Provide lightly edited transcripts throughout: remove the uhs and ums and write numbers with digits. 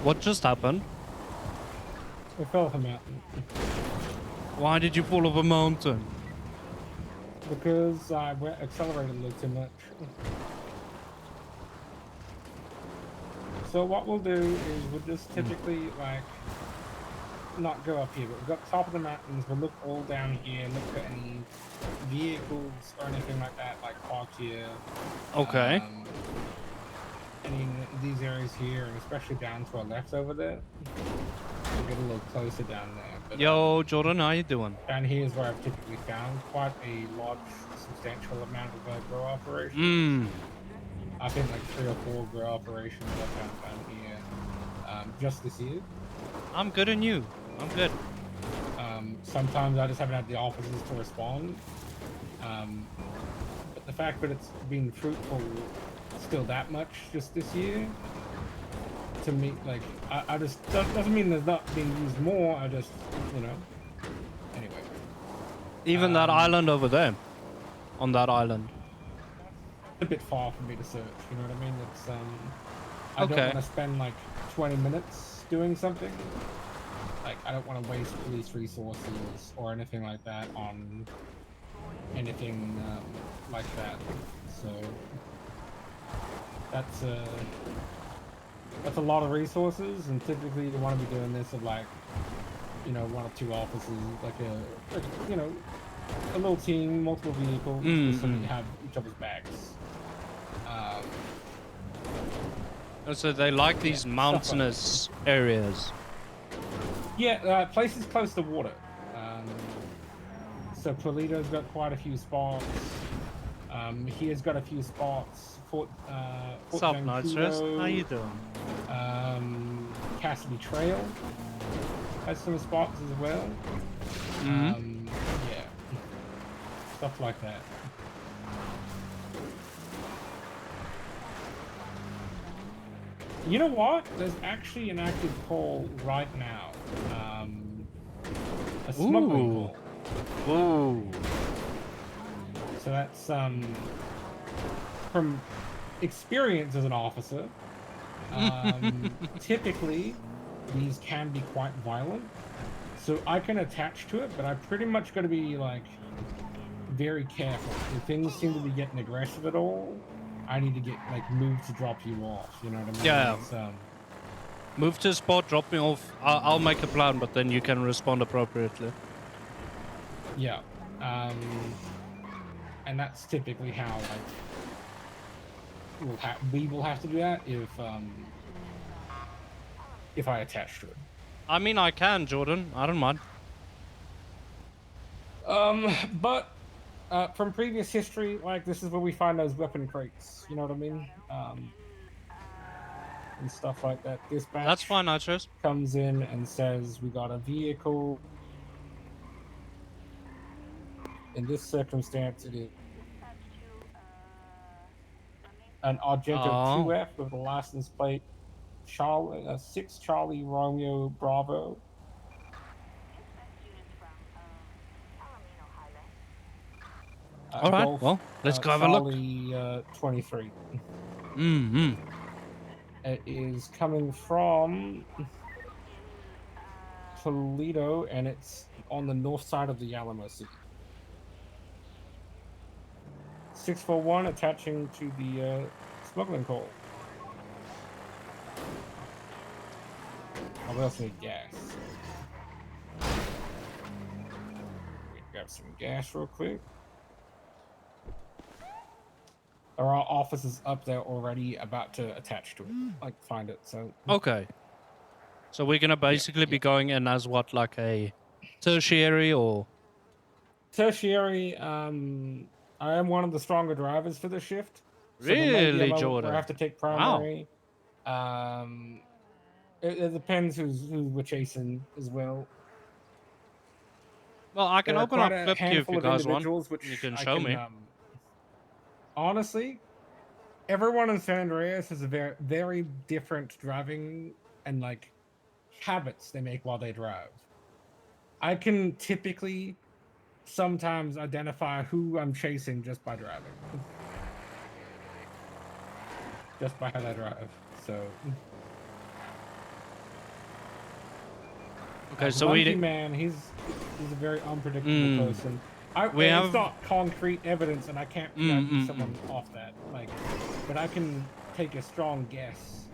What just happened? I fell off a mountain. Why did you fall off a mountain? Because I accelerated a little too much. So what we'll do is we'll just typically like not go up here, but we've got the top of the mountains. We'll look all down here, look for any vehicles or anything like that, like parked here. Okay. Any in these areas here, and especially down to our left over there. We'll get a little closer down there. But, Yo, Jordan, how you doing? down here is where I've typically found quite a large, substantial amount of grow operations. Mm. I think like 3 or 4 grow operations I found down here just this year. I'm good and you. I'm good. Sometimes I just haven't had the officers to respond. But the fact that it's been fruitful still that much just this year, to me, like, I just, doesn't mean there's not being used more, I just, you know, anyway. Even that island over there. On that island. A bit far for me to search, you know what I mean? It's, I Okay. don't want to spend like 20 minutes doing something. Like, I don't want to waste police resources or anything like that on anything like that. So that's a lot of resources, and typically you want to be doing this with like, you know, 1 or 2 officers, like you know, a little team, multiple vehicles, just so that you have each other's backs. So they like these mountainous areas. Yeah, places close to water. So Toledo's got quite a few spots. He has got a few spots. Fort What's up, Nitrous? How you doing? Cassidy Trail has some spots as well. Yeah, stuff like that. You know what? There's actually an active call right now. A smuggling call. Ooh. So that's from experience as an officer. Typically, these can be quite violent. So I can attach to it, but I pretty much got to be like very careful. If things seem to be getting aggressive at all, I need to get like moved to drop you off. You know what I mean? Yeah. It's, move to a spot, drop me off. I'll make a plan, but then you can respond appropriately. Yeah. And that's typically how like we will have to do that if I attach to it. I mean, I can, Jordan. I don't mind. But from previous history, like this is where we find those weapon crates. You know what I mean? And stuff like that. Dispatch. That's fine, Nitrous. Comes in and says we got a vehicle. In this circumstance, it is an Argento 2F with a license plate Charlie 6 Charlie Romeo Bravo. All right, Golf, well, let's go have a look. Charlie 23. Mm-hmm. It is coming from Toledo, and it's on the north side of the Alamo City. 641 attaching to the smuggling call. I also need gas. Grab some gas real quick. There are officers up there already about to attach to it, like find it. So okay, so we're gonna basically be going in as what, like a tertiary or tertiary? I am one of the stronger drivers for the shift. So really, Jordan? Where I have to take primary. Wow. It depends who's we're chasing as well. Well, I can open up Flip Queue if you guys want. Which you can show me. Honestly, everyone in San Andreas has a very, very different driving and like habits they make while they drive. I can typically sometimes identify who I'm chasing just by driving. Just by how they drive. So Okay, so Monkey Man, he's a very unpredictable person. We It's have- not concrete evidence, and I can't PID someone off that. Like, but I can take a strong guess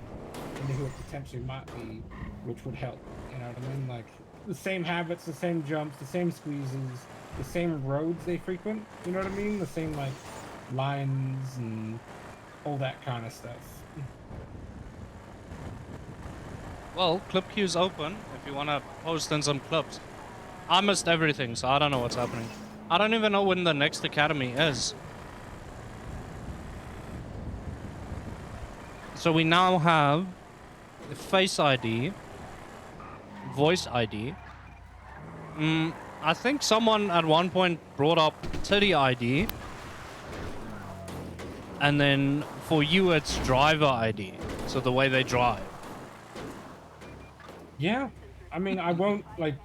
into who it potentially might be, which would help. You know what I mean? Like the same habits, the same jumps, the same squeezes, the same roads they frequent. You know what I mean? The same like lines and all that kind of stuff. Well, clip queue's open if you want to post in some clips. I missed everything, so I don't know what's happening. I don't even know when the next academy is. So we now have Face ID, Voice ID. I think someone at one point brought up Titty ID. And then for you, it's Driver ID. So the way they drive. Yeah, I mean, I won't like.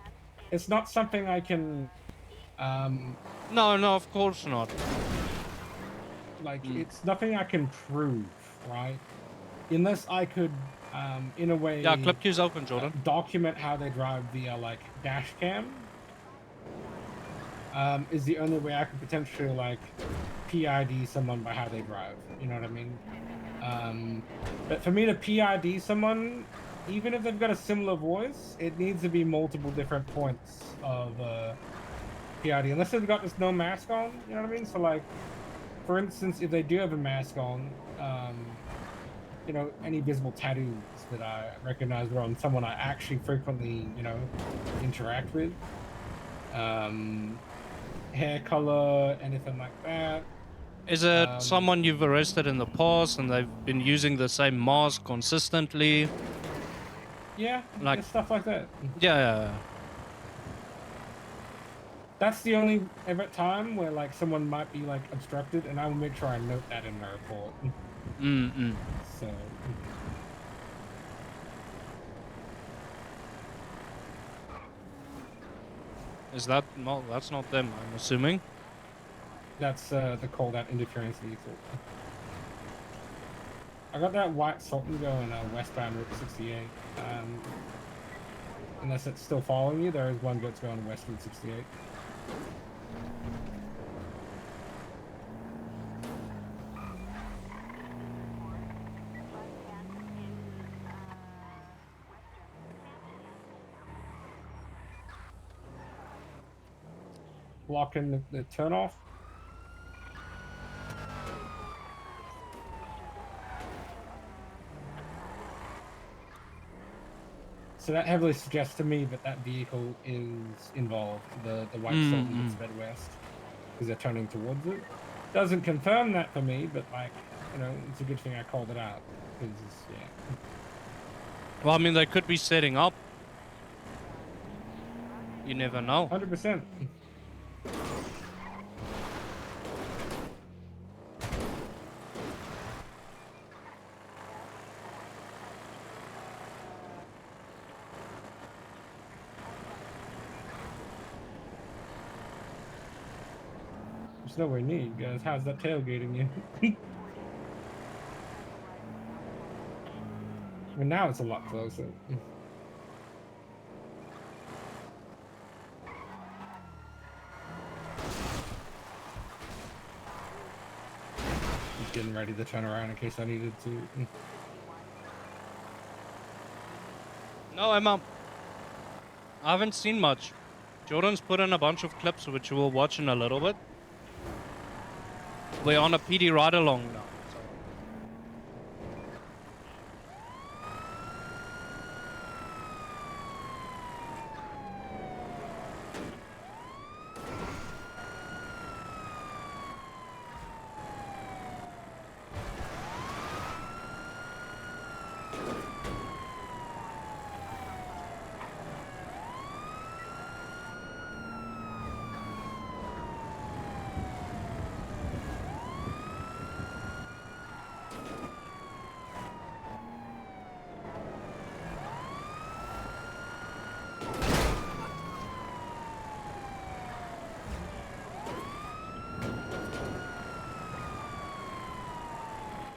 It's not something I can. No, of course not. Like, it's nothing I can prove, right? Unless I could, in a way. Yeah, clip queue's open, Jordan. Document how they drive via like dash cam. Is the only way I could potentially like PID someone by how they drive. You know what I mean? But for me to PID someone, even if they've got a similar voice, it needs to be multiple different points of PID. Unless they've got just no mask on, you know what I mean? So like, for instance, if they do have a mask on, you know, any visible tattoos that I recognize are on someone I actually frequently, you know, interact with. Hair color, anything like that. Is it someone you've arrested in the past and they've been using the same mask consistently? Yeah, like stuff like that. Yeah. That's the only ever time where like someone might be like obstructed, and I will make sure I note that in the report. So. Is that no? That's not them. I'm assuming. That's the called out interference vehicle. I got that white Sultan going westbound Route 68. Unless it's still following you, there is one that's going west Route 68. Blocking the turnoff. So that heavily suggests to me that that vehicle is involved, the white Sultan that's sped west, because they're turning towards it. Doesn't confirm that for me, but like, you know, it's a good thing I called it out, because, yeah. Well, I mean, they could be setting up. You never know. 100%. There's nowhere near you guys. How's that tailgating you? I mean, now it's a lot closer. Just getting ready to turn around in case I needed to. No, Emma. I haven't seen much. Jordan's put in a bunch of clips, which we'll watch in a little bit. We're on a PD ride-along now.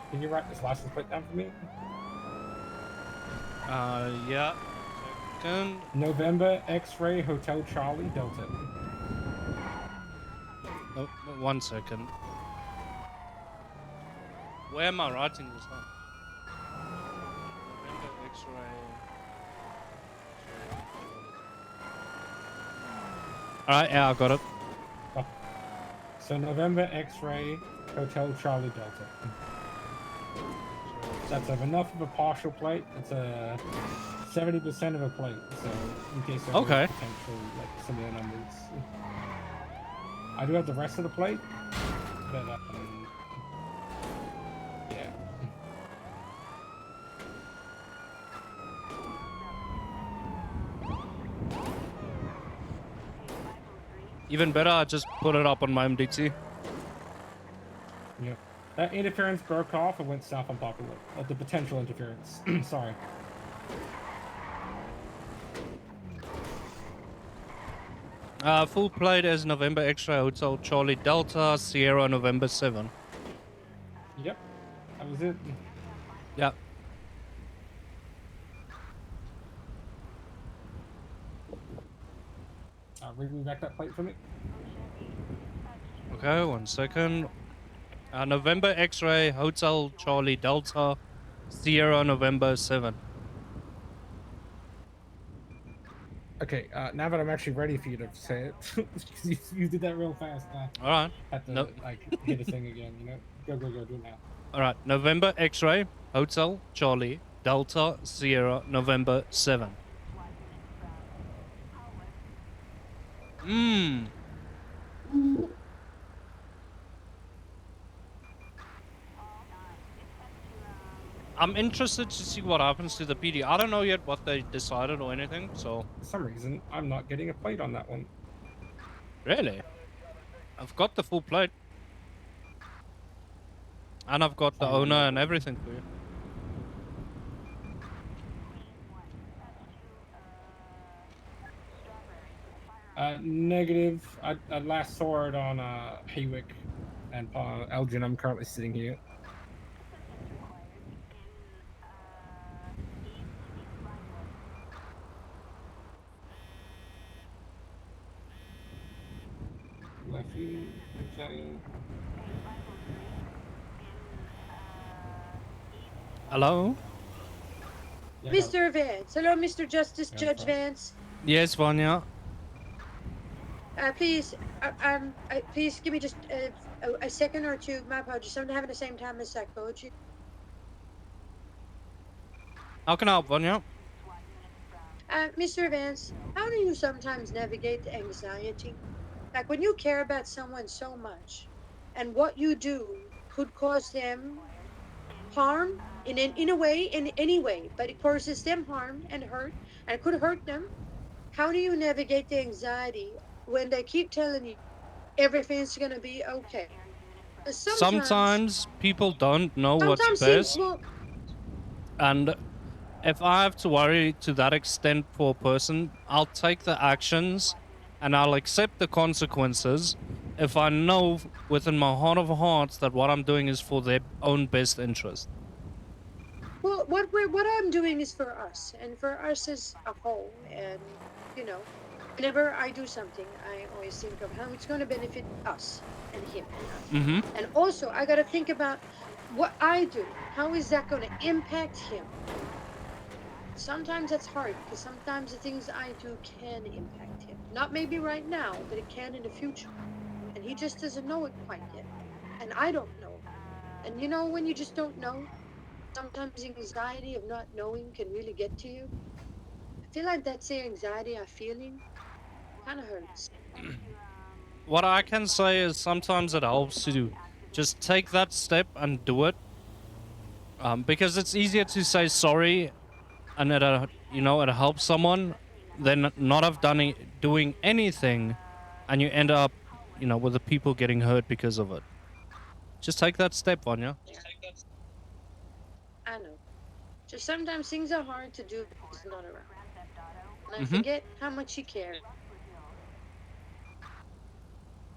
Can you write this license plate down for me? Yeah. second. November X-Ray Hotel Charlie Delta. Oh, 1 second. Where am I writing this down? November X-ray. Alright, yeah, I got it. Oh. So November X-Ray Hotel Charlie Delta. That's enough of a partial plate. It's a 70% of a plate. So in case there Okay. are potential like similar numbers. I do have the rest of the plate, but yeah. Even better, I just put it up on my MDT. Yeah. That interference broke off and went south on popular. The potential interference. Sorry. Full plate is November X-ray Hotel Charlie Delta Sierra November 7. Yep. That was it. Yeah. Read me back that plate for me. Okay, 1 second. November X-ray Hotel Charlie Delta Sierra November 7. Okay, now that I'm actually ready for you to say it, you did that real fast. All right. Had to No. like hit a thing again, you know. Go, do it now. All right. November X-ray Hotel Charlie Delta Sierra November 7. I'm interested to see what happens to the PD. I don't know yet what they decided or anything, so... For some reason, I'm not getting a plate on that one. Really? I've got the full plate. And I've got the owner and everything for you. Negative. I last saw it on Haywick and Elgin. I'm currently sitting here. Lefty, okay. Hello? Yeah, Mr. Vance. Hello, Mr. Justice Judge Vance. Yes, Vanya. Please, please give me just a second or two. My apologies. I'm having the same time as psychology. How can I help, Vanya? Mr. Vance, how do you sometimes navigate the anxiety? Like when you care about someone so much, and what you do could cause them harm in a way, in any way, but it causes them harm and hurt, and it could hurt them. How do you navigate the anxiety when they keep telling you everything's gonna be okay? Sometimes people don't know what's sometimes best. well, And if I have to worry to that extent for a person, I'll take the actions and I'll accept the consequences if I know within my heart of hearts that what I'm doing is for their own best interest. well, what I'm doing is for us, and for us as a whole. And you know, whenever I do something, I always think of how it's going to benefit us and him and us. And also, I got to think about what I do. How is that going to impact him? Sometimes that's hard because sometimes the things I do can impact him. Not maybe right now, but it can in the future. And he just doesn't know it quite yet. And I don't know. And you know, when you just don't know, sometimes the anxiety of not knowing can really get to you. I feel like that's the anxiety I'm feeling. Kind of hurts. What I can say is sometimes it helps to just take that step and do it. Because it's easier to say sorry and it, you know, it helps someone than not have doing anything and you end up, you know, with the people getting hurt because of it. Just take that step, Vanya. Yeah. I know. Just sometimes things are hard to do because he's not around. And I forget how much he cares.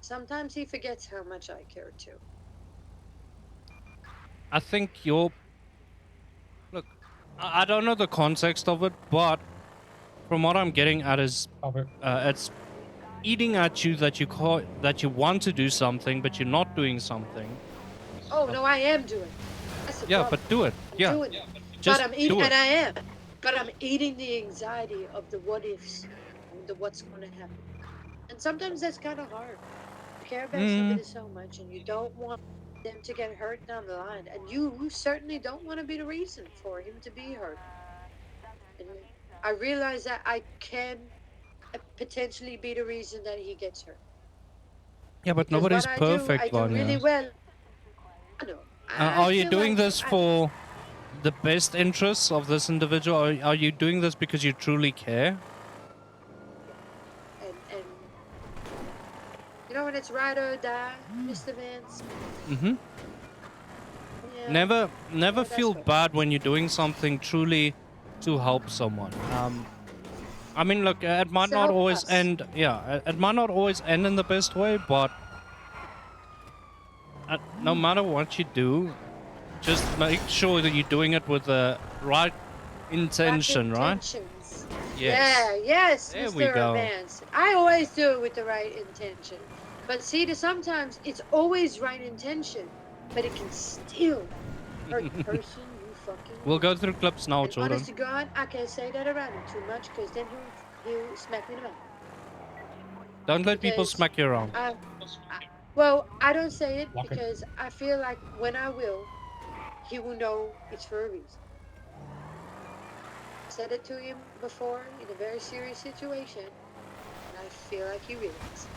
Sometimes he forgets how much I care too. I think you're... Look, I don't know the context of it, but from what I'm getting at is Albert. it's eating at you that you want to do something, but you're not doing something. Oh no, I am doing it. That's the Yeah, problem. but do it. I'm Yeah, doing it. just But I'm eating, do and it. I am. But I'm eating the anxiety of the what ifs, and the what's going to happen. And sometimes that's kind of hard. You care about Mm, somebody so much, and you don't want them to get hurt down the line, and you certainly don't want to be the reason for him to be hurt. And I realize that I can potentially be the reason that he gets hurt yeah, but because what nobody's I perfect, do really Vanya. well. I know. I Are you feel doing like this for the best interests of this individual? Are you doing this because you truly care? and you know when it's ride or die, Mr. Vance. Mm-hmm. Yeah, Never yeah, that's feel what. bad when you're doing something truly to help someone. I mean, look, it It's might to not help always us. end. Yeah, it might not always end in the best way, but no matter what you do, just make sure that you're doing it with the right Right intention, right? intentions. Yes. Yeah, yes, There we Mr. go. Vance. I always do it with the right intention. But see, sometimes it's always right intention, but it can still hurt the person you fucking We'll with. go through clips now, And honest children. to God, I can't say that around him too much because then he'll smack me in the mouth. Don't let people Because smack you around. well, I don't say it Lock it. because I feel like when I will, he will know it's for a reason. I said it to him before in a very serious situation, and I feel like he realized.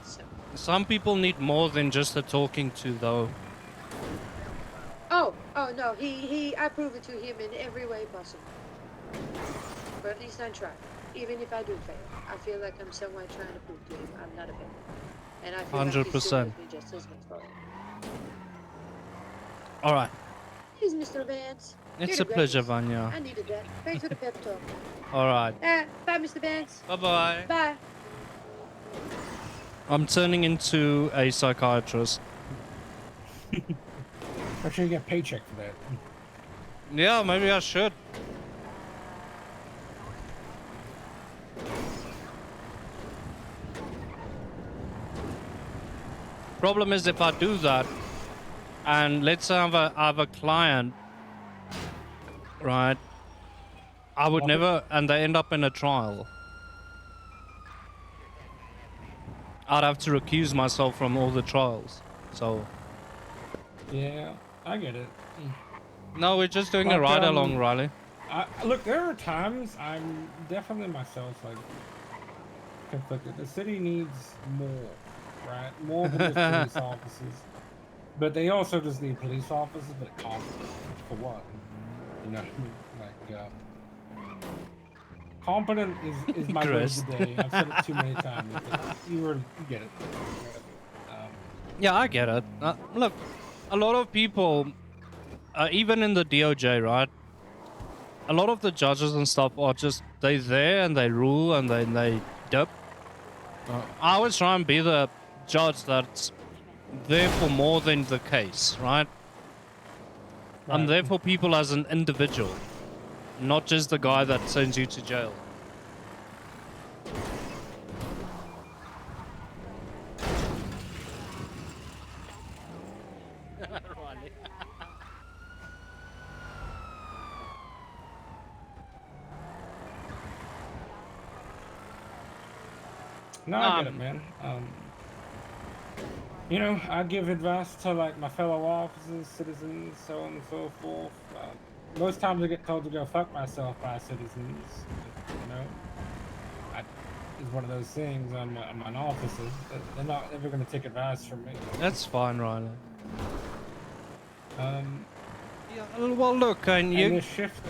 So, Some people need more than just a talking to, though. oh no, I prove it to him in every way possible. Or at least I try. Even if I do fail, I feel like I'm somewhat trying to prove to him I'm not a failure. And I feel like he still 100%. loves me just as much for it. All right. Please, Mr. Vance. It's You're a the pleasure, greatest. Vanya. I needed that. Thanks for the pep talk. All right. Bye, Mr. Vance. Bye-bye. Bye. I'm turning into a psychiatrist. Make sure you get a paycheck for that. Yeah, maybe I should. Problem is, if I do that, and let's say I have a client, right? I would Okay. never, and they end up in a trial. I'd have to recuse myself from all the trials. So, Yeah, I get it. no, we're just doing a But, ride along, Riley. Look, there are times I'm definitely myself like conflicted. The city needs more, right? More than just police officers. But they also just need police officers, but competent. For what? You know what I mean? Like, competent is my word Chris. of the day. I've said it too many times. You get it. Yeah, I get it. Look, a lot of people, even in the DOJ, right? A lot of the judges and stuff are just, they're there and they rule and they dip. I always try and be the judge that's there for more than the case, right? I'm Right. there for people as an individual, not just the guy that sends you to jail. No, I get it, man. You know, I give advice to like my fellow officers, citizens, so on and so forth. Most times I get told to go fuck myself by citizens. You know, it's one of those things. I'm an officer. They're not ever going to take advice from me. That's fine, Riley. Um, Yeah, well, look, and and you, this shift,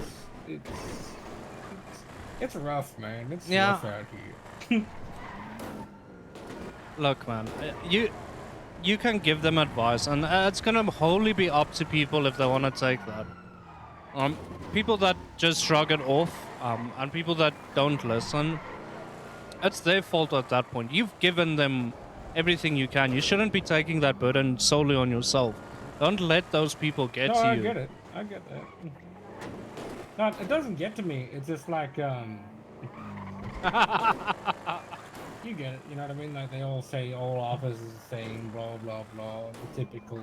it's rough, man. It's Yeah. rough out here. look, man, you can give them advice, and it's gonna wholly be up to people if they want to take that. People that just shrug it off, and people that don't listen, it's their fault at that point. You've given them everything you can. You shouldn't be taking that burden solely on yourself. Don't let those people get No, to I you. get it. I get that. No, it doesn't get to me. It's just like you get it. You know what I mean? Like they all say all officers are the same, blah blah blah. The typical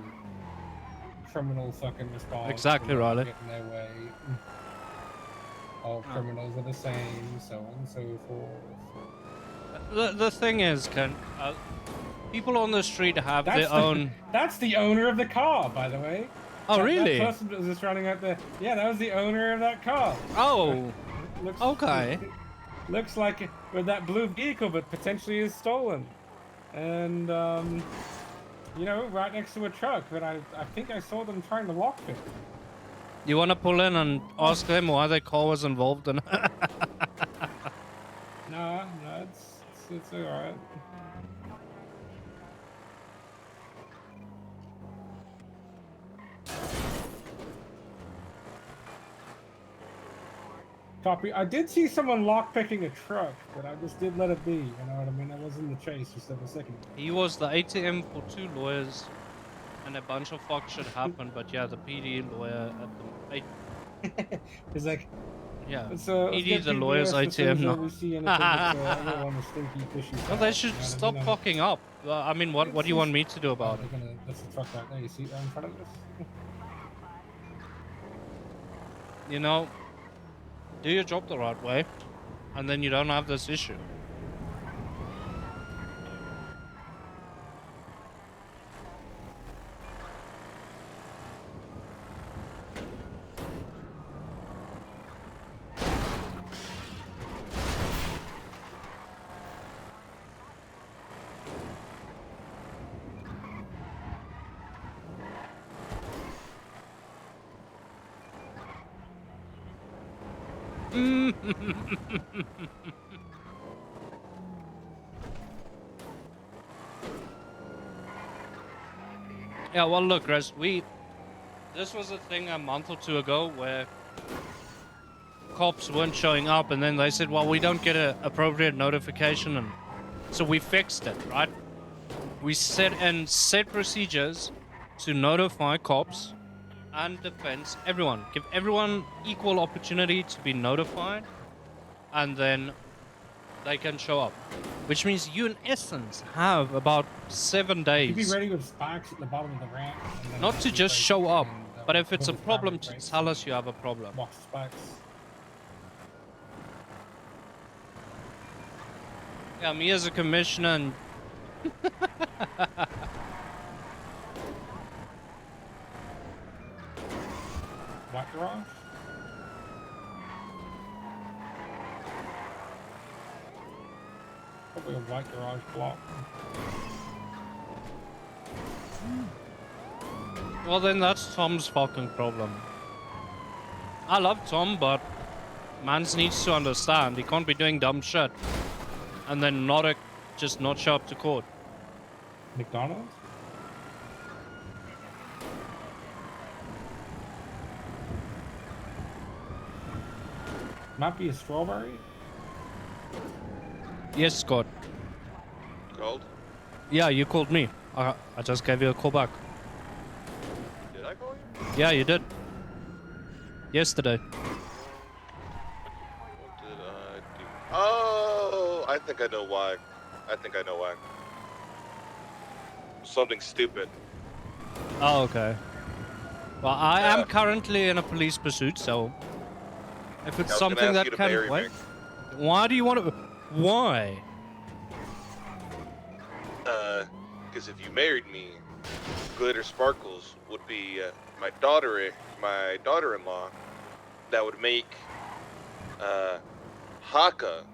criminal fucking response. Exactly, when they Riley. get in their way. All criminals are the same, so on and so forth. The thing is, Ken, people on the street have their own. That's the owner of the car, by the way. Oh, really? That person that was just running out there. Yeah, that was the owner of that car. Oh, Looks, okay. Looks like it with that blue vehicle, but potentially is stolen. And, you know, right next to a truck. But I think I saw them trying to lockpick. You want to pull in and ask them why their car was involved in? No, it's alright. Copy. I did see someone lockpicking a truck, but I just did let it be. You know what I mean? I was in the chase just a second ago. He was the ATM for 2 lawyers, and a bunch of fuck shit happened. But yeah, the PD lawyer at the It's like, yeah, let's PD get the lawyer's PBS as soon as ATM we now. see anything that's, on the stinky, fishy Well, side, they should you know what I stop mean? fucking up. I mean, what do you want me to do about it? That's the truck right there. You see that in front of us? You know, do your job the right way, and then you don't have this issue. Yeah, well, look, Chris, this was a thing a month or 2 ago where cops weren't showing up, and then they said, well, we don't get an appropriate notification, and so we fixed it, right? We set procedures to notify cops and defense, everyone. Give everyone equal opportunity to be notified, and then they can show up. Which means you, in essence, have about 7 days. You'd be ready with spikes at the bottom of the ramp. Not to just show up, but if it's a problem, to tell us you have a problem. Box spikes. Yeah, me as a commissioner and... White garage? Probably a white garage block. Well, then that's Tom's fucking problem. I love Tom, but Mans needs to understand he can't be doing dumb shit and then just not show up to court. McDonald's? Might be a strawberry? Yes, Scott. Called? Yeah, you called me. I just gave you a call back. Did I call you? Yeah, you did. Yesterday. What did I do? Oh, I think I know why. Something stupid. Oh, okay. Well, I am currently in a police pursuit, so if it's something that can wait. Why do you want to? Why? Because if you married me, Glitter Sparkles would be my daughter-in-law. That would make Haka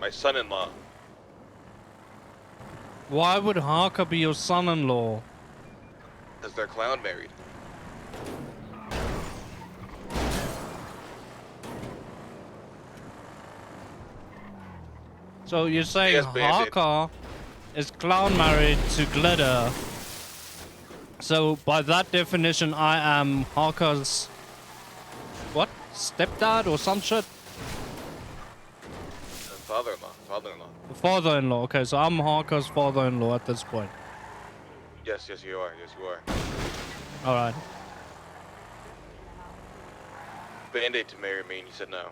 my son-in-law. Why would Harker be your son-in-law? Because they're clown married. So you're saying Yes, Bandit. Harker is clown married to Glitter. So by that definition, I am Harker's what? Stepdad or some shit? Father-in-law. Father-in-law. Okay, so I'm Harker's father-in-law at this point. Yes, you are. All right. Band-Aid to marry me, and you said no.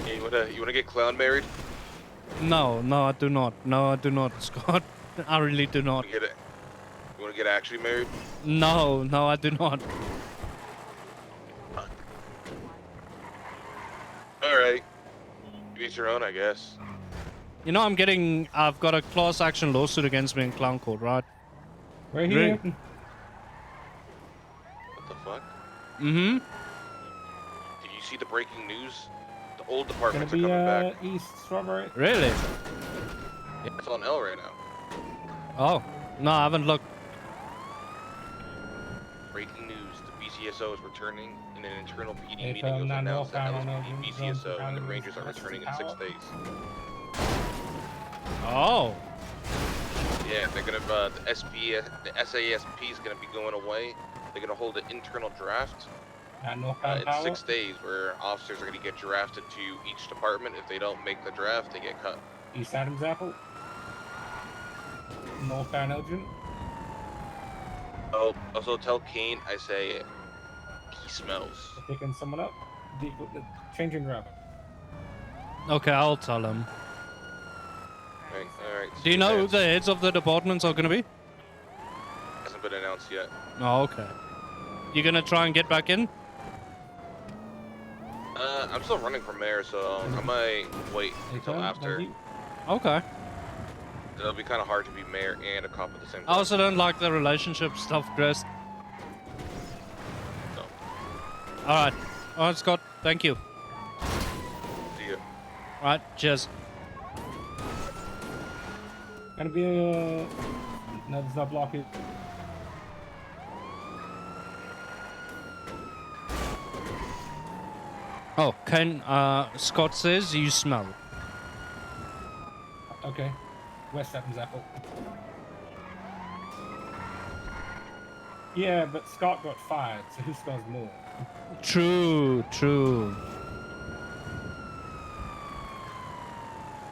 Yeah, you wanna get Clown married? No, no, I do not. No, I do not, Scott. I really do not. You wanna get actually married? No, no, I do not. Alright. Each your own, I guess. You know, I've got a class action lawsuit against me in Clown Court, right? Right here. Really? What the fuck? Mm-hmm. Did you see the breaking news? The old Gonna departments are be coming back. East Strawberry. Really? Yeah, it's on L right now. Oh, no, I haven't looked. Breaking news. The BCSO is returning in an internal PD If, meeting. It was not announced that northbound, LSPD, BCSO, and the northbound Rangers are is returning in power. 6 days. Oh. Yeah, they're gonna, the SASP is gonna be going away. They're gonna hold an internal draft Not northbound in power. 6 days where officers are gonna get drafted to each department. If they don't make the draft, they get cut. East Adams Apple. Northbound Elgin. Oh, also tell Kane I say he smells. They're picking someone up. Changing driver. Okay, I'll tell him. Alright. Do you know who the heads of the departments are going to be? Hasn't been announced yet. Oh, okay. You going to try and get back in? I'm still running for mayor, so I might wait until Thank after. you. Okay. It'll be kind of hard to be mayor and a cop at the same I time. also don't like the relationship stuff, Chris. No. Alright. Alright, Scott. Thank you. See ya. Alright, cheers. Gonna be no, there's no blockage. Oh, Scott says you smell. Okay. West Adams Apple. Yeah, but Scott got fired, so who smells more? True, true.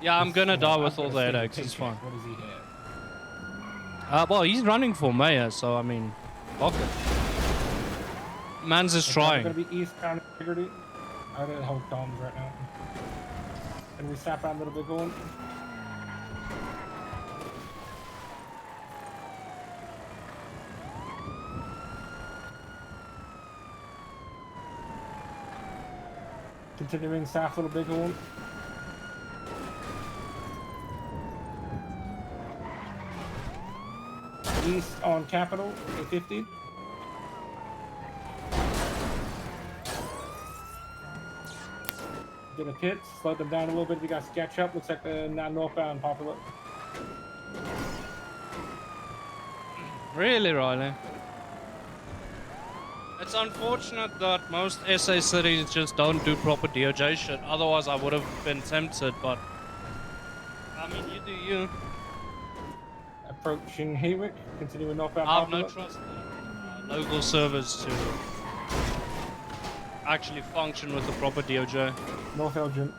Yeah, I'm gonna die with all the headaches, it's fine. What does he have? Well, he's running for mayor, so I mean, fuck it. Mans is It's trying. gonna be eastbound integrity. I'm gonna hold comms right now. Can we snap out a little bit going? Continuing south a little bit going. East on Capitol, 50. Get a pit, slow them down a little bit. We got sketch up. Looks like the not northbound popular. Really, Riley? It's unfortunate that most SA cities just don't do proper DOJ shit. Otherwise, I would have been tempted, but I mean, you do you. Approaching Haywick, continuing northbound I have no popular. trust in local servers to actually function with the proper DOJ. North Elgin.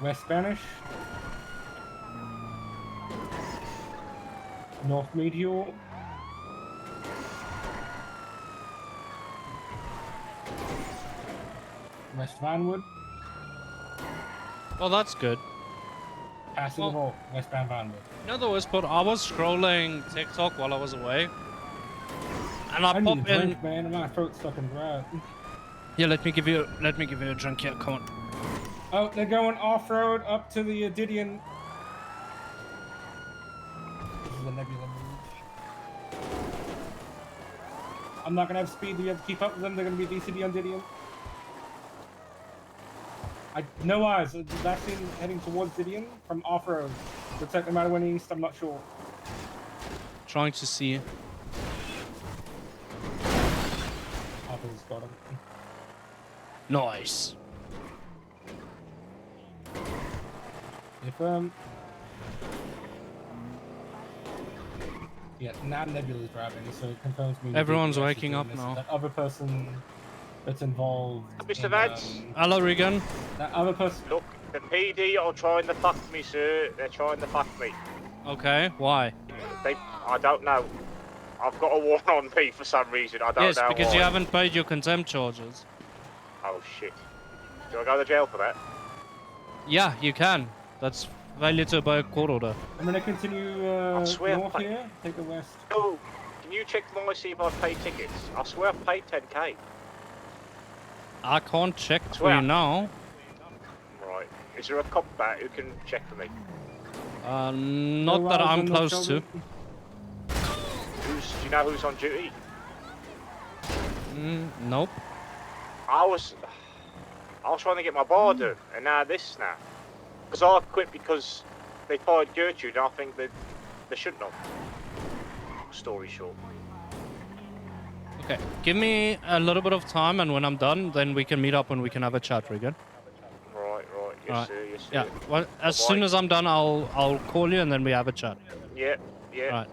West Spanish. North Meteor. West Vinewood. Well, that's good. Passing Well- the Vault. Westbound Vinewood. You know the worst part? I was scrolling TikTok while I was away, and I I need pop a in. drink, man. My throat's fucking dry. Yeah, let me give you a drink here. Come on. Oh, they're going off-road up to the Didion. This is a nebula move. I'm not gonna have speed. Do you have to keep up with them? They're gonna be DCD on Didion. No eyes. That's heading towards Didion from off-road. Looks like they might have went east. I'm not sure. Trying to see. Officer's got him. Nice. If yeah, now Nebula's driving, so it confirms me. Everyone's that waking up this. now. That other person that's involved. Mr. in, Vance? Hello, Regan. that other person. Look, The PD are trying to fuck me, sir. They're trying to fuck me. Okay, why? I don't know. I've got a warrant on me for some reason. I don't Yes, know because why. you haven't paid your contempt charges. Oh shit. Do I go to jail for that? Yeah, you can. That's failure to obey a court order. I'm gonna continue I swear north I- here. Take the west. Oh, can you check my see if I've paid tickets? I swear I've paid 10k. I can't check for Swear. you now. Right. Is there a cop back who can check for me? Not No that eyes I'm on the close to. shoulder. Do you know who's on duty? Nope. I was trying to get my bar done, and now this now. Because I quit because they fired Gertrude, and I think they shouldn't have. Story short. Okay, give me a little bit of time, and when I'm done, then we can meet up and we can have a chat, Regan. Right. Yes, Alright. sir. Yes, sir. Yeah. Well, as Bye-bye. soon as I'm done, I'll call you and then we have a chat. Yeah. Alright.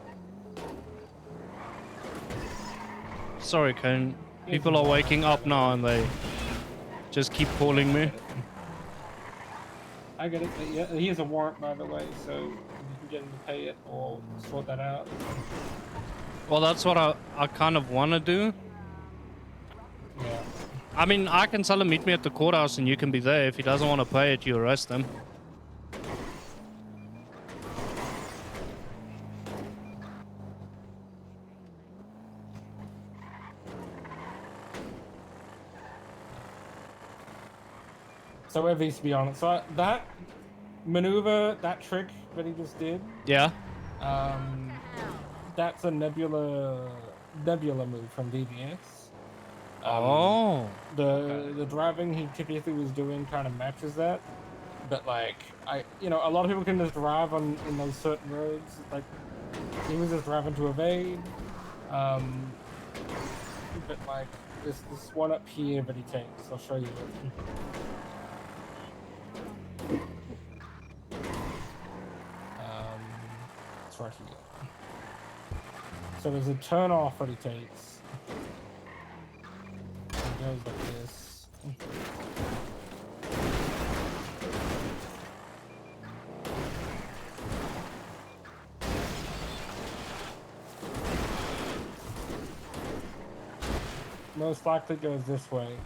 Sorry, Kane. People are waking up now and they just keep calling me. I get it. Yeah, he has a warrant, by the way, so if you can get him to pay it or sort that out. Well, that's what I kind of want to do. Yeah. I mean, I can tell him meet me at the courthouse and you can be there. If he doesn't want to pay it, you arrest him. So Evie's to be honest, so that maneuver, that trick that he just did, Yeah? that's a nebula move from DBS. Oh. The driving he typically was doing kind of matches that, but like a lot of people can just drive in those certain roads. Like he was just driving to evade, but like this one up here that he takes. I'll show you it. It's right here. So there's a turn off that he takes. It goes like this. Most likely goes this way.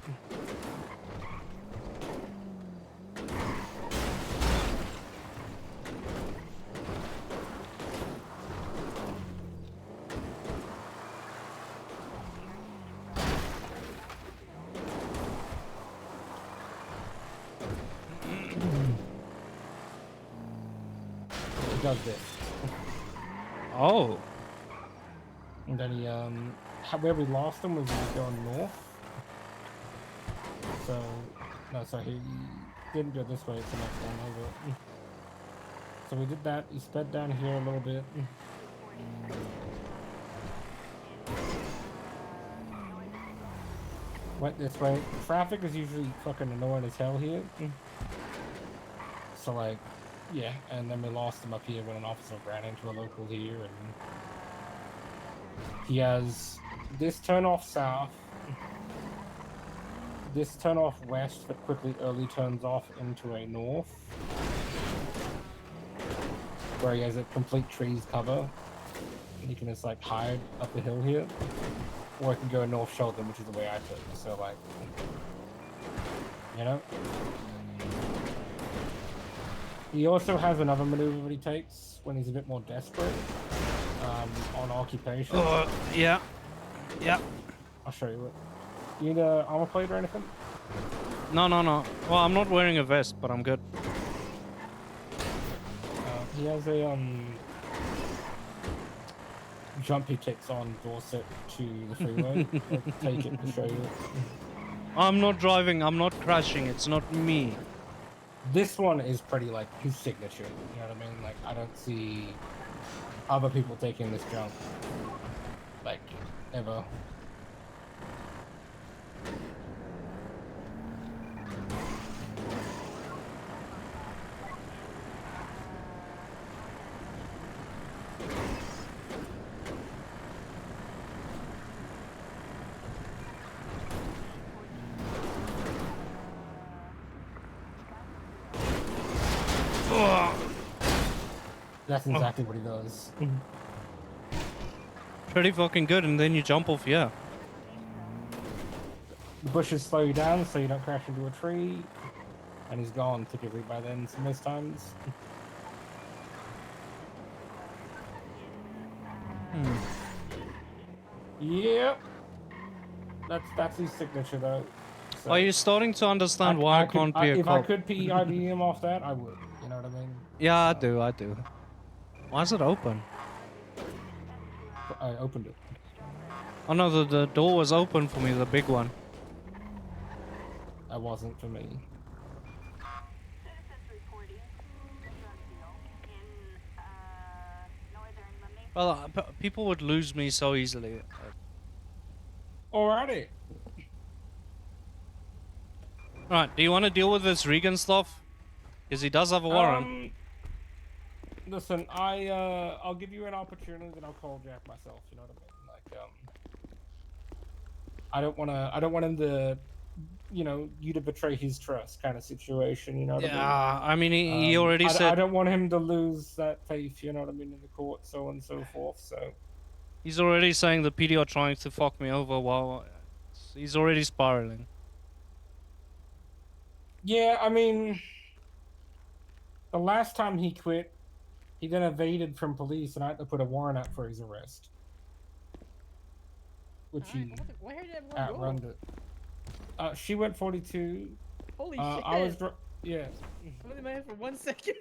He does this. Oh. And then he, where we lost him was he was going north. So, no, sorry, he didn't go this way, it's the next one over. So we did that, he sped down here a little bit. Went this way. Traffic is usually fucking annoying as hell here. So like, yeah, and then we lost him up here when an officer ran into a local here, and he has this turn off south, this turn off west, but quickly early turns off into a north, where he has a complete trees cover, and he can just like hide up the hill here, or I can go north shoulder, which is the way I took. So like, you know. He also has another maneuver that he takes when he's a bit more desperate, on occupation. Yeah. Yeah. I'll show you it. You need a armor plate or anything? No. Well, I'm not wearing a vest, but I'm good. He has a jump he takes on Dorset to the freeway. I'll take it to show you. I'm not driving. I'm not crashing. It's not me. This one is pretty like his signature. You know what I mean? Like I don't see other people taking this jump like ever. That's exactly what he does. Pretty fucking good, and then you jump off, yeah. The bushes slow you down so you don't crash into a tree, and he's gone typically by then. So most times. Yep. That's his signature though. So Are you starting to understand why I can't be a if I cop? could PID him off that, I would. You know what I mean? Yeah, I do. Why is it open? I opened it. Oh no, the door was open for me, the big one. That wasn't for me. Well, people would lose me so easily. Alrighty. Right, do you want to deal with this Regan stuff? Because he does have a warrant. Listen, I'll give you an opportunity, then I'll call Jack myself. You know what I mean? Like, I don't want him to, you to betray his trust kind of situation. You know what I mean? Yeah, I mean, he already said... I don't want him to lose that faith. You know what I mean, in the court, so on and so forth. So He's already saying the PD are trying to fuck me over while... He's already spiraling. yeah, I mean, the last time he quit, he then evaded from police, and I had to put a warrant out for his arrest, which he Where did everyone outrun go? it. She went 42. Holy shit! I was yeah. I was in my head for 1 second.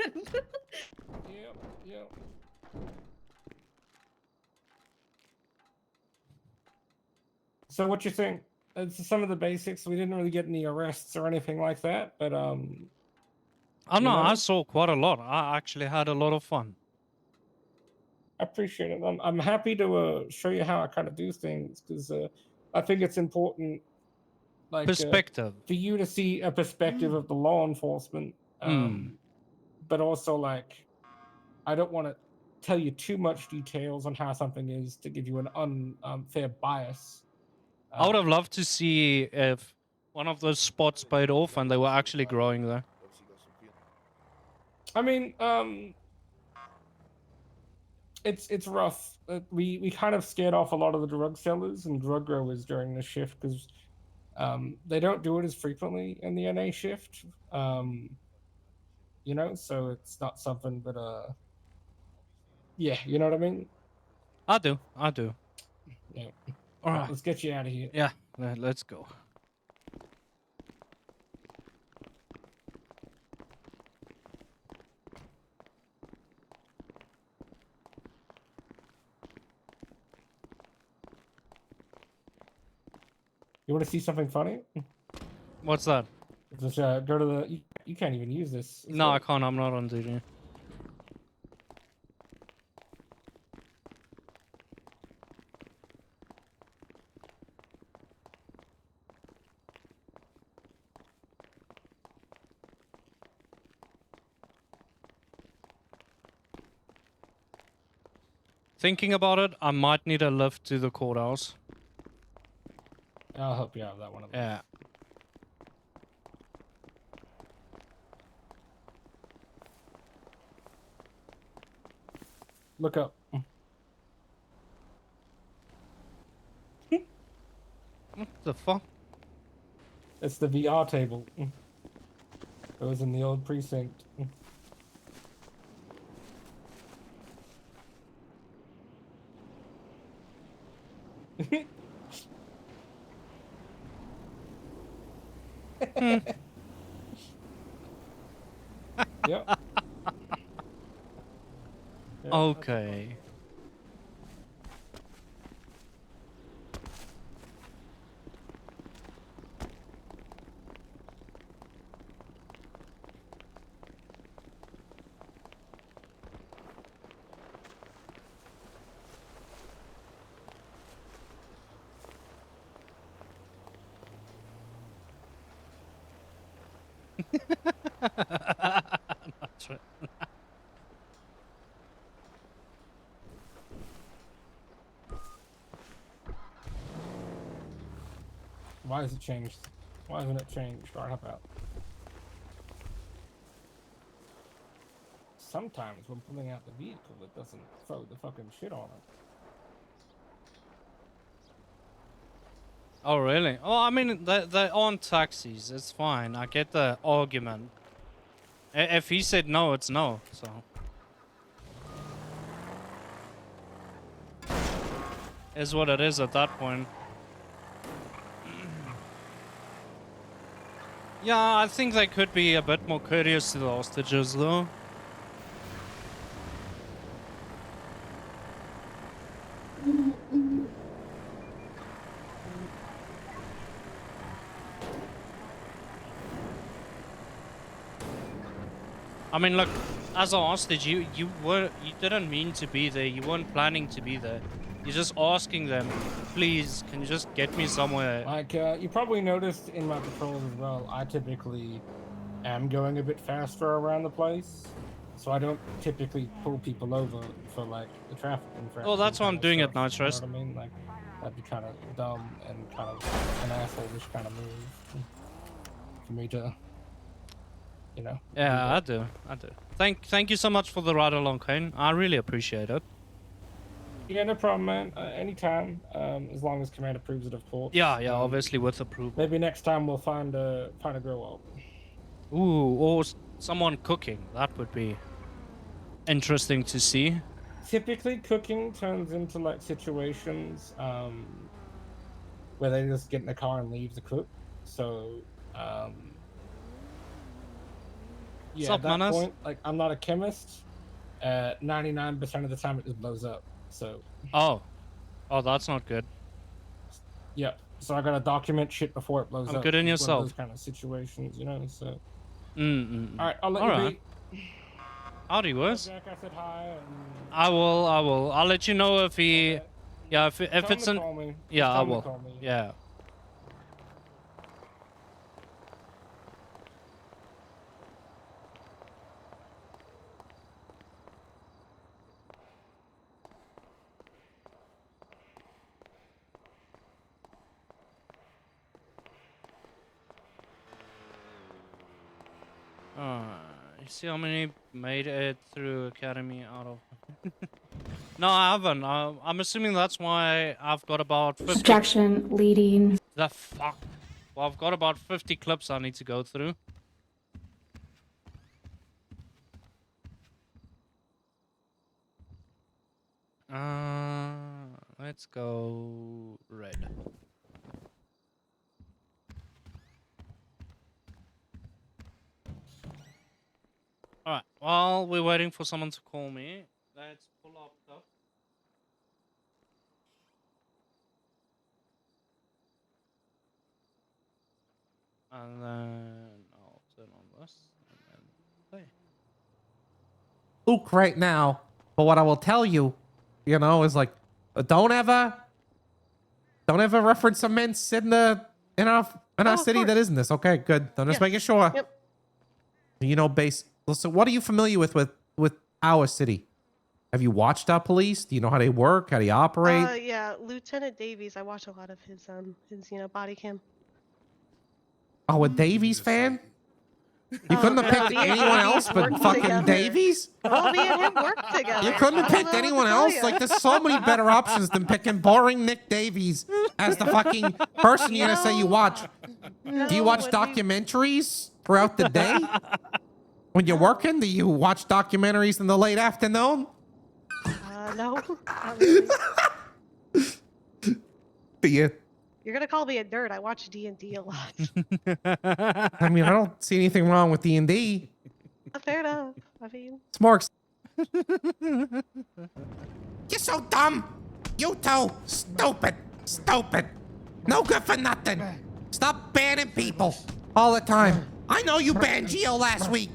Yep. So what you think? It's some of the basics. We didn't really get any arrests or anything like that, but Oh no, know? I saw quite a lot. I actually had a lot of fun. I appreciate it. I'm happy to show you how I kind of do things, because I think it's important, like Perspective. for you to see a perspective of the law enforcement, but also like I don't want to tell you too much details on how something is to give you an unfair bias. I would have loved to see if one of those spots paid off and they were actually growing there. I mean, it's rough. We kind of scared off a lot of the drug sellers and drug growers during the shift, because they don't do it as frequently in the NA shift. So it's not something, but yeah, you know what I mean? I do. Yeah. All right. Let's get you out of here. Yeah, let's go. You want to see something funny? What's that? Just go to the. You can't even use this. No, I can't. I'm not on duty. Thinking about it, I might need a lift to the courthouse. I'll help you out with that one. Yeah. Look up. What the fuck? It's the VR table. It was in the old precinct. Yep. Okay. That's right. Why has it changed? Why hasn't it changed? Right, how about sometimes when pulling out the vehicle, it doesn't throw the fucking shit on it. Oh, really? Oh, I mean, they aren't taxis. It's fine. I get the argument. If he said no, it's no. So. Is what it is at that point. Yeah, I think they could be a bit more courteous to the hostages, though. I mean, look, as a hostage, you didn't mean to be there. You weren't planning to be there. You're just asking them, please, can you just get me somewhere? Like, you probably noticed in my patrols as well, I typically am going a bit faster around the place. So I don't typically pull people over for, like, the traffic infraction. Oh, that's why I'm doing it, stuff, Nitrous. You know what I mean? Like, that'd be kind of dumb and kind of an asshole-ish kind of move for me to, you know. Yeah, I do. Thank you so much for the ride along, Kane. I really appreciate it. Yeah, no problem, man. Anytime, as long as Command approves it, of course. Yeah, obviously with approval. Maybe next time we'll find a grow up. Ooh, or someone cooking. That would be interesting to see. Typically, cooking turns into like situations where they just get in the car and leave to cook. So, yeah, Sup, at that manas? point, like I'm not a chemist. 99% of the time, it just blows up. So. Oh, that's not good. Yeah. So I gotta document shit before it blows up. I'm good in It's one of yourself. those kind of situations, you know. So. Mm. All right, I'll let All you right. be. Howdy, Wes. Jack, I said hi. And... I will. I'll let you know if he. Okay. Yeah, if Tell him it's to an. call me. Yeah, Just I tell him to will. call me. Yeah. You see how many made it through Academy out of... No, I haven't. I'm assuming that's why I've got about 50... Distraction, leading. The fuck? Well, I've got about 50 clips I need to go through. Let's go red. Alright, while we're waiting for someone to call me, let's pull up stuff. And then I'll turn on this and then play. Luke right now, but what I will tell you, you know, is like, don't ever reference a mince in our city that isn't this. Okay, good. I'm just making sure. Yep. You know, so what are you familiar with our city? Have you watched our police? Do you know how they work? How they operate? Yeah, Lieutenant Davies. I watch a lot of his body cam. Oh, a Davies fan? You couldn't have picked me and anyone Davies else but work fucking together. Davies? Well, me and him work together. You couldn't have I don't picked know anyone what to tell else? ya. Like, there's so many better options than picking boring Nick Davies as the fucking person you're gonna say you watch. Do you watch documentaries throughout the day? When you're working, do you watch documentaries in the late afternoon? No, not really. Do you? You're gonna call me a nerd. I watch D&D a lot. I mean, I don't see anything wrong with D&D. Fair enough. I mean, It's more. You're so dumb. You two, stupid. No good for nothing. Stop banning people all the time. I know you banned Geo last week.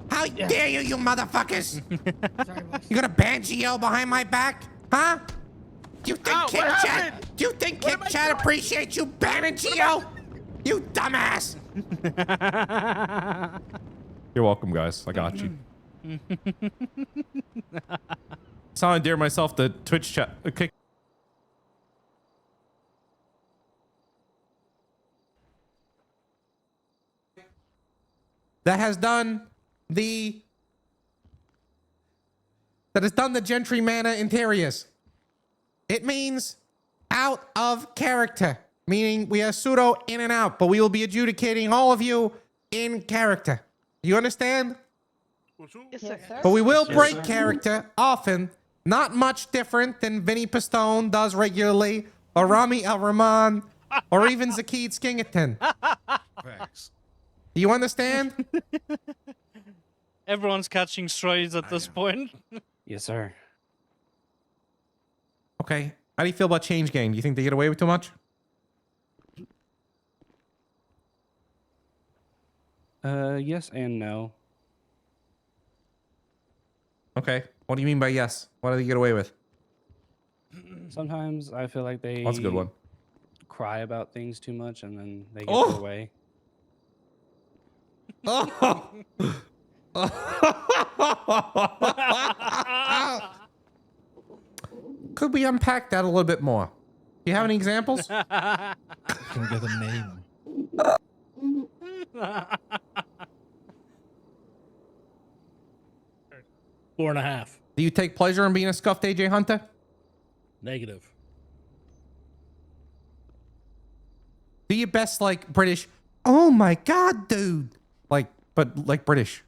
How dare you, you motherfuckers? You gonna ban Geo behind my back? Huh? Do you think Kit Chat appreciates you banning Geo? You dumbass! You're welcome, guys. I got you. That's how I endear myself to Twitch chat. Okay. That has done the that has done the Gentry Manor interiors. It means out of character, meaning we are pseudo in and out, but we will be adjudicating all of you in character. You understand? Yes, sir. But we will break character often, not much different than Vinny Pistone does regularly, or Rami Al Rahman, or even Zakid Skingleton. Facts. Do you understand? Everyone's catching strays at this point. Yes, sir. Okay. How do you feel about Change Gang? Do you think they get away with too much? Yes and no. Okay. What do you mean by yes? What do they get away with? Sometimes I feel like they That's a good one. cry about things too much and then they get Oh! their way. Oh! Could we unpack that a little bit more? Do you have any examples? Can get a name. 4.5. Do you take pleasure in being a scuffed AJ Hunter? Negative. Do your best like British. Oh my god, dude. But like British.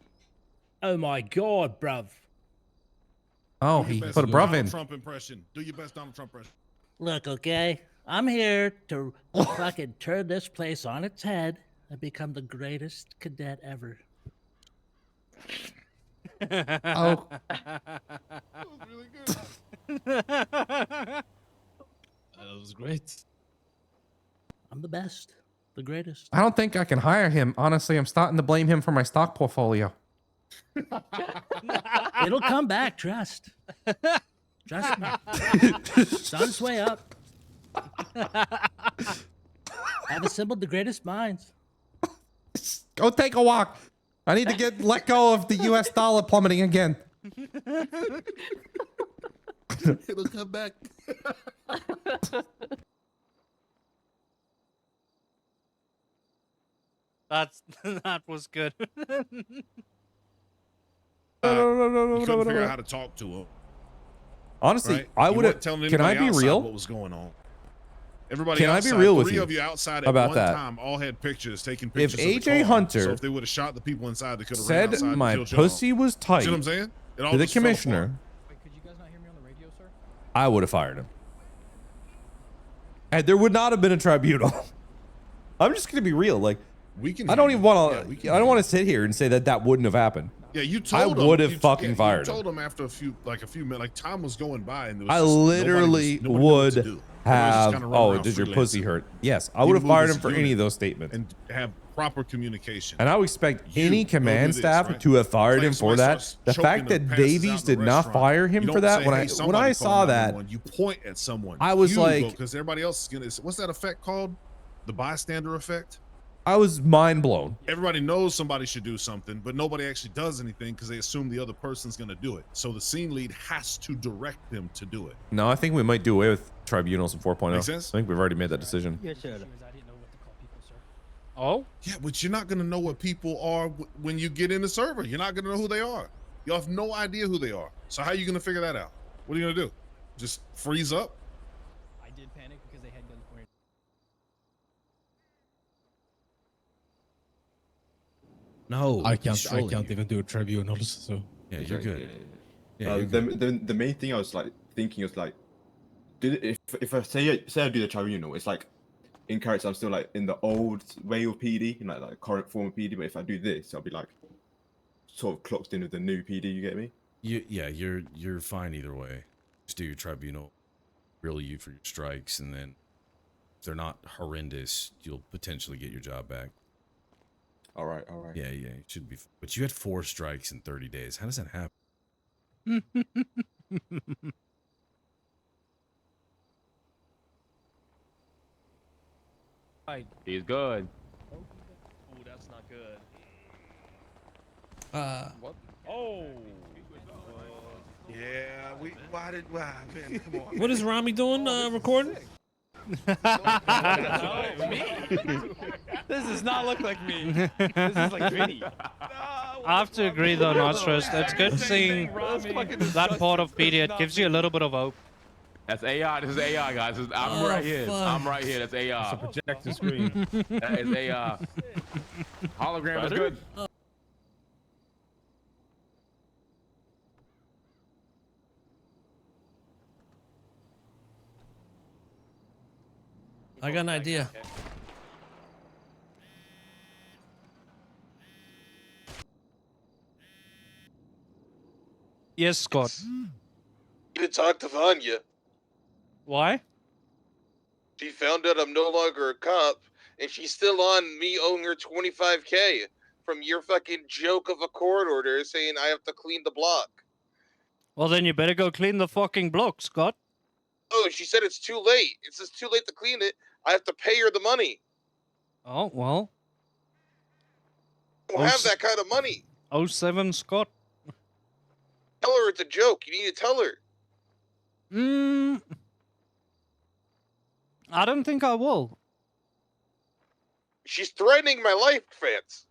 Oh my god, bruv. Oh, Do your he best put a bruv Donald in. Trump impression. Do your best Donald Trump impression. Look, okay? I'm here to fucking turn this place on its head and become the greatest cadet ever. Oh, That was really good. That was great. I'm the best. The greatest. I don't think I can hire him. Honestly, I'm starting to blame him for my stock portfolio. It'll come back, trust. Trust me. It's on its way up. I've assembled the greatest minds. Go take a walk. I need to let go of the US dollar plummeting again. It'll come back. That was good. You couldn't figure out how to talk to him. Honestly, Right? I You would weren't have. telling Can I anybody be outside real What was going on? Everybody Can I outside, be real with three you of you outside at about one that? time all had pictures, taking If pictures of the AJ car. Hunter So if they would have shot the people inside, they could have said my pussy was tight See what I'm saying? It all to the just fell apart. commissioner, Wait, could you guys not hear me on the radio, sir? I would have fired him. And there would not have been a tribunal. I'm just gonna be real. Like, We can. I don't hear even you. want Yeah, we to. can I don't hear want you. to sit here and say that wouldn't have happened. Yeah, you I told him. would have You- fucking yeah, fired You him. told him after a few minutes, like time was going by, and there was I just, literally nobody knew what to would do. Everybody was just have. kinda running Oh, around does your freelancing. pussy hurt? Yes, I You would have move fired as him a for any unit of those statements. and have proper communication. And I would expect You any go do command this, staff right? to have fired It's like him for somebody that. starts The choking fact and that passes out Davies in did the not restaurant, fire you him don't for that say, when "Hey, I somebody call saw that, 911." You point at someone. I was like- because everybody else is gonna. What's that effect called? The bystander effect. I was mind blown. Everybody knows somebody should do something, but nobody actually does anything because they assume the other person's going to do it. So the scene lead has to direct them to do it. No, I think we might do away with tribunals in 4.0. Make sense? I think we've already made that decision. Yes, sir. I didn't know what to call people, sir. Oh, Yeah, but you're not going to know what people are when you get in the server. You're not going to know who they are. You have no idea who they are. So how are you going to figure that out? What are you going to do? Just freeze up? I did panic because they had guns pointed. No, I he's trolling can't you. even do tribunals. So Yeah, you're good. Yeah, the main thing I was like thinking was like, if I say I do the tribunal, it's like in character I'm still like in the old way of PD, in like current form of PD. But if I do this, I'll be like sort of clocked in with the new PD. You get me? yeah, you're fine either way. Just do your tribunal, grill you for your strikes, and then if they're not horrendous, you'll potentially get your job back. All right. Yeah, it should be. But you had 4 strikes in 30 days. How does that happen? He's good. Oh, that's not good. What? Oh. Yeah, why, man, come on. what is Rami doing? Recording? Me? This does not look like me. This is like Vinny. I have to agree though, Nitrous. It's good seeing that part of PD. It gives you a little bit of hope. That's AI. This is AI, guys. I'm right here. I'm right here. That's AI. It's a projector screen. That is AI. Hologram is good. I got an idea. Yes, Scott. You need to talk to Vanya. Why? She found out I'm no longer a cop, and she's still on me owing her 25K from your fucking joke of a court order saying I have to clean the block. Well, then you better go clean the fucking block, Scott. Oh, she said it's too late. It's just too late to clean it. I have to pay her the money. Oh, well. I don't have that kind of money. 07 Scott. Tell her it's a joke. You need to tell her. I don't think I will. She's threatening my life, Vance.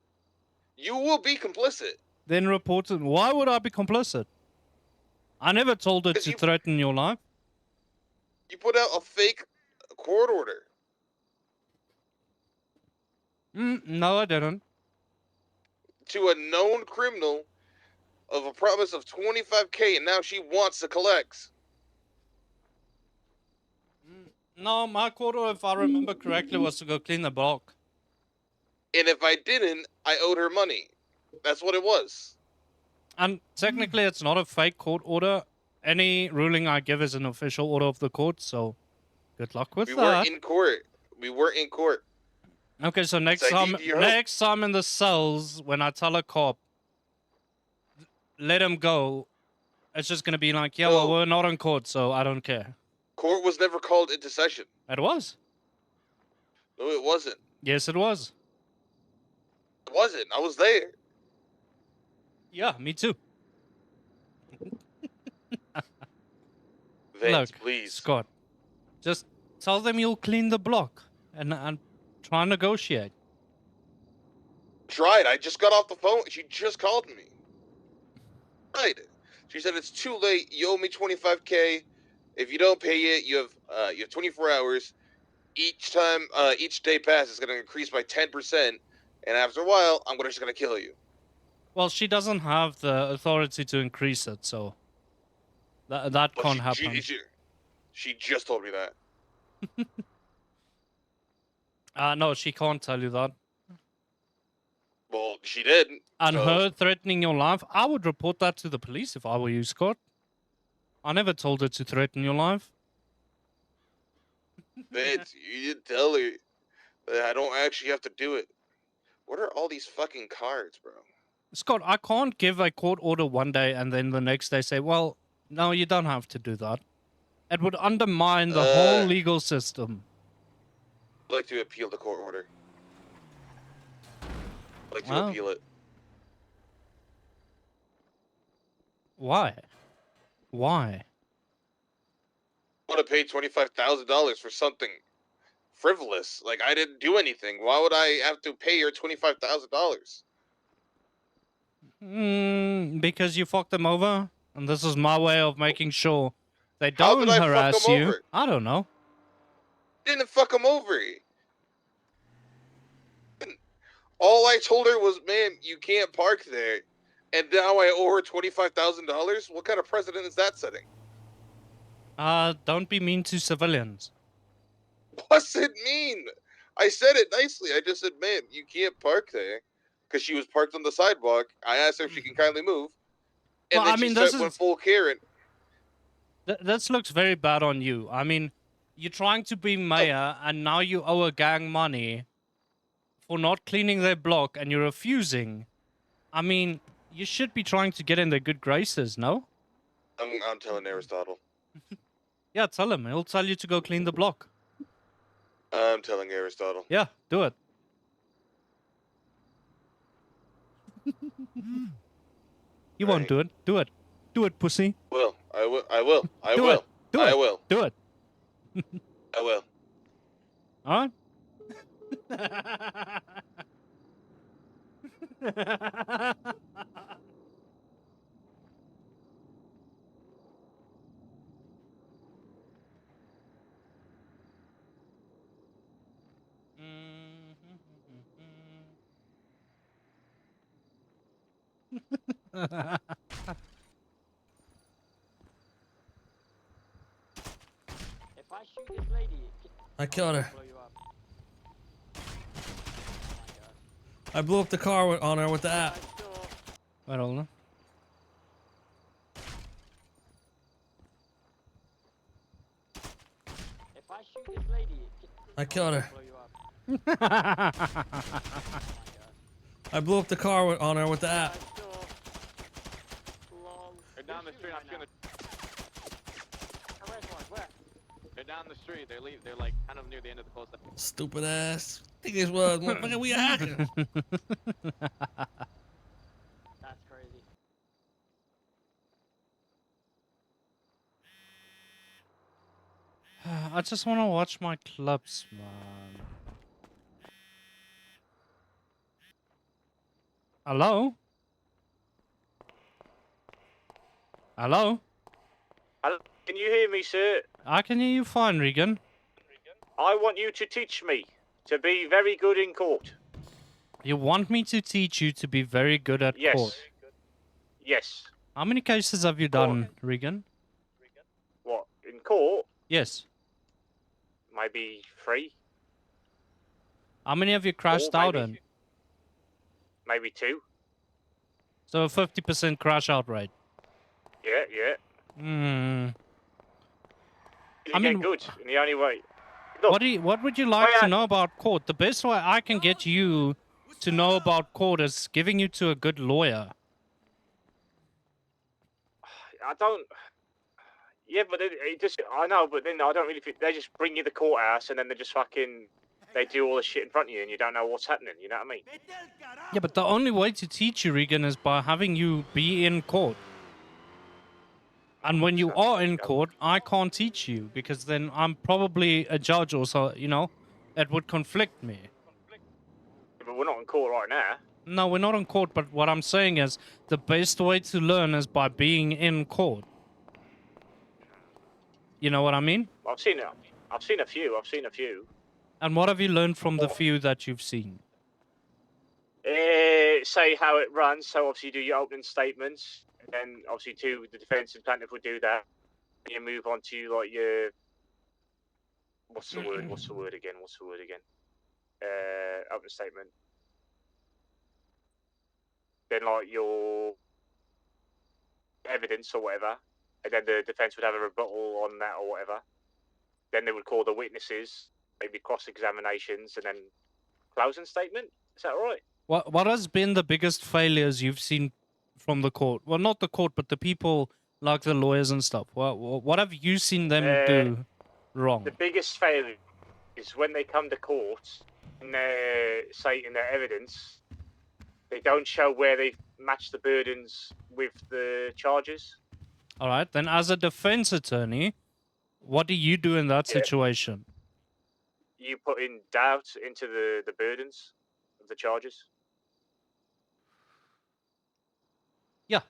You will be complicit. Then report it. Why would I be complicit? I never told her to threaten your life. You put out a fake court order. No, I didn't. To a known criminal of a promise of 25K, and now she wants to collect. No, my court order, if I remember correctly, was to go clean the block. And if I didn't, I owed her money. That's what it was. And technically, it's not a fake court order. Any ruling I give is an official order of the court, so good luck with We that. weren't in court. We were in court. Okay, so next So I time, need your next time in the cells, when I tell a cop, let him go, it's just gonna be like, yeah, well, we're not in court, so I don't care. Court was never called into session. It was. No, it wasn't. Yes, it was. It wasn't. I was there. Yeah, me too. Vance, Look, please. Scott, just tell them you'll clean the block and try and negotiate. Tried. I just got off the phone. She just called me. Right. She said it's too late. You owe me 25K. If you don't pay it, you have 24 hours. Each day passes is going to increase by 10%, and after a while, I'm just going to kill you. Well, she doesn't have the authority to increase it, so that can't happen. She just told me that. No, she can't tell you that. Well, she did. And so- her threatening your life, I would report that to the police if I were you, Scott. I never told her to threaten your life. Vance, you didn't tell her that I don't actually have to do it. What are all these fucking cards, bro? Scott, I can't give a court order one day and then the next day say, well, no, you don't have to do that. It would undermine the whole legal system. I'd like to appeal the court order. I'd like to Wow. appeal it. Why? Why? I want to pay $25,000 for something frivolous. Like, I didn't do anything. Why would I have to pay her $25,000? Because you fucked them over, and this is my way of making sure they How don't did I fuck harass them you. over? I don't know. Didn't fuck him over. All I told her was, ma'am, you can't park there. And now I owe her $25,000? What kind of precedent is that setting? Don't be mean to civilians. What's it mean? I said it nicely. I just said, ma'am, you can't park there. Because she was parked on the sidewalk. I asked her if she can kindly move. And Well, then I mean, she this went is- full Karen. This looks very bad on you. I mean, you're trying to be mayor, and now you owe a gang money for not cleaning their block, and you're refusing. I mean, you should be trying to get in their good graces, no? I'm telling Aristotle. Yeah, tell him. He'll tell you to go clean the block. I'm telling Aristotle. Yeah, do it. You won't do it. Do it. Do it, pussy. Will. I will. I will. I Do will. it. Do I it. will. Do it. I will. All right. If I shoot this lady, I killed her. blow you up. I blew up the car on her with that. Wait, hold on. If I shoot this lady, I killed her. blow you up. I blew up the car on her with that. They're down the street. I'm gonna. They're down the street. They're like kind of near the end of the close. Stupid ass. Think this was, motherfucker. We a hacker. That's crazy. I just want to watch my clips, man. Hello? Hello? Hello? Can you hear me, sir? I can hear you fine, Regan. I want you to teach me to be very good in court. You want me to teach you to be very good at Yes. court? Yes. How many cases have you done, Regan? What? In court? Yes. Maybe 3? How many have you crashed out in? Maybe 2? So a 50% crash out rate. Yeah, yeah. Hmm. You get good in the only way. What would you like to know about court? The best way I can get you to know about court is giving you to a good lawyer. I don't. Yeah, but it just. I know, but then I don't really think. They just bring you the courthouse and then they just fucking. They do all the shit in front of you and you don't know what's happening. You know what I mean? Yeah, but the only way to teach you, Regan, is by having you be in court. And when you are in court, I can't teach you because then I'm probably a judge or so, you know, it would conflict me. But we're not in court right now. No, we're not in court, but what I'm saying is the best way to learn is by being in court. You know what I mean? I've seen it. I've seen a few. And what have you learned from the few that you've seen? Say how it runs. So obviously you do your opening statements. And then obviously the defence and plaintiff would do that. And you move on to like your... What's the word again? Opening statement. Then like your evidence or whatever. And then the defence would have a rebuttal on that or whatever. Then they would call the witnesses, maybe cross-examinations, and then closing statement. Is that right? What has been the biggest failures you've seen from the court? Well, not the court, but the people like the lawyers and stuff. What have you seen them do wrong? The biggest failure is when they come to court and they say in their evidence, they don't show where they match the burdens with the charges. All right, then as a defense attorney, what do you do in that situation? You put in doubt into the burdens of the charges. Yeah.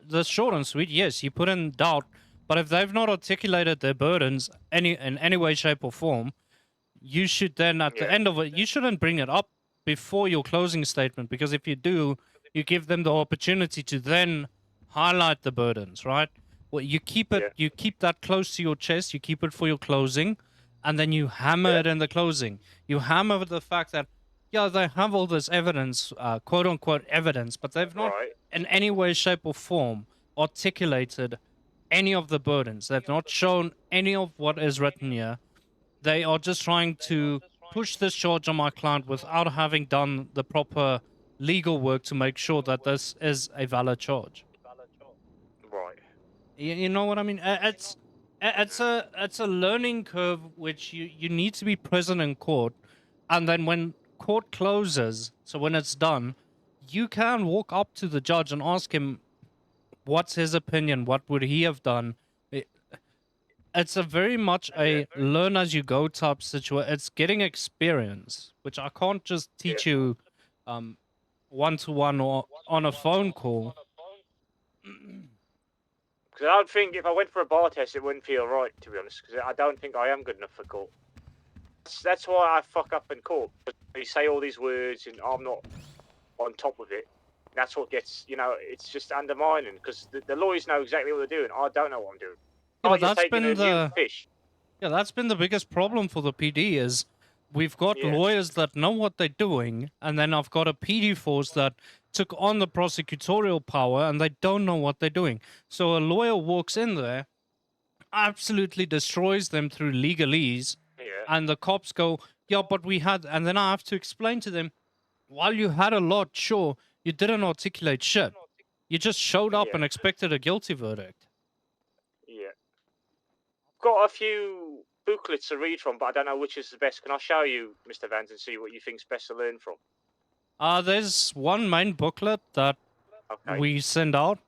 The short and sweet, yes, you put in doubt, but if they've not articulated their burdens in any way, shape, or form, you should then, at the end of it, you shouldn't bring it up before your closing statement, because if you do, you give them the opportunity to then highlight the burdens, right? Well, you keep it, you keep that close to your chest, you keep it for your closing, and then you hammer it in the closing. You hammer the fact that, yeah, they have all this evidence, quote-unquote evidence, but they've not in any way, shape, or form articulated any of the burdens. They've not shown any of what is written here. They are just trying to push this charge on my client without having done the proper legal work to make sure that this is a valid charge. Right. You know what I mean? It's a learning curve which you need to be present in court, and then when court closes, so when it's done, you can walk up to the judge and ask him what's his opinion, what would he have done. It's a very much a learn as you go type situation. It's getting experience, which I can't just teach you one-to-one or on a phone call. Because I don't think if I went for a bar test, it wouldn't feel right, to be honest. Because I don't think I am good enough for court. That's why I fuck up in court. You say all these words and I'm not on top of it. That's what gets, it's just undermining. Because the lawyers know exactly what they're doing. I don't know what I'm doing. Yeah, Like but you're that's taking been a new the fish. yeah, that's been the biggest problem for the PD is we've got Yeah. lawyers that know what they're doing, and then I've got a PD force that took on the prosecutorial power and they don't know what they're doing. So a lawyer walks in there, absolutely destroys them through legalese, and the cops go, yeah, but we had, and then I have to explain to them, while you had a lot, sure, you didn't articulate shit. You just showed up and expected a guilty verdict. Yeah. Got a few booklets to read from, but I don't know which is the best. Can I show you, Mr. Vance, and see what you think's best to learn from? There's one main booklet that we send out.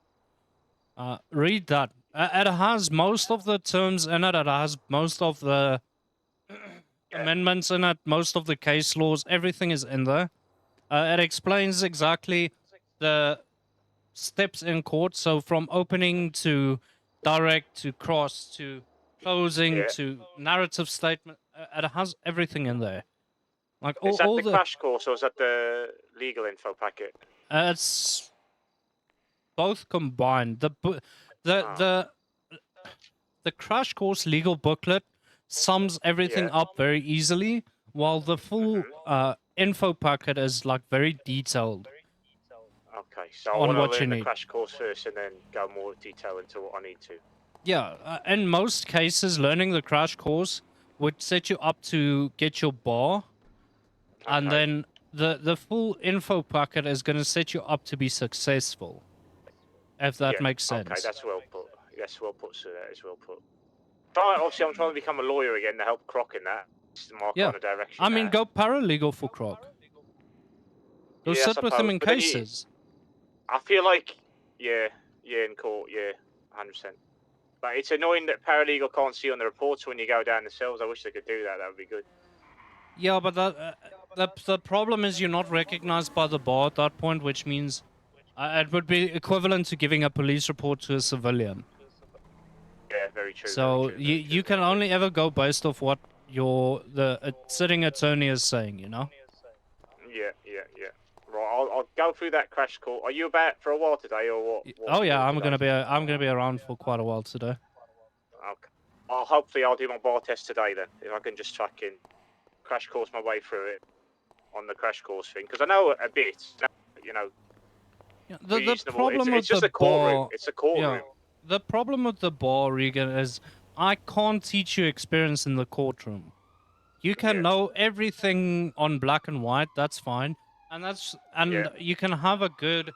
Read that. It has most of the terms in it. It has most of the amendments in it, most of the case laws. Everything is in there. It explains exactly the steps in court. So from opening to direct to cross to closing to narrative statement. It has everything in there. Like Is that all the crash course or is that the legal info packet? It's both combined. The crash course legal booklet sums everything up very easily, while the full info packet is like very detailed. Okay, so I On want to what you learn the need. crash course first and then go more detail into what I need to. Yeah, in most cases, learning the crash course would set you up to get your bar, and then the full info packet is going to set you up to be successful. If that makes sense. Okay, that's well put. Yes, well put, sir. That is well put. Obviously, I'm trying to become a lawyer again to help Croc in that. It's my Yeah, kind of direction. I mean, go paralegal for Croc. Go Yeah, I sit with him suppose, in but then cases. I feel like, in court, 100%. But it's annoying that paralegal can't see on the reports when you go down the cells. I wish they could do that. That would be good. Yeah, but the problem is you're not recognized by the bar at that point, which means it would be equivalent to giving a police report to a civilian. Yeah, very true. So you can only ever go based off what the sitting attorney is saying, you know? Yeah. Right, I'll go through that crash course. Are you about for a while today, or what? Oh yeah, I'm gonna be around for quite a while today. Okay. Hopefully I'll do my bar test today then, if I can just fucking crash course my way through it on the crash course thing, because I know a bit, you know. Yeah, the problem it's with just the a courtroom. bar, It's a courtroom. yeah, the problem with the bar, Regan, is I can't teach you experience in the courtroom. You can know everything on black and white. That's fine, and you can have a good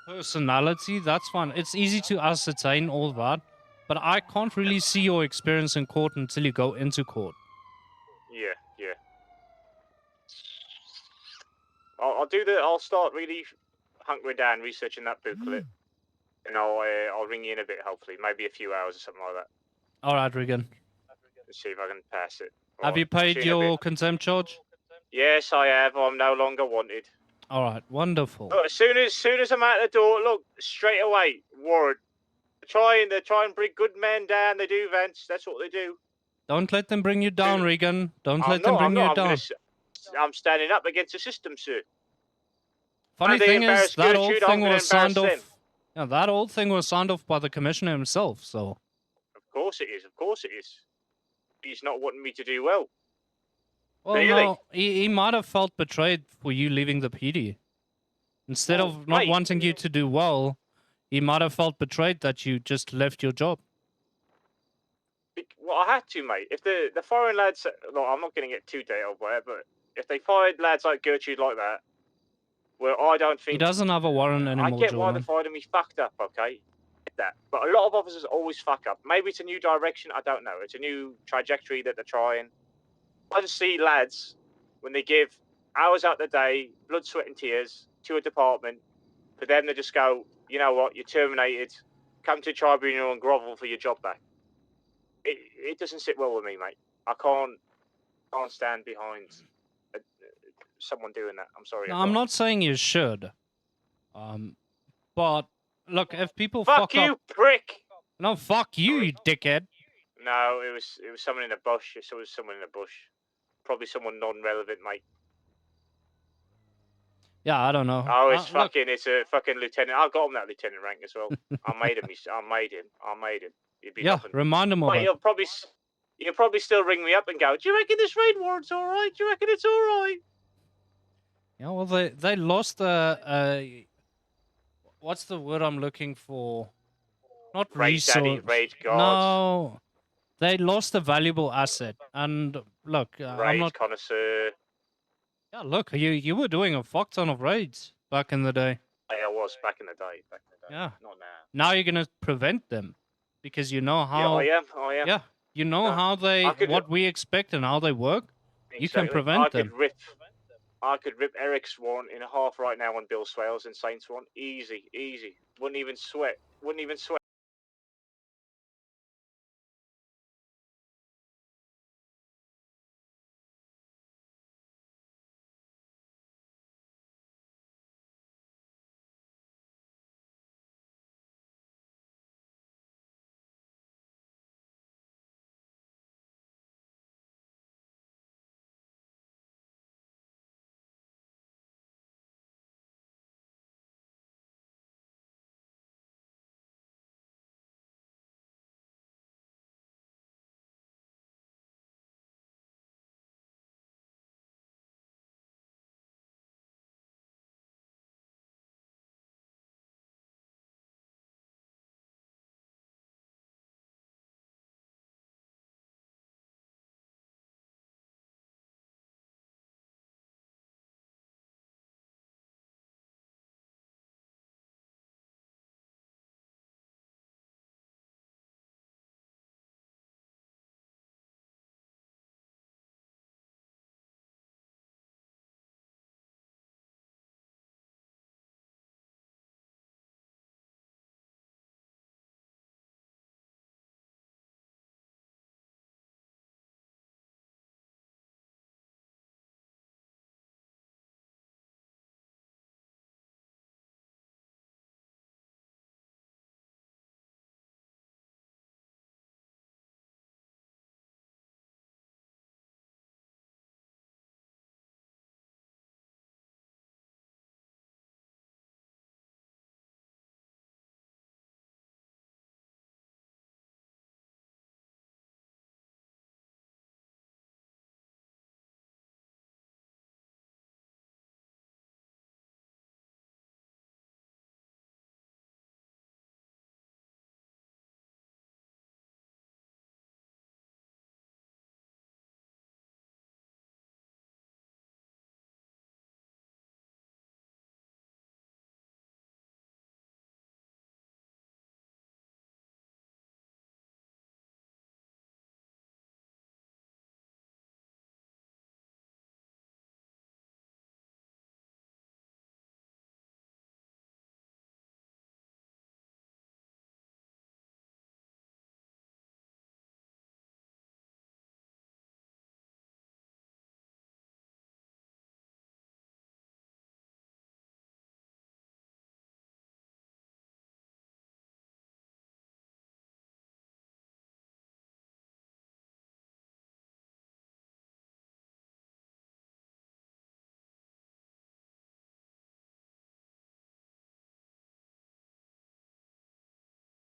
personality. That's fine. It's easy to ascertain all that, but I can't really see your experience in court until you go into court. Yeah. I'll start really hunkering down, researching that booklet, and I'll ring you in a bit, hopefully, maybe a few hours or something like that. All right, Regan. Let's see if I can pass it. Have you paid your contempt charge? Yes, I have. I'm no longer wanted. All right, wonderful. Look, as soon as I'm out the door, look, straight away, warrant. They try and bring good men down. They do, Vance. That's what they do. Don't let them bring you down, Regan. Don't let them bring you down. I'm standing up against the system, sir. Funny thing is, that old thing was signed them. off. Yeah, that old thing was signed off by the commissioner himself. So. Of course it is. Of course it is. He's not wanting me to do well. Well, really? no, he might have felt betrayed for you leaving the PD. Instead of not wanting you to do well, he might have felt betrayed that you just left your job. Well, I had to, mate. If the foreign lads, look, I'm not going to get too detailed by it, but if they fired lads like Gertrude like that, well, I don't think... He doesn't have a warrant anymore, I get why Jordan. they fired him. He fucked up, okay? Get that. But a lot of officers always fuck up. Maybe it's a new direction. I don't know. It's a new trajectory that they're trying. I just see lads, when they give hours out the day, blood, sweat and tears to a department, for them to just go, you know what, you're terminated, come to tribunal and grovel for your job back. It doesn't sit well with me, mate. I can't stand behind someone doing that. I'm sorry. No, I I'm don't. not saying you should. But look, if people Fuck fuck you, up, prick. no, fuck you, you dickhead. No, it was someone in a bush. It was someone in a bush. Probably someone non-relevant, mate. Yeah, I don't know. Oh, it's Look, it's a fucking lieutenant. I got him that lieutenant rank as well. I made him. I made him. He'd be yeah, nothing. remind him of But it. he'll probably still ring me up and go, "Do you reckon this raid warrant's all right? Do you reckon it's all right?" Yeah, well, they lost what's the word I'm looking for? Not Raid daddy, resource. raid god, No, they lost a valuable asset. And look, I'm raid not. connoisseur. Yeah, look, you were doing a fuck ton of raids back in the day. I was back in the day. Yeah. Not now. Now you're gonna prevent them because you know how. Yeah, I am. Yeah, you know No, how what we expect and how they work. You can Exactly. prevent them. I could rip Eric's warrant in half right now on Bill Swales and Saints warrant. Easy. Wouldn't even sweat.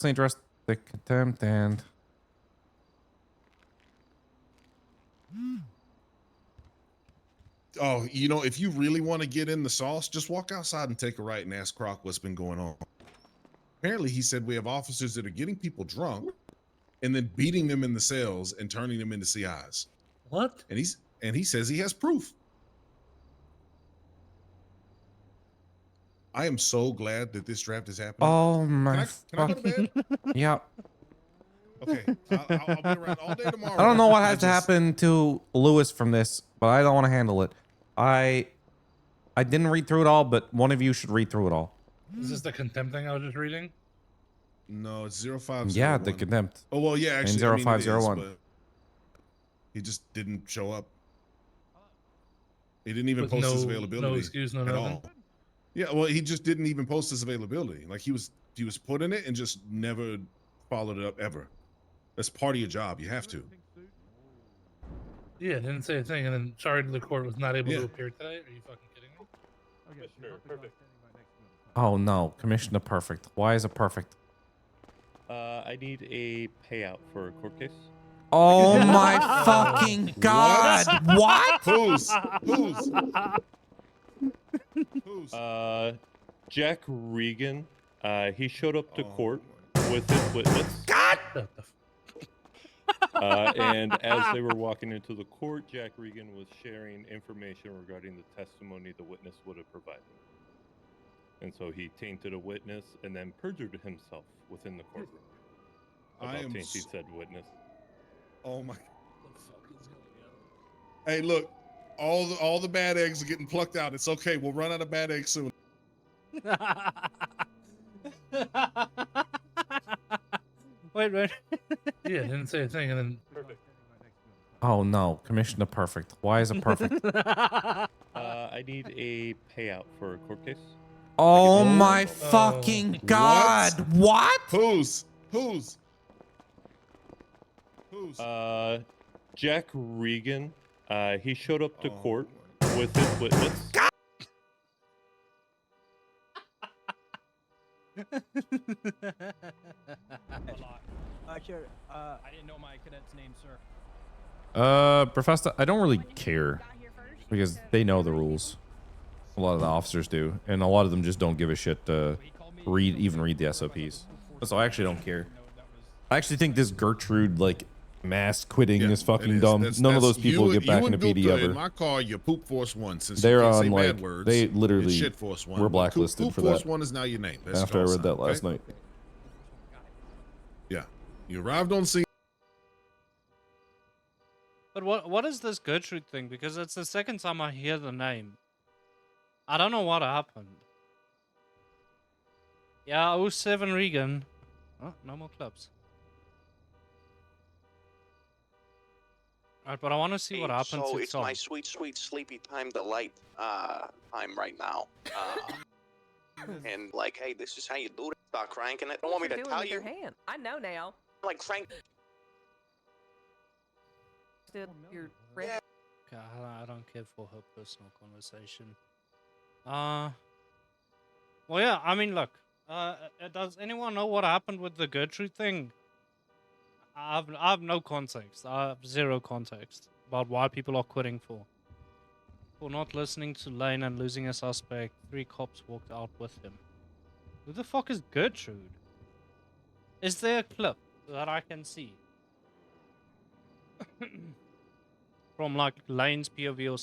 Address the contempt and Oh, you know, if you really want to get in the sauce, just walk outside and take a right and ask Croc what's been going on. Apparently, he said we have officers that are getting people drunk and then beating them in the cells and turning them into CIs. What? And he says he has proof. I am so glad that this draft is happening. oh my Can I go to bed? yeah. Okay, I'll be around all day tomorrow. I don't know what has to happen to Lewis from this, but I don't want to handle it. I didn't read through it all, but one of you should read through it all. Is this the contempt thing I was just reading? No, it's 0501. Yeah, the contempt. Oh well, yeah, actually, And I mean, it is, 0501. but he just didn't show up. He didn't even With post his no availability excuse, no at nothing? all. Yeah, well, he just didn't even post his availability. Like he was putting it and just never followed it up ever. That's part of your job. You have to. Yeah, didn't say a thing, and then charged the court was not able Yeah. to appear today. Are you fucking kidding me? Oh no, Commissioner Perfect. Why is it perfect? I need a payout for a court case. Oh my fucking god! What? Who's? Jack Regan. He showed up to court with his witness. God! And as they were walking into the court, Jack Regan was sharing information regarding the testimony the witness would have provided. And so he tainted a witness and then perjured himself within the courtroom about tainting said witness. Oh my. Hey, look, all the bad eggs are getting plucked out. It's okay. We'll run out of bad eggs soon. Wait. Yeah, didn't say a thing, and then. Oh no, Commissioner Perfect. Why is it perfect? I need a payout for a court case. Oh my fucking god! What? Who's? Jack Regan. He showed up to court with his witness. Sure. I didn't know my cadet's name, sir. Professor, I don't really care because they know the rules. A lot of the officers do, and a lot of them just don't give a shit to read the SOPs. So I actually don't care. I actually think this Gertrude mass quitting is fucking dumb. None of those people get back into PD ever. In my car, you poop Force 1. Since They're you can't on say like bad words, they it's literally shit Force 1. were blacklisted Poop for Force that. 1 is now your name. That's After I your read that sign, last okay? night. Yeah, you arrived on scene. But what is this Gertrude thing? Because it's the second time I hear the name. I don't know what happened. Yeah, 07 Regan. Oh, no more clubs. Alright, but I want to see what happened So to it's Tom. my sweet, sweet sleepy time delight time right now. And like, hey, this is how you do it. Start cranking it. Don't want me to tell you. Your hand. I know now. Like crank. Still, your Okay, I don't care for her personal conversation. Well, yeah, I mean, look. Does anyone know what happened with the Gertrude thing? I have no context. I have zero context about why people are quitting for not listening to Lane and losing a suspect. 3 cops walked out with him. Who the fuck is Gertrude? Is there a clip that I can see? From like Lane's POV or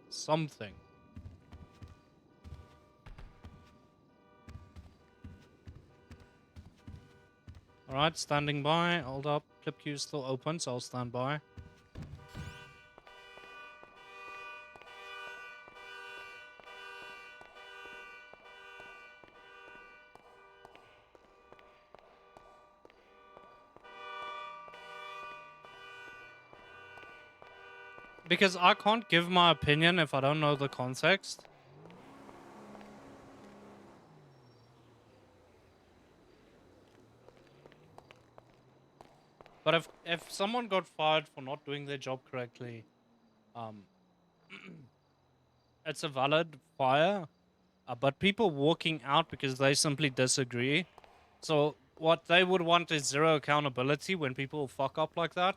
something. Alright, standing by. Hold up. Clip queue is still open, so I'll stand by. Because I can't give my opinion if I don't know the context. But if someone got fired for not doing their job correctly, it's a valid fire. But people walking out because they simply disagree. So what they would want is zero accountability when people fuck up like that.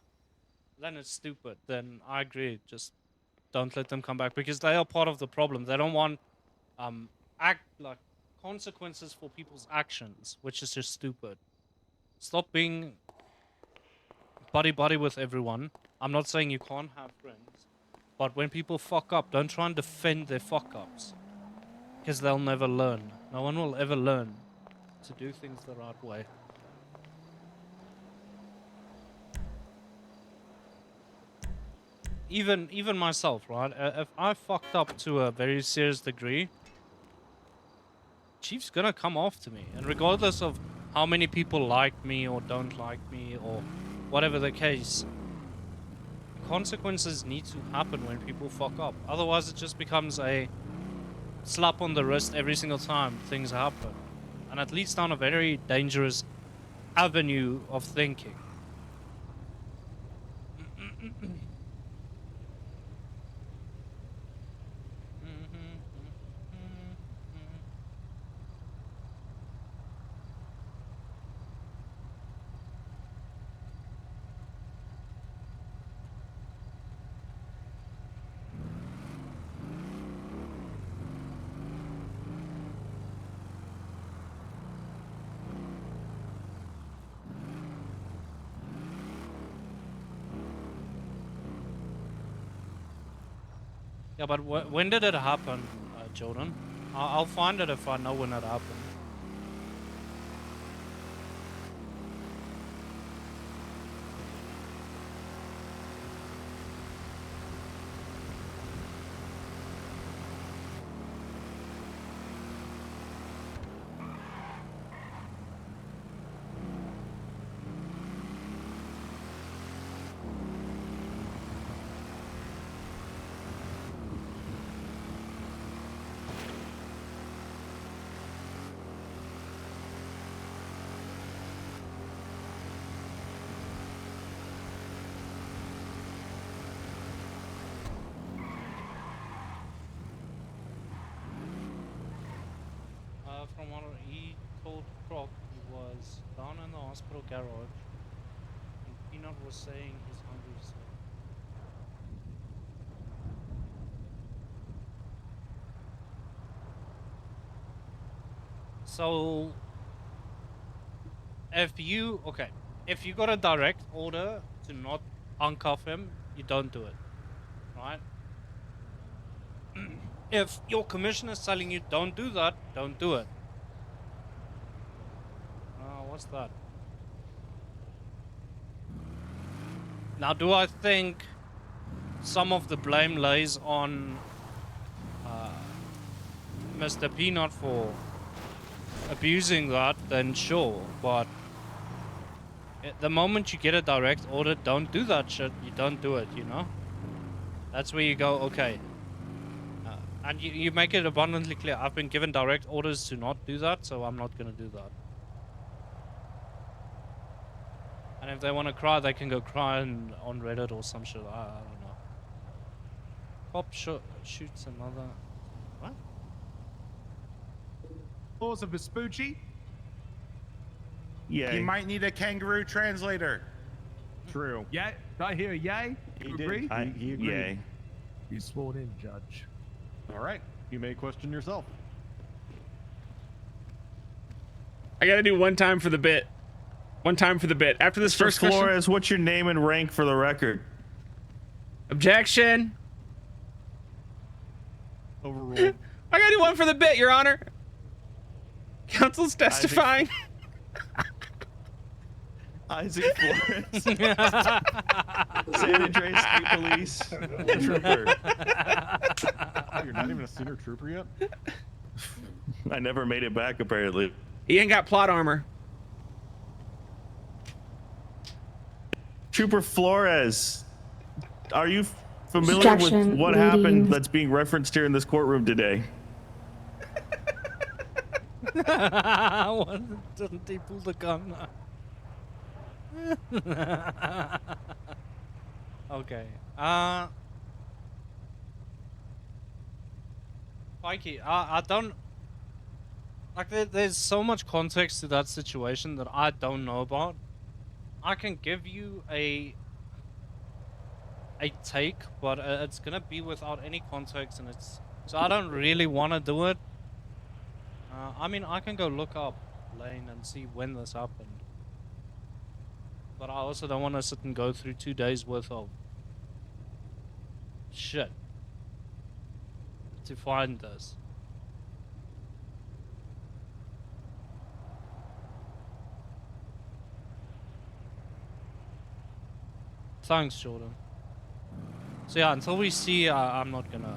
Then it's stupid. Then I agree. Just don't let them come back because they are part of the problem. They don't want consequences for people's actions, which is just stupid. Stop being buddy with everyone. I'm not saying you can't have friends, but when people fuck up, don't try and defend their fuck ups because they'll never learn. No one will ever learn to do things the right way. Even myself, right? If I fucked up to a very serious degree, Chief's gonna come after me, and regardless of how many people like me or don't like me or whatever the case, consequences need to happen when people fuck up. Otherwise, it just becomes a slap on the wrist every single time things happen. And it leads down a very dangerous avenue of thinking. Yeah, but when did it happen, Jordan? I'll find it if I know when it happened. From what he told Croc, he was down in the hospital garage, and Peanut was saying he's hungry, so if you got a direct order to not uncuff him, you don't do it, right? If your commissioner is telling you don't do that, don't do it. What's that? Now, do I think some of the blame lays on Mr. Peanut for abusing that? Then sure, but at the moment you get a direct order, don't do that shit. You don't do it, you know? That's where you go, okay. And you make it abundantly clear, I've been given direct orders to not do that, so I'm not gonna do that. And if they want to cry, they can go cry on Reddit or some shit. I don't know. Cop shoots another. What? Laws of Vespucci? Yay. You might need a kangaroo translator. True. Yeah, I hear yay. He You did. agree? He agreed. Yay. You sworn in, Judge. All right. You may question yourself. I gotta do one time for the bit. One time for the bit. After this first question. Flores, what's your name and rank for the record? Objection. Overruled. I gotta do one for the bit, Your Honor. Counsel's testifying. Isaac Flores. San Andreas State Police. Trooper. Oh, you're not even a senior trooper yet? I never made it back, apparently. He ain't got plot armor. Trooper Flores, are you familiar with what happened that's being referenced here in this courtroom today? What? Doesn't he pull the gun? Okay. Mikey, I don't like. There's so much context to that situation that I don't know about. I can give you a take, but it's gonna be without any context, and so I don't really want to do it. I mean, I can go look up Lane and see when this happened, but I also don't want to sit and go through 2 days worth of shit to find this. Thanks, Jordan. So yeah, until we see, I'm not gonna.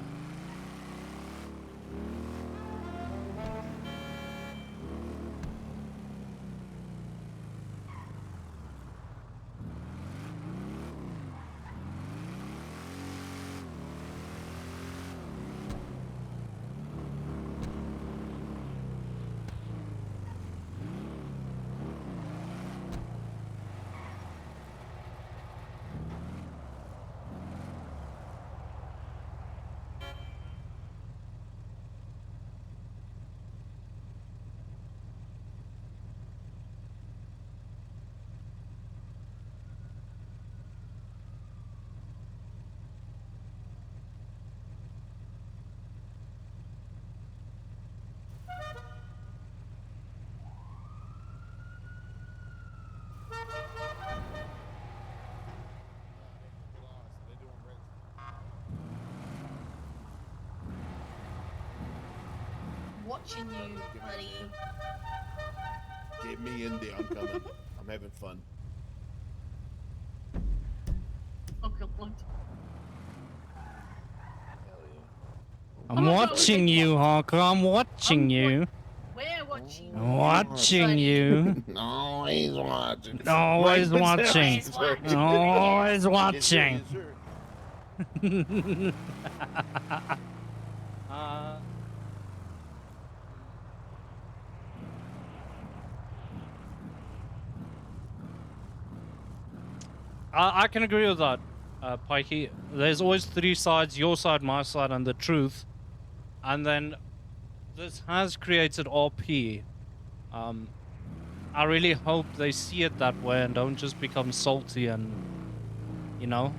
watching you, buddy. Get me in there. I'm coming. I'm having fun. Okay, what? I'm watching you, Hawker. I'm watching you. We're watching I'm watching you. Always watching. Always Right, watching. sir. Always Yes, sir, watching. yes, sir. I can agree with that, Pikey. There's always three sides: your side, my side, and the truth. And then this has created RP. I really hope they see it that way and don't just become salty and, you know.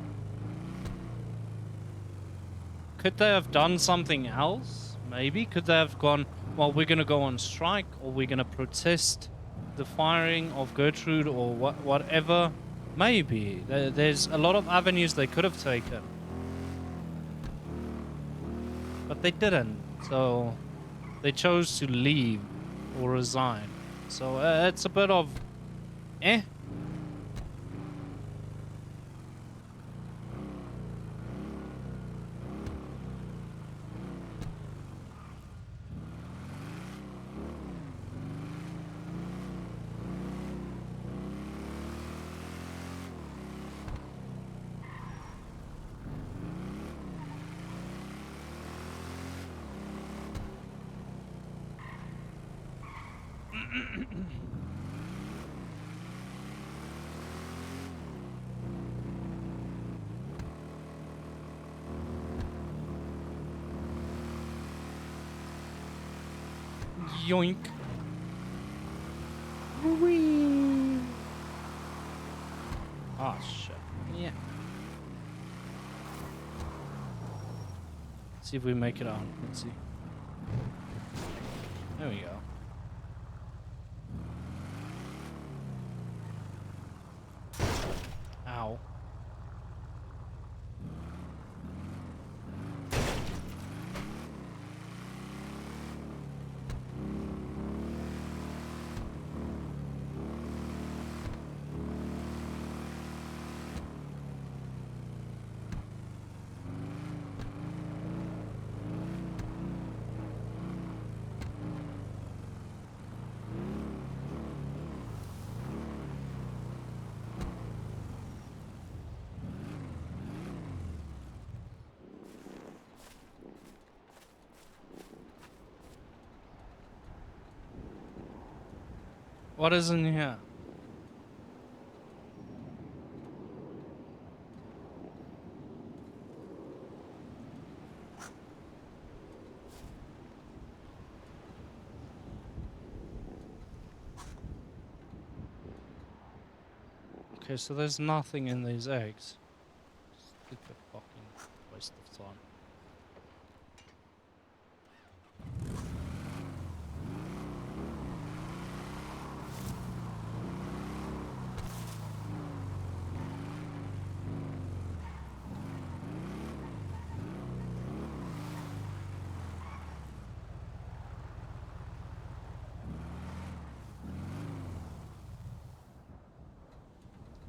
Could they have done something else? Maybe. Could they have gone, well, we're going to go on strike, or we're going to protest the firing of Gertrude, or whatever? Maybe. There's a lot of avenues they could have taken. But they didn't. So they chose to leave or resign. So it's a bit of eh. Yoink. Whee. Oh shit. Yeah. See if we make it on. Let's see. There we go. Ow. What is in here? Okay, so there's nothing in these eggs. Stupid fucking waste of time.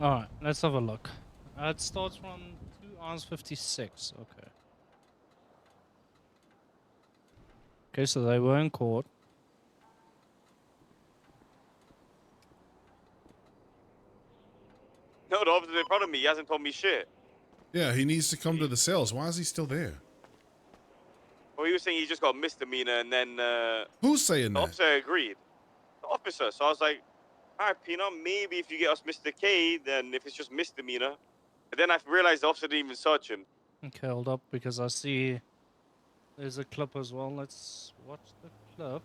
Alright, let's have a look. It starts from 2 hours 56. Okay. Okay, so they were in court. No, the officer's in front of me. He hasn't told me shit. Yeah, he needs to come to the cells. Why is he still there? Well, he was saying he just got a misdemeanor, and then Who's saying the that? officer agreed. The officer. So I was like, all right, Pino, maybe if you get us Mr. K, then if it's just misdemeanor. But then I realized the officer didn't even search him. Okay, hold up, because I see there's a clip as well. Let's watch the clip.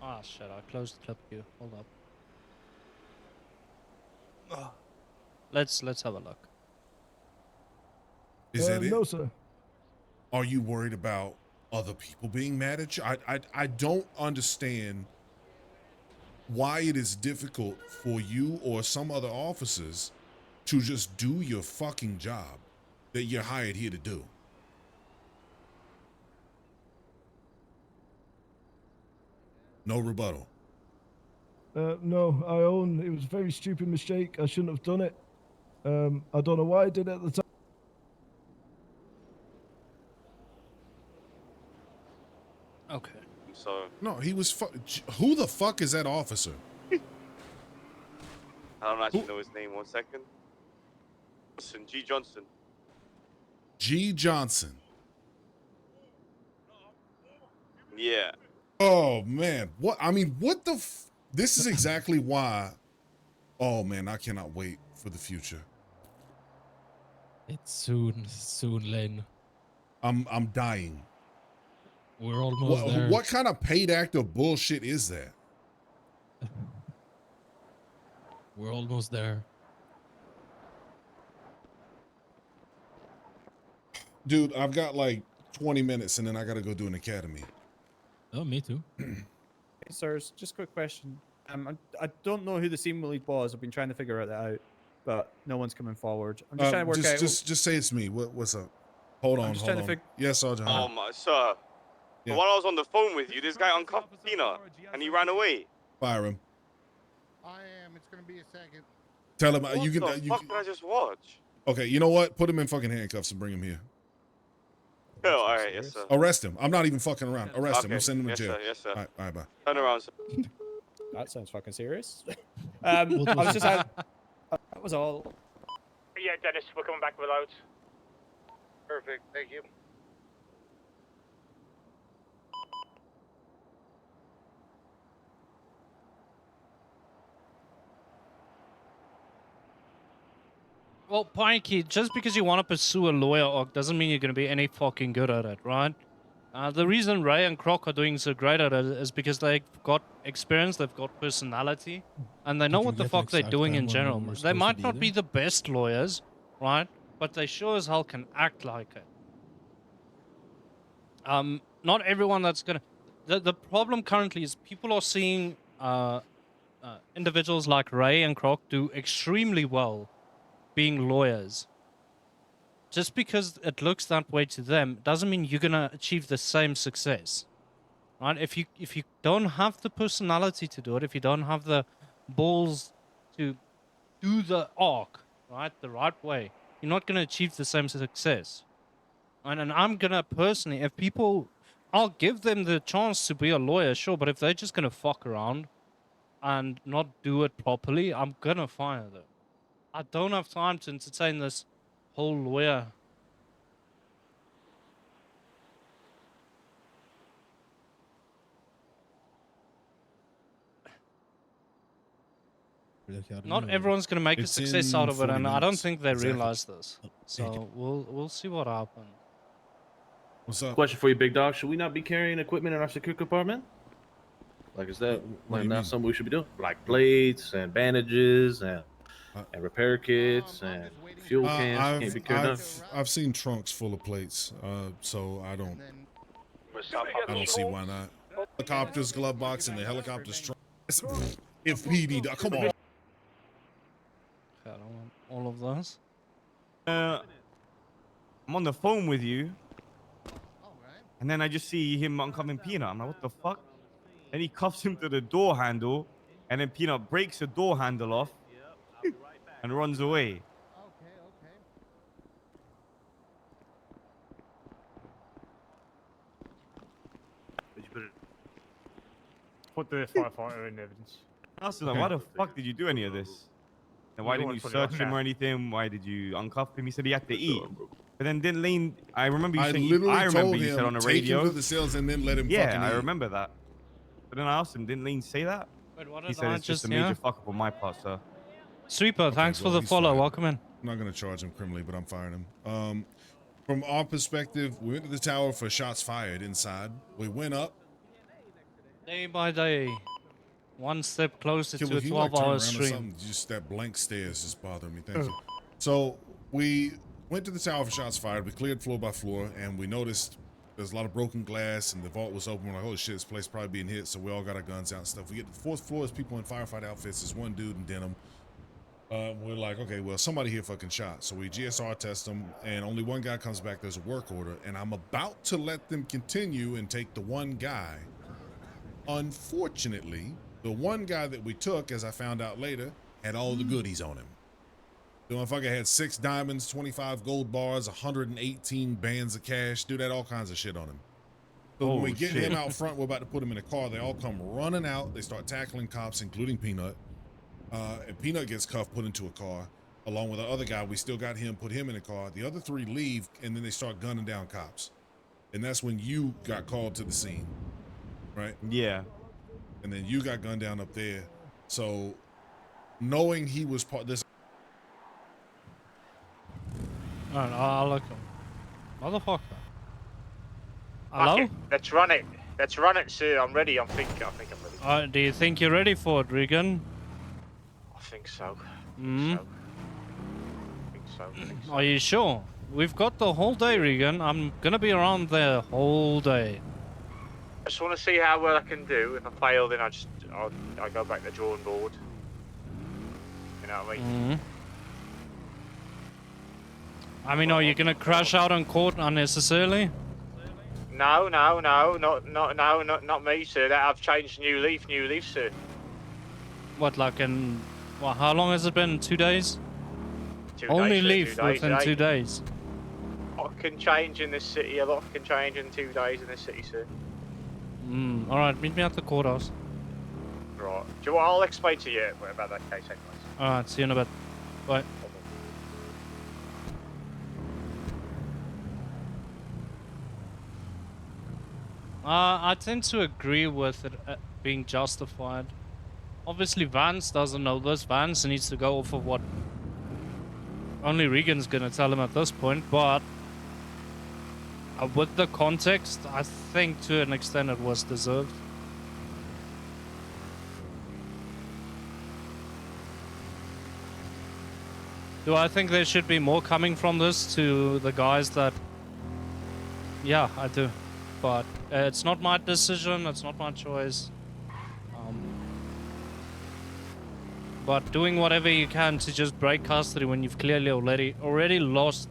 Ah, shit, I closed the clip queue. Hold up. Let's have a look. Is that it? No, sir. Are you worried about other people being mad at you? I don't understand why it is difficult for you or some other officers to just do your fucking job that you're hired here to do. No rebuttal. No, I own. It was a very stupid mistake. I shouldn't have done it. I don't know why I did it at the time. Okay. So No, he was. Who the fuck is that officer? I don't actually know his name. 1 second. G. Johnson. G. Johnson. Yeah. Oh man, what? I mean, what the? This is exactly why. Oh man, I cannot wait for the future. It's soon, Len. I'm dying. We're almost there. What kind of paid actor bullshit is that? We're almost there. Dude, I've got like 20 minutes and then I gotta go do an academy. Oh, me too. Hey, sirs, just a quick question. I don't know who the scene lead was. I've been trying to figure that out, but no one's coming forward. I'm just trying to work out. Just say it's me. What's up? Hold on, just hold trying to on. Yes, Sergeant. Oh my, sir. Yeah. While I was on the phone with you, this guy uncuffed Peanut and he ran away. Fire him. I am. It's gonna be a second. Tell him What you can. the fuck did I just watch? Okay, you know what? Put him in fucking handcuffs and bring him here. Oh, all right, yes, sir. Arrest him. I'm not even fucking around. Arrest him. Okay, I'm sending him yes, to jail. sir, yes, sir. All right, bye. Turn around, sir. That sounds fucking serious. I was just that was all. Yeah, Dennis, we're coming back with loads. Perfect. Thank you. Well, Pikey, just because you want to pursue a lawyer arc doesn't mean you're going to be any fucking good at it, right? The reason Ray and Croc are doing so great at it is because they've got experience, they've got personality, and they know what the fuck they're doing in general. They might not be the best lawyers, right? But they sure as hell can act like it. Not everyone that's gonna... The problem currently is people are seeing individuals like Ray and Croc do extremely well being lawyers. Just because it looks that way to them doesn't mean you're gonna achieve the same success, right? If you don't have the personality to do it, if you don't have the balls to do the arc right the right way, you're not gonna achieve the same success. And I'm gonna personally, if people, I'll give them the chance to be a lawyer, sure, but if they're just gonna fuck around and not do it properly, I'm gonna fire them. I don't have time to entertain this whole lawyer. Not everyone's gonna make a success out of it, and I don't think they realize this. So we'll see what happens. What's up? Question for you, big dog. Should we not be carrying equipment in our security compartment? Like, is that not something we should be doing? Like plates and bandages and repair kits and fuel cans. Can't be carried up. I've seen trunks full of plates, so I don't see why not. Helicopter's glove box and the helicopter's trunk. If PD, come on. I don't want all of those. I'm on the phone with you, and then I just see him uncovering Peanut. I'm like, what the fuck? And he cuffs him to the door handle, and then Peanut breaks the door handle off and runs away. Did you put the firefighter in evidence? Austin, why the fuck did you do any of this? And why didn't you search him or anything? Why did you uncuff him? He said he had to eat. But then didn't Lane... I remember you saying... I remember you said on the radio... Take him to the cells and then let him yeah, fucking I eat. remember that. But then I asked him, didn't Lane say that? Wait, what He did said I it's just a hear? major fuck up on my part, sir. Sweeper, thanks for the he's follow. fired. Welcome in. I'm not gonna charge him criminally, but I'm firing him. From our perspective, we went to the tower for shots fired inside. We went up. Day by day, one step closer Killer, to a can you, like, 12-hour turn around or stream. something? Just that blank stare is just bothering me. Thank you. So we went to the tower for shots fired. We cleared floor by floor, and we noticed there's a lot of broken glass, and the vault was open. We're like, oh shit, this place probably being hit. So we all got our guns out and stuff. We get to the fourth floor. There's people in firefighter outfits. There's one dude in denim. We're like, okay, well, somebody here fucking shot. So we GSR test them, and only one guy comes back. There's a work order, and I'm about to let them continue and take the one guy. Unfortunately, the one guy that we took, as I found out later, had all the goodies on him. The motherfucker had 6 diamonds, 25 gold bars, 118 bands of cash. Dude had all kinds of shit on him. So when we get him out front, we're about to put him in a car. They all come running out. They start tackling cops, including Peanut. And Peanut gets cuffed, put into a car, along with the other guy. We still got him, put him in a car. The other 3 leave, and then they start gunning down cops. And that's when you got called to the scene, right? Yeah. And then you got gunned down up there. So knowing he was part of this. Alright, I'll look him. Motherfucker. Hello? Okay, let's run it. Let's run it, sir. I'm ready. I think I'm ready. Do you think you're ready for it, Regan? I think so. Hmm? I think so. Are you sure? We've got the whole day, Regan. I'm gonna be around the whole day. I just want to see how well I can do. If I fail, then I'll go back to the drawing board. You know what I mean? I mean, are you gonna crash out on court unnecessarily? No, not me, sir. That I've changed new leaf, sir. What, like in... Well, how long has it been? 2 days? 2 Only days, sir, leave 2 days, within 2 days. A lot can change in this city. A lot can change in 2 days in this city, sir. Alright, meet me at the courthouse. Right. Do you know what? I'll explain to you about that case anyways. Alright, see you in a bit. Bye. I tend to agree with it being justified. Obviously, Vance doesn't know this. Vance needs to go off of what only Regan's gonna tell him at this point, but with the context, I think to an extent it was deserved. Do I think there should be more coming from this to the guys that... Yeah, I do. But it's not my decision, it's not my choice. But doing whatever you can to just break custody when you've clearly already lost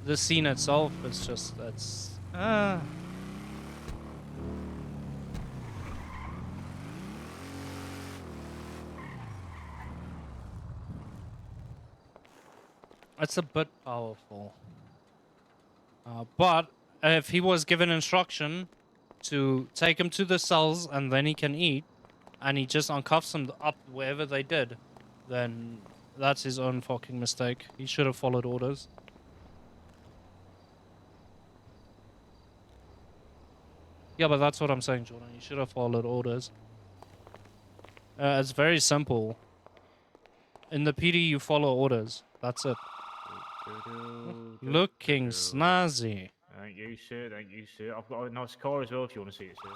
the scene itself, it's just, it's... It's a bit powerful. But if he was given instruction to take him to the cells and then he can eat, and he just uncuffs them up wherever they did, then that's his own fucking mistake. He should have followed orders. Yeah, but that's what I'm saying, Jordan. You should have followed orders. It's very simple. In the PD, you follow orders. That's it. Looking snazzy. Thank you, sir. Thank you, sir. I've got a nice car as well if you want to see it, sir.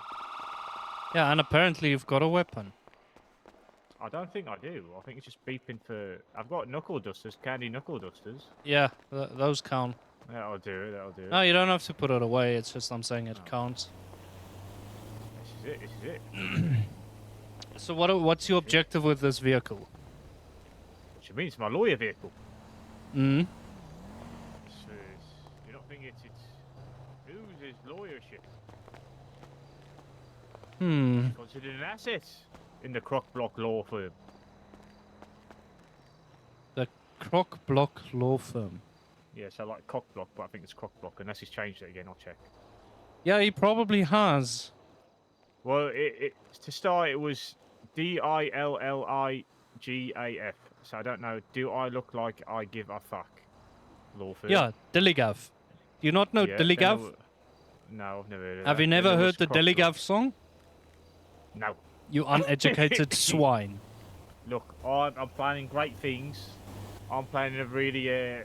Yeah, and apparently you've got a weapon. I don't think I do. I think it's just beeping for... I've got knuckle dusters, candy knuckle dusters. Yeah, those count. That'll do it, that'll do it. No, you don't have to put it away. It's just I'm saying it counts. This is it. So what's your objective with this vehicle? What you mean? It's my lawyer vehicle. Hmm? You don't think it's whose lawyership? Considered an asset in the Croc Block law firm. The Croc Block law firm. Yeah, so like Cock Block, but I think it's Croc Block, unless he's changed it again. I'll check. Yeah, he probably has. Well, to start, it was Dilligaf. So I don't know. Do I look like I give a fuck? Law firm. Yeah, Dilligaf. Do you not know Dilligaf? No, I've never heard of Have that. you never Then there heard was the Croc Block. Dilligaf song? No. You uneducated swine. Look, I'm planning great things. I'm planning to really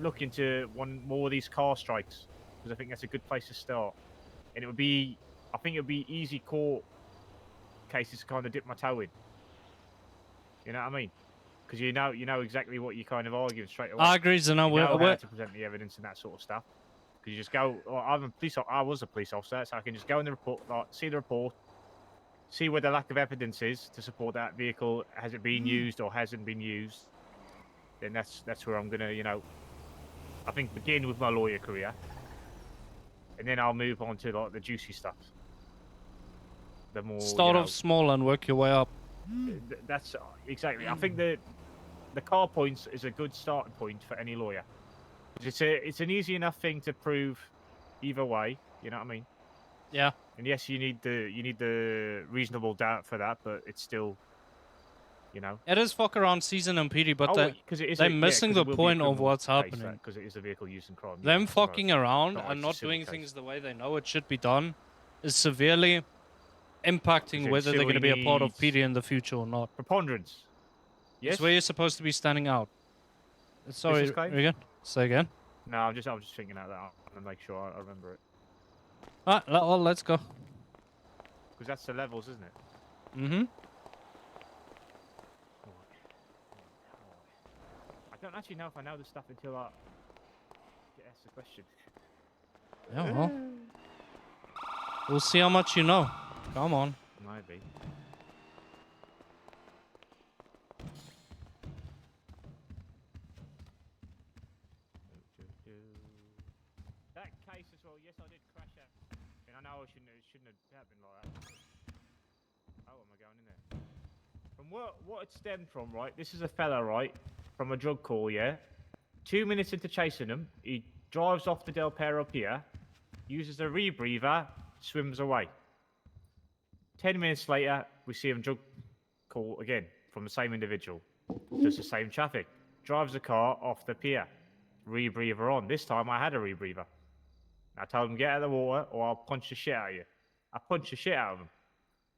look into more of these car strikes, because I think that's a good place to start. And I think it would be easy court cases to kind of dip my toe in. You know what I mean? Because you know exactly what you're kind of arguing straight away. I agree, so now you know we're how to present the evidence and that sort of stuff. Because you just go, I was a police officer, so I can just go in the report, see the report, see where the lack of evidence is to support that vehicle. Has it been used or hasn't been used? Then that's where I'm gonna, I think begin with my lawyer career, and then I'll move on to like the juicy stuff. the more. Start off small and work your way up. That's exactly. I think the car points is a good starting point for any lawyer. It's an easy enough thing to prove either way. You know what I mean? Yeah. And yes, you need the reasonable doubt for that, but it's still, you know. It is fuck around season and PD, but it they're missing the point of what's happening. Because it is a vehicle use and crime. Them fucking around not like and it's a not civil doing case. things the way they know it should be done is severely impacting it whether they're going to be a part of needs PD in the future or not. Preponderance. Yes. It's where you're supposed to be standing out. Sorry, Business claim? Regan. Say again. No, I'm just thinking out that and make sure I remember it. Alright, well, let's go. Because that's the levels, isn't it? Mm-hmm. I don't actually know if I know the stuff until I get asked the question. Yeah, well. We'll see how much you know. Come on. Maybe. That case as well, yes, I did crash it. And I know it shouldn't have happened like that. Oh, am I going in there? From what it stemmed from, right? This is a fella, right? From a drug call, yeah? 2 minutes into chasing him, he drives off the Del Perro Pier, uses a rebreather, swims away. 10 minutes later, we see him drug call again from the same individual. Does the same traffic. Drives the car off the pier. Rebreather on. This time I had a rebreather. I told him, get out of the water or I'll punch the shit out of you. I punched the shit out of him.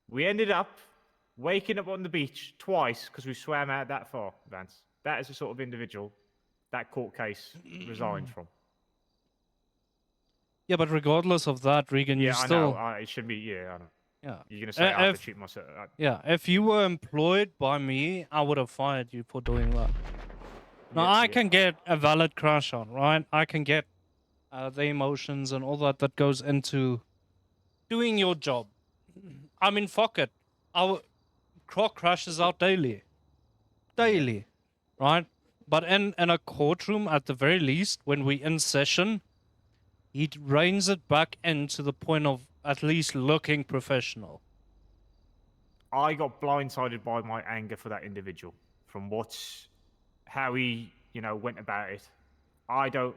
We ended up waking up on the beach twice because we swam out that far, Vance. That is the sort of individual that court case resigned from. Yeah, but regardless of that, Regan, you Yeah, still... I know. It should be, yeah, I know. Yeah. You're going to say I have to treat myself. Yeah, if you were employed by me, I would have fired you for doing that. Now, I can get a valid crash on, right? I can get the emotions and all that goes into doing your job. I mean, fuck it. Our Croc crashes out daily. Daily, right? But in a courtroom, at the very least, when we're in session, he reins it back into the point of at least looking professional. I got blindsided by my anger for that individual from how he, went about it. I know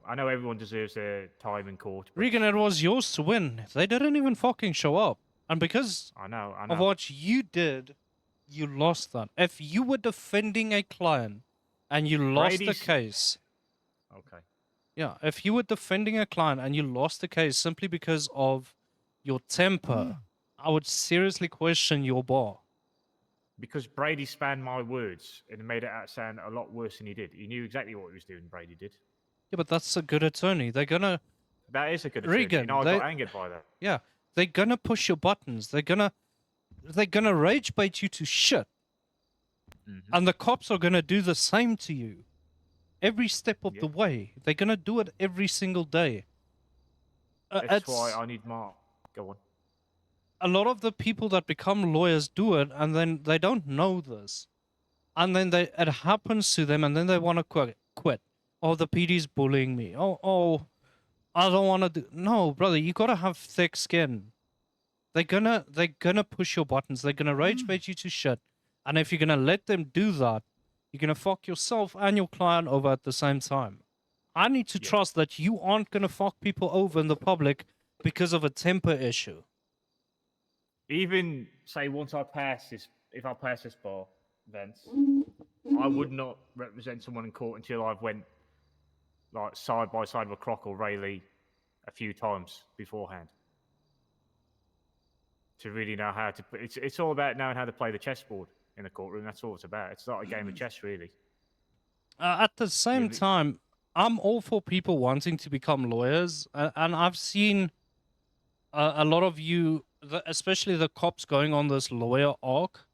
everyone deserves their time in court. Regan, it was yours to win. They didn't even fucking show up. And because I know. of what you did, you lost that. If you were defending a client and you lost the case... Okay. Yeah, if you were defending a client and you lost the case simply because of your temper, I would seriously question your bar. Because Brady spanned my words and made it out sound a lot worse than he did. He knew exactly what he was doing, Brady did. Yeah, but that's a good attorney. They're gonna... That is a good attorney. Regan, I got angered by that. Yeah, they're gonna push your buttons. They're gonna rage bait you to shit. Mm-hmm. And the cops are gonna do the same to you. Every step of the way. They're gonna do it every single day. That's why I need Mark. Go on. A lot of the people that become lawyers do it, and then they don't know this. And then it happens to them, and then they want to quit. Oh, the PD's bullying me. Oh, I don't want to do... No, brother, you got to have thick skin. They're gonna push your buttons. They're gonna rage bait you to shit. And if you're gonna let them do that, you're gonna fuck yourself and your client over at the same time. I need to trust that you aren't gonna fuck people over in the public because of a temper issue. Even, say, once I pass this, if I pass this bar, Vance, I would not represent someone in court until I've went, like, side by side with Croc or Rayleigh a few times beforehand. To really know how to... It's all about knowing how to play the chessboard in the courtroom. That's all it's about. It's not a game of chess, really. At the same time, I'm all for people wanting to become lawyers. And I've seen a lot of you... especially the cops going on this lawyer arc.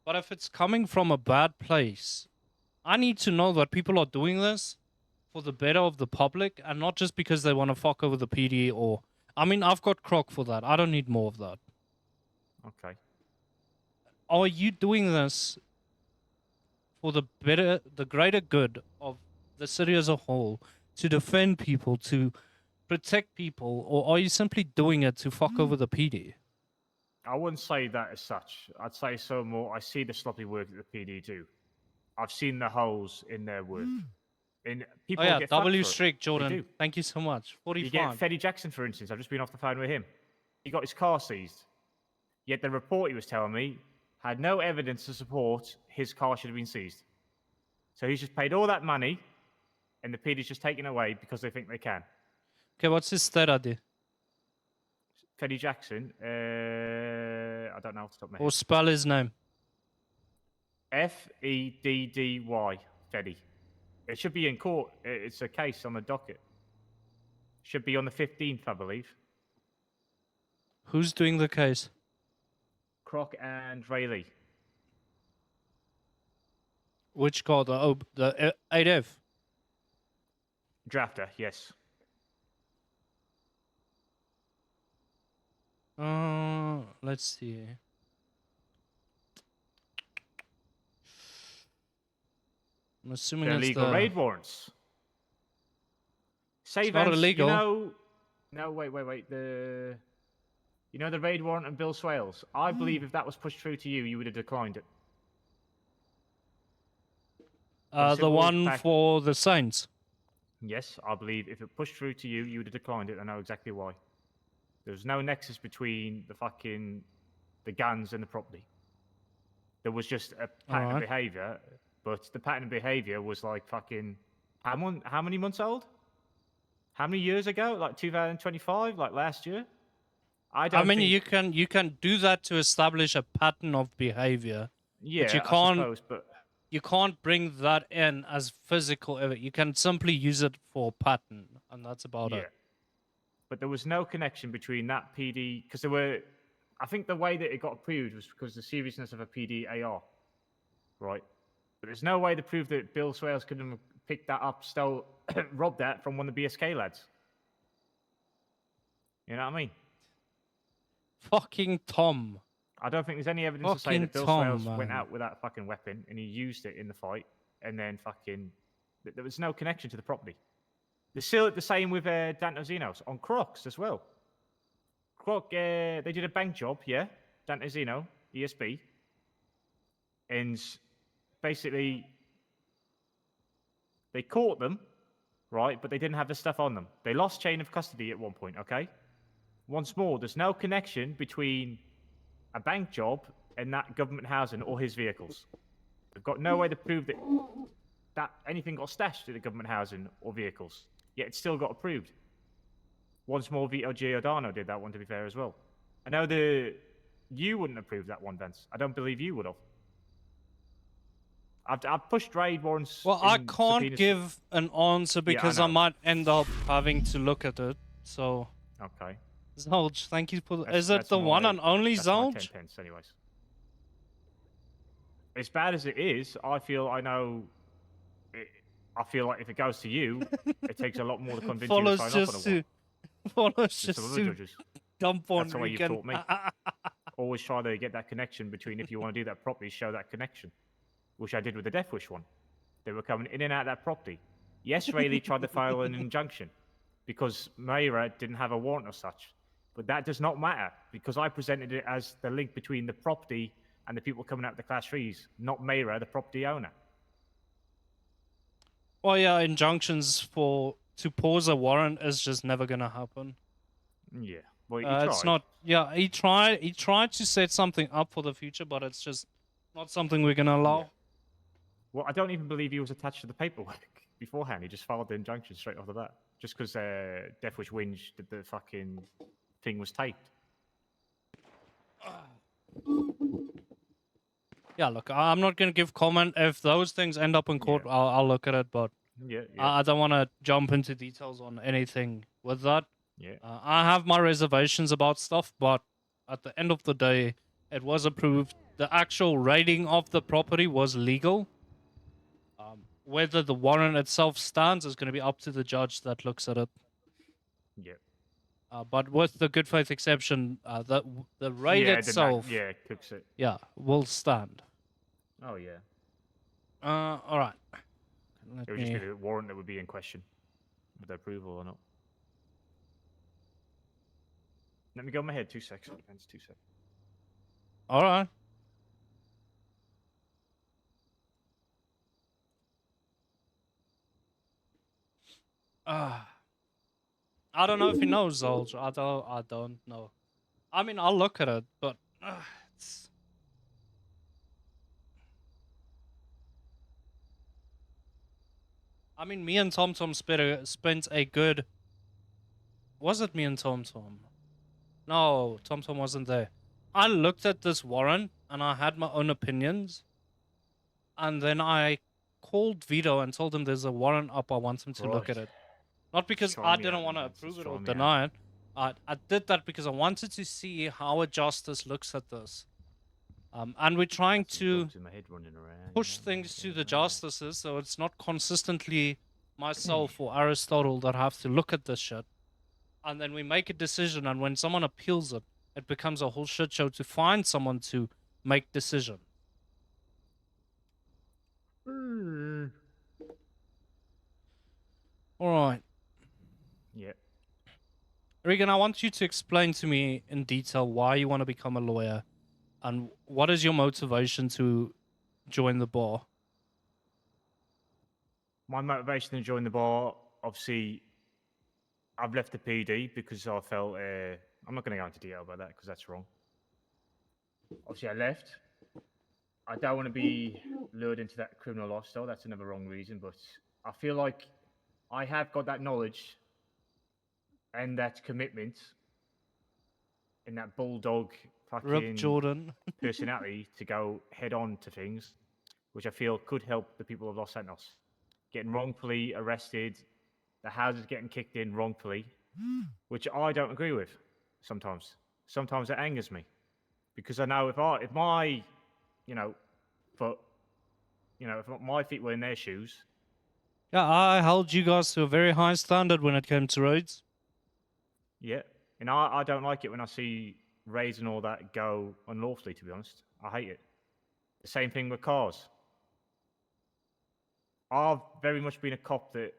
But if it's coming from a bad place, I need to know that people are doing this for the better of the public and not just because they want to fuck over the PD or... I mean, I've got Croc for that. I don't need more of that. Okay. Are you doing this for the greater good of the city as a whole, to defend people, to protect people, or are you simply doing it to fuck over the PD? I wouldn't say that as such. I'd say so more. I see the sloppy work that the PD do. I've seen the holes in their work. And Oh people yeah, get fucked W for it. streak, They Jordan. do. Thank you so much. You get 45. Fetty Jackson, for instance. I've just been off the phone with him. He got his car seized. Yet the report he was telling me had no evidence to support his car should have been seized. So he's just paid all that money, and the PD's just taken away because they think they can. Okay, what's his stat ID? Fetty Jackson, I don't know off the top of my Or head. spell his name. Feddy. Feddy. It should be in court. It's a case on the docket. Should be on the 15th, I believe. Who's doing the case? Croc and Rayleigh. Which car? The 8F? Drafter, yes. Let's see. I'm assuming They're it's legal the... raid warrants. Say, It's not Vance, illegal. you know... No, wait. You know the raid warrant and Bill Swales? I believe if that was pushed through to you, you would have declined it. the one for the Saints. Yes, I believe if it pushed through to you, you would have declined it. I know exactly why. There was no nexus between the guns and the property. There was just a pattern of behavior, but the pattern of behavior was like fucking how many months old? How many years ago? Like 2025, like last year? I mean, you can do that to establish a pattern of behavior. Yeah, but you I can't. suppose, but you can't bring that in as physical evidence. You can simply use it for pattern, and that's about it. But there was no connection between that PD because there were. I think the way that it got approved was because of the seriousness of a PD AR, right? But there's no way to prove that Bill Swales could have picked that up, robbed that from one of the BSK lads. You know what I mean? Fucking Tom. I don't think there's any evidence to say Fucking that Bill Tom, Swales went man. out with that fucking weapon and he used it in the fight, and then there was no connection to the property. They're still the same with Dantozino's on Crocs as well. Croc, they did a bank job, yeah, Dantozino, ESB, and basically they caught them, right, but they didn't have the stuff on them. They lost chain of custody at one point, okay? Once more, there's no connection between a bank job and that government housing or his vehicles. They've got no way to prove that anything got stashed in the government housing or vehicles, yet it still got approved. Once more, Vito Giordano did that one, to be fair, as well. I know you wouldn't approve that one, Vance. I don't believe you would have. I've pushed raid warrants. Well, I can't give an answer because I might end up having to look at it. So. Okay. Zolj, thank you for. Is it the one and only Zolj? 10 pence, anyways. As bad as it is, I feel like if it goes to you, it takes a lot more to convince you to sign up on a one. Follows just to dump on That's the way you Regan. taught me. Always try to get that connection between, if you want to do that properly, show that connection. Which I did with the Death Wish one. They were coming in and out of that property. Yes, Rayleigh tried to file an injunction because Mayra didn't have a warrant or such. But that does not matter because I presented it as the link between the property and the people coming out of the Class 3s, not Mayra, the property owner. Well, yeah, injunctions to pause a warrant is just never gonna happen. Yeah, well, he tried. It's not. Yeah, he tried to set something up for the future, but it's just not something we're gonna allow. Yeah. Well, I don't even believe he was attached to the paperwork beforehand. He just filed the injunction straight off the bat, just because Death Wish whinged that the fucking thing was taped. Yeah, look, I'm not gonna give comment. If those things end up in court, I'll look at it, but I don't want to jump into details on anything with that. Yeah. I have my reservations about stuff, but at the end of the day, it was approved. The actual raiding of the property was legal. Whether the warrant itself stands is going to be up to the judge that looks at it. Yeah. But with the good faith exception, the raid itself, cooks it. Yeah, will stand. Oh yeah. All right. It would just be the warrant that would be in question, with approval or not. Let me go in my head. 2 seconds. 2 seconds. All right. I don't know if he knows, Zolj. I don't know. I mean, I'll look at it, but it's... I mean, me and TomTom spent a good... Was it me and TomTom? No, TomTom wasn't there. I looked at this warrant, and I had my own opinions. And then I called Vito and told him there's a warrant up, I want him to look at Right. it. Not because Try I me didn't out, want to then, Vance. approve it Try or me deny it. I did that because I wanted to see how a justice looks at this. And we're trying to Dogs in my head running around, push you know, things to going the around. justices, so it's not consistently myself or Aristotle that have to look at this shit. And then we make a decision, and when someone appeals it, it becomes a whole shit show to find someone to make decision. All right. Yeah. Regan, I want you to explain to me in detail why you want to become a lawyer, and what is your motivation to join the bar? My motivation to join the bar, obviously, I've left the PD because I felt. I'm not going to go into detail about that because that's wrong. Obviously, I left. I don't want to be lured into that criminal lifestyle. That's another wrong reason, but I feel like I have got that knowledge and that commitment and that bulldog fucking Jordan. personality to go head on to things, which I feel could help the people of Los Santos. Getting wrongfully arrested, the houses getting kicked in wrongfully, which I don't agree with sometimes. Sometimes it angers me because I know if my, foot, if my feet were in their shoes. Yeah, I held you guys to a very high standard when it came to raids. Yeah, and I don't like it when I see raids and all that go unlawfully, to be honest. I hate it. The same thing with cars. I've very much been a cop that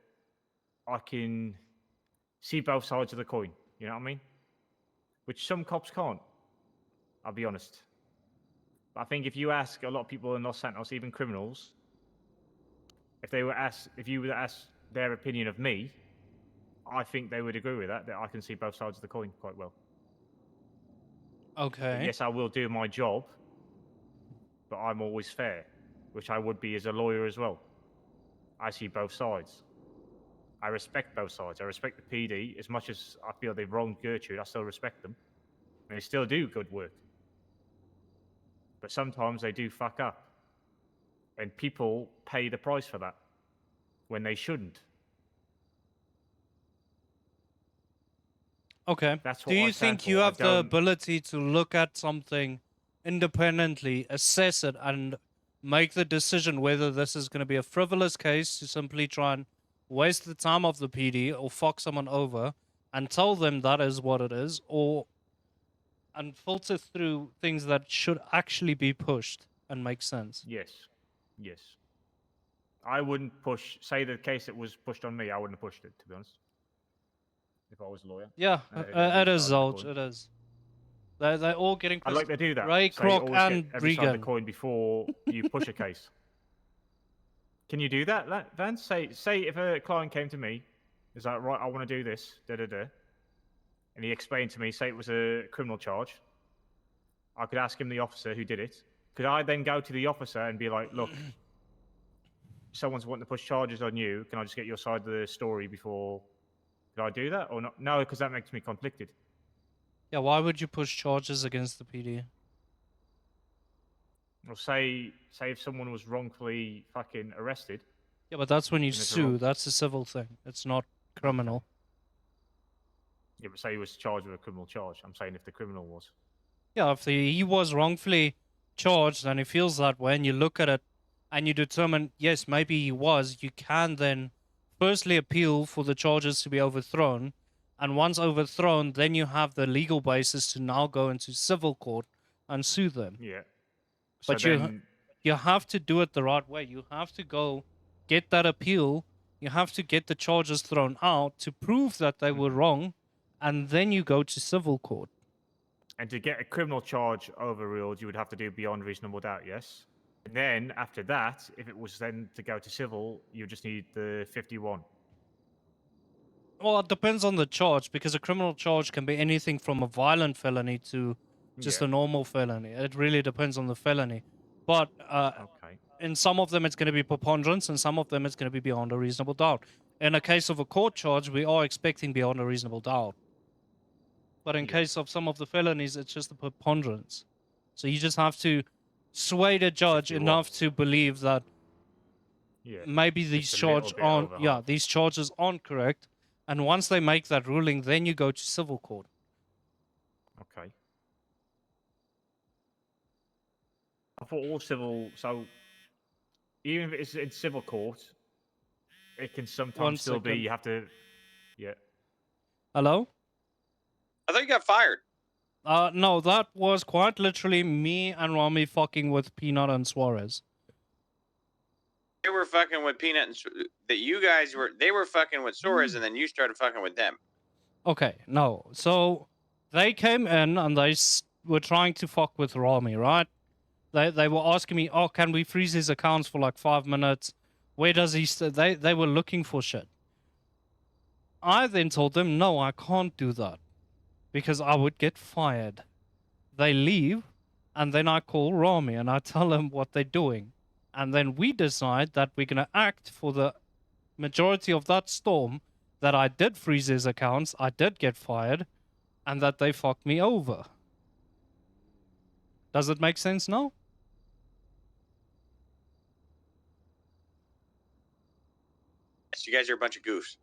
I can see both sides of the coin, you know what I mean? Which some cops can't, I'll be honest. But I think if you ask a lot of people in Los Santos, even criminals, if you were to ask their opinion of me, I think they would agree with that I can see both sides of the coin quite well. Okay. But yes, I will do my job, but I'm always fair, which I would be as a lawyer as well. I see both sides. I respect both sides. I respect the PD as much as I feel they've wronged Gertrude. I still respect them. And they still do good work. But sometimes they do fuck up. And people pay the price for that when they shouldn't. Okay. That's Do what I you stand think you for. I have the don't- ability to look at something independently, assess it, and make the decision whether this is going to be a frivolous case to simply try and waste the time of the PD or fuck someone over and tell them that is what it is, and filter through things that should actually be pushed and make sense? Yes. Yes. I wouldn't push, say the case that was pushed on me, I wouldn't have pushed it, to be honest. If I was a lawyer. Yeah, it is, Zolj, it is. They're all getting I'd like to do that. Ray, Say Croc, always and get every side of the Regan. coin before you push a case. Can you do that, Vance? Say if a client came to me, is like, right, I want to do this, and he explained to me, say it was a criminal charge. I could ask him the officer who did it. Could I then go to the officer and be like, look, someone's wanting to push charges on you. Can I just get your side of the story before? Could I do that or not? No, because that makes me conflicted. Yeah, why would you push charges against the PD? Well, say if someone was wrongfully fucking arrested. Yeah, but that's when you and it's a sue. wrong- That's a civil thing. It's not criminal. Yeah, but say he was charged with a criminal charge. I'm saying if the criminal was. Yeah, if he was wrongfully charged and he feels that way, and you look at it and you determine, yes, maybe he was, you can then firstly appeal for the charges to be overthrown. And once overthrown, then you have the legal basis to now go into civil court and sue them. Yeah. But So you then- you have to do it the right way. You have to go get that appeal. You have to get the charges thrown out to prove that they were wrong, and then you go to civil court. And to get a criminal charge overruled, you would have to do beyond reasonable doubt, yes? And then after that, if it was then to go to civil, you just need the 51. Well, it depends on the charge, because a criminal charge can be anything from a violent felony to just Yeah. a normal felony. It really depends on the felony. But Okay. in some of them, it's going to be preponderance, and some of them, it's going to be beyond a reasonable doubt. In a case of a court charge, we are expecting beyond a reasonable doubt. But in case of some of the felonies, it's just a preponderance. So you just have to sway the judge 51. enough to believe that Yeah. maybe these Just a little charges bit aren't, over yeah, half. these charges aren't correct. And once they make that ruling, then you go to civil court. Okay. I thought all civil, so even if it's in civil court, it can sometimes One still be, second. you have to, yeah. Hello? I thought you got fired. No, that was quite literally me and Rami fucking with Peanut and Suarez. They were fucking with Peanut and that you guys were. They were fucking with Suarez, and then you started fucking with them. Okay, no. So they came in and they were trying to fuck with Rami, right? They were asking me, oh, can we freeze his accounts for like 5 minutes? Where does he... They were looking for shit. I then told them, no, I can't do that. Because I would get fired. They leave, and then I call Rami and I tell him what they're doing. And then we decide that we're going to act for the majority of that storm, that I did freeze his accounts, I did get fired, and that they fucked me over. Does it make sense now? So you guys are a bunch of goofs.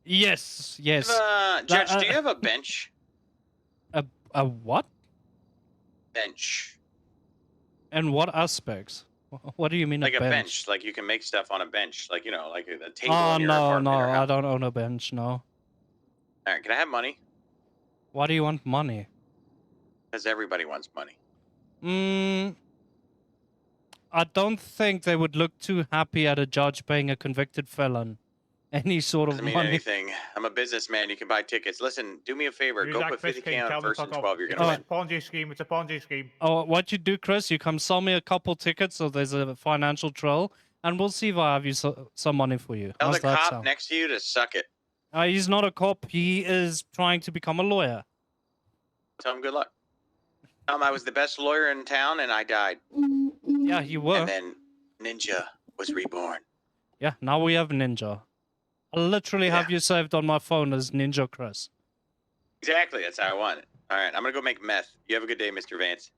Yes, yes. Judge, do you have a bench? A what? Bench. And what aspects? What do you mean Like a a bench? bench. Like you can make stuff on a bench. Like, you know, like a table Oh, in your no, apartment. no, or I house. don't own a bench, no. All right, can I have money? Why do you want money? Because everybody wants money. I don't think they would look too happy at a judge paying a convicted felon any sort of Doesn't mean money. anything. I'm a businessman. You can buy tickets. Listen, do me a favor. Who's Go that put Chris 50K King? on Tell me first and fuck off. 12. You're It's gonna a win. Ponzi scheme. It's a Ponzi scheme. Oh, what you do, Chris, you come sell me a couple tickets so there's a financial trail, and we'll see if I have you some money for you. Tell How's the that cop sound? next to you to suck it. He's not a cop. He is trying to become a lawyer. Tell him good luck. Tell him I was the best lawyer in town and I died. Yeah, you were. And then Ninja was reborn. Yeah, now we have Ninja. I literally have you saved on my phone as Ninja Chris. Exactly. That's how I want it. All right. I'm going to go make meth. You have a good day, Mr. Vance.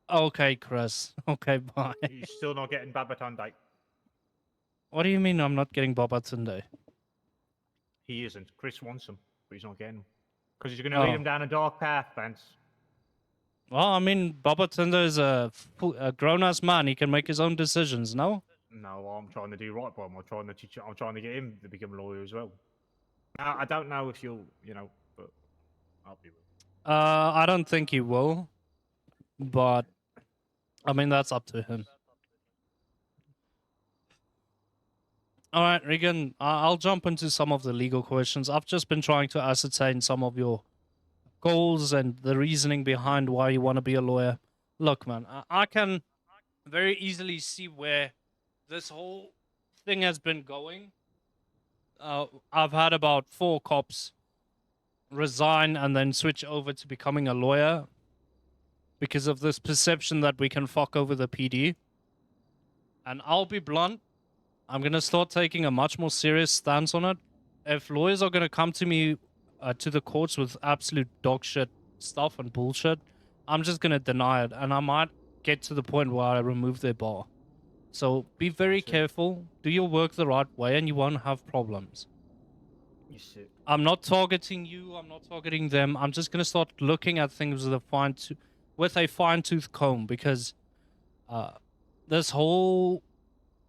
Okay, Chris. Okay, bye. He's still not getting Babaton Day. What do you mean I'm not getting Boba Tunde? He isn't. Chris wants him, but he's not getting him. Because he's going to lead him down a dark path, Vance. Well, I mean, Boba Tunde is a grown-ass man. He can make his own decisions, no? No, I'm trying to do right by him. I'm trying to teach. I'm trying to get him to become a lawyer as well. Now, I don't know if you'll, but I'll be. I don't think he will. But, I mean, that's up to him. All right, Regan, I'll jump into some of the legal questions. I've just been trying to ascertain some of your goals and the reasoning behind why you want to be a lawyer. Look, man, I can very easily see where this whole thing has been going. I've had about 4 cops resign and then switch over to becoming a lawyer because of this perception that we can fuck over the PD. And I'll be blunt, I'm going to start taking a much more serious stance on it. If lawyers are going to come to me to the courts with absolute dog shit stuff and bullshit, I'm just going to deny it. And I might get to the point where I remove their bar. So be very careful. Do your work the right way and you won't have problems. I'm not targeting you. I'm not targeting them. I'm just going to start looking at things with a fine-tooth comb because this whole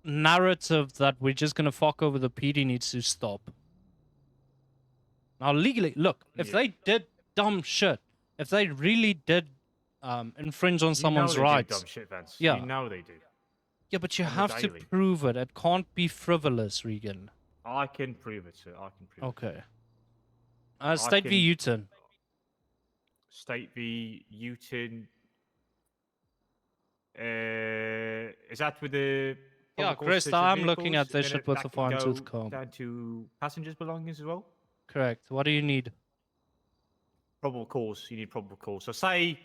narrative that we're just going to fuck over the PD needs to stop. Now, legally, look, if they did dumb shit, if they really did infringe on someone's rights... Dumb shit, Vance. Yeah. You know they do. Yeah, but you On the have to daily. prove it. It can't be frivolous, Regan. I can prove it, sir. I can prove it. Okay. State v. can- Uton. State v. Uton. Is that with the Yeah, public course Chris, search of I'm looking vehicles? at this And then shit with that a can go fine-tooth comb. down to passengers' belongings as well? Correct. What do you need? Probable cause. You need probable cause. So say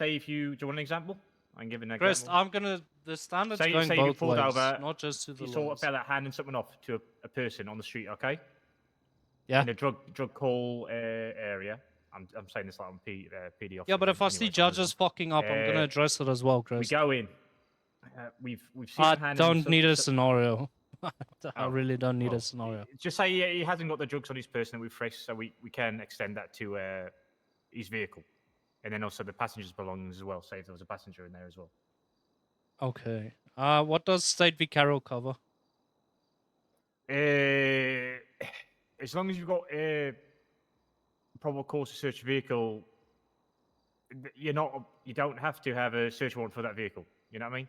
if you... Do you want an example? I can give an Chris, example. I'm gonna... The standard's Say going if you both pulled ways, over, not just to the you saw a lawyers. fella handing something off to a person on the street, okay? Yeah. In a drug call area. I'm saying this like on PD officer. Yeah, but if I see judges fucking up, I'm gonna address it as well, Chris. We go in. We've seen I him handing don't some- need a some- scenario. I Oh, really don't need a scenario. Just say he hasn't got the drugs on his person that we've frisked, so we can extend that to his vehicle. And then also the passenger's belongings as well, say if there was a passenger in there as well. Okay. What does State v. Carroll cover? As long as you've got a probable cause to search a vehicle, you don't have to have a search warrant for that vehicle. You know what I mean?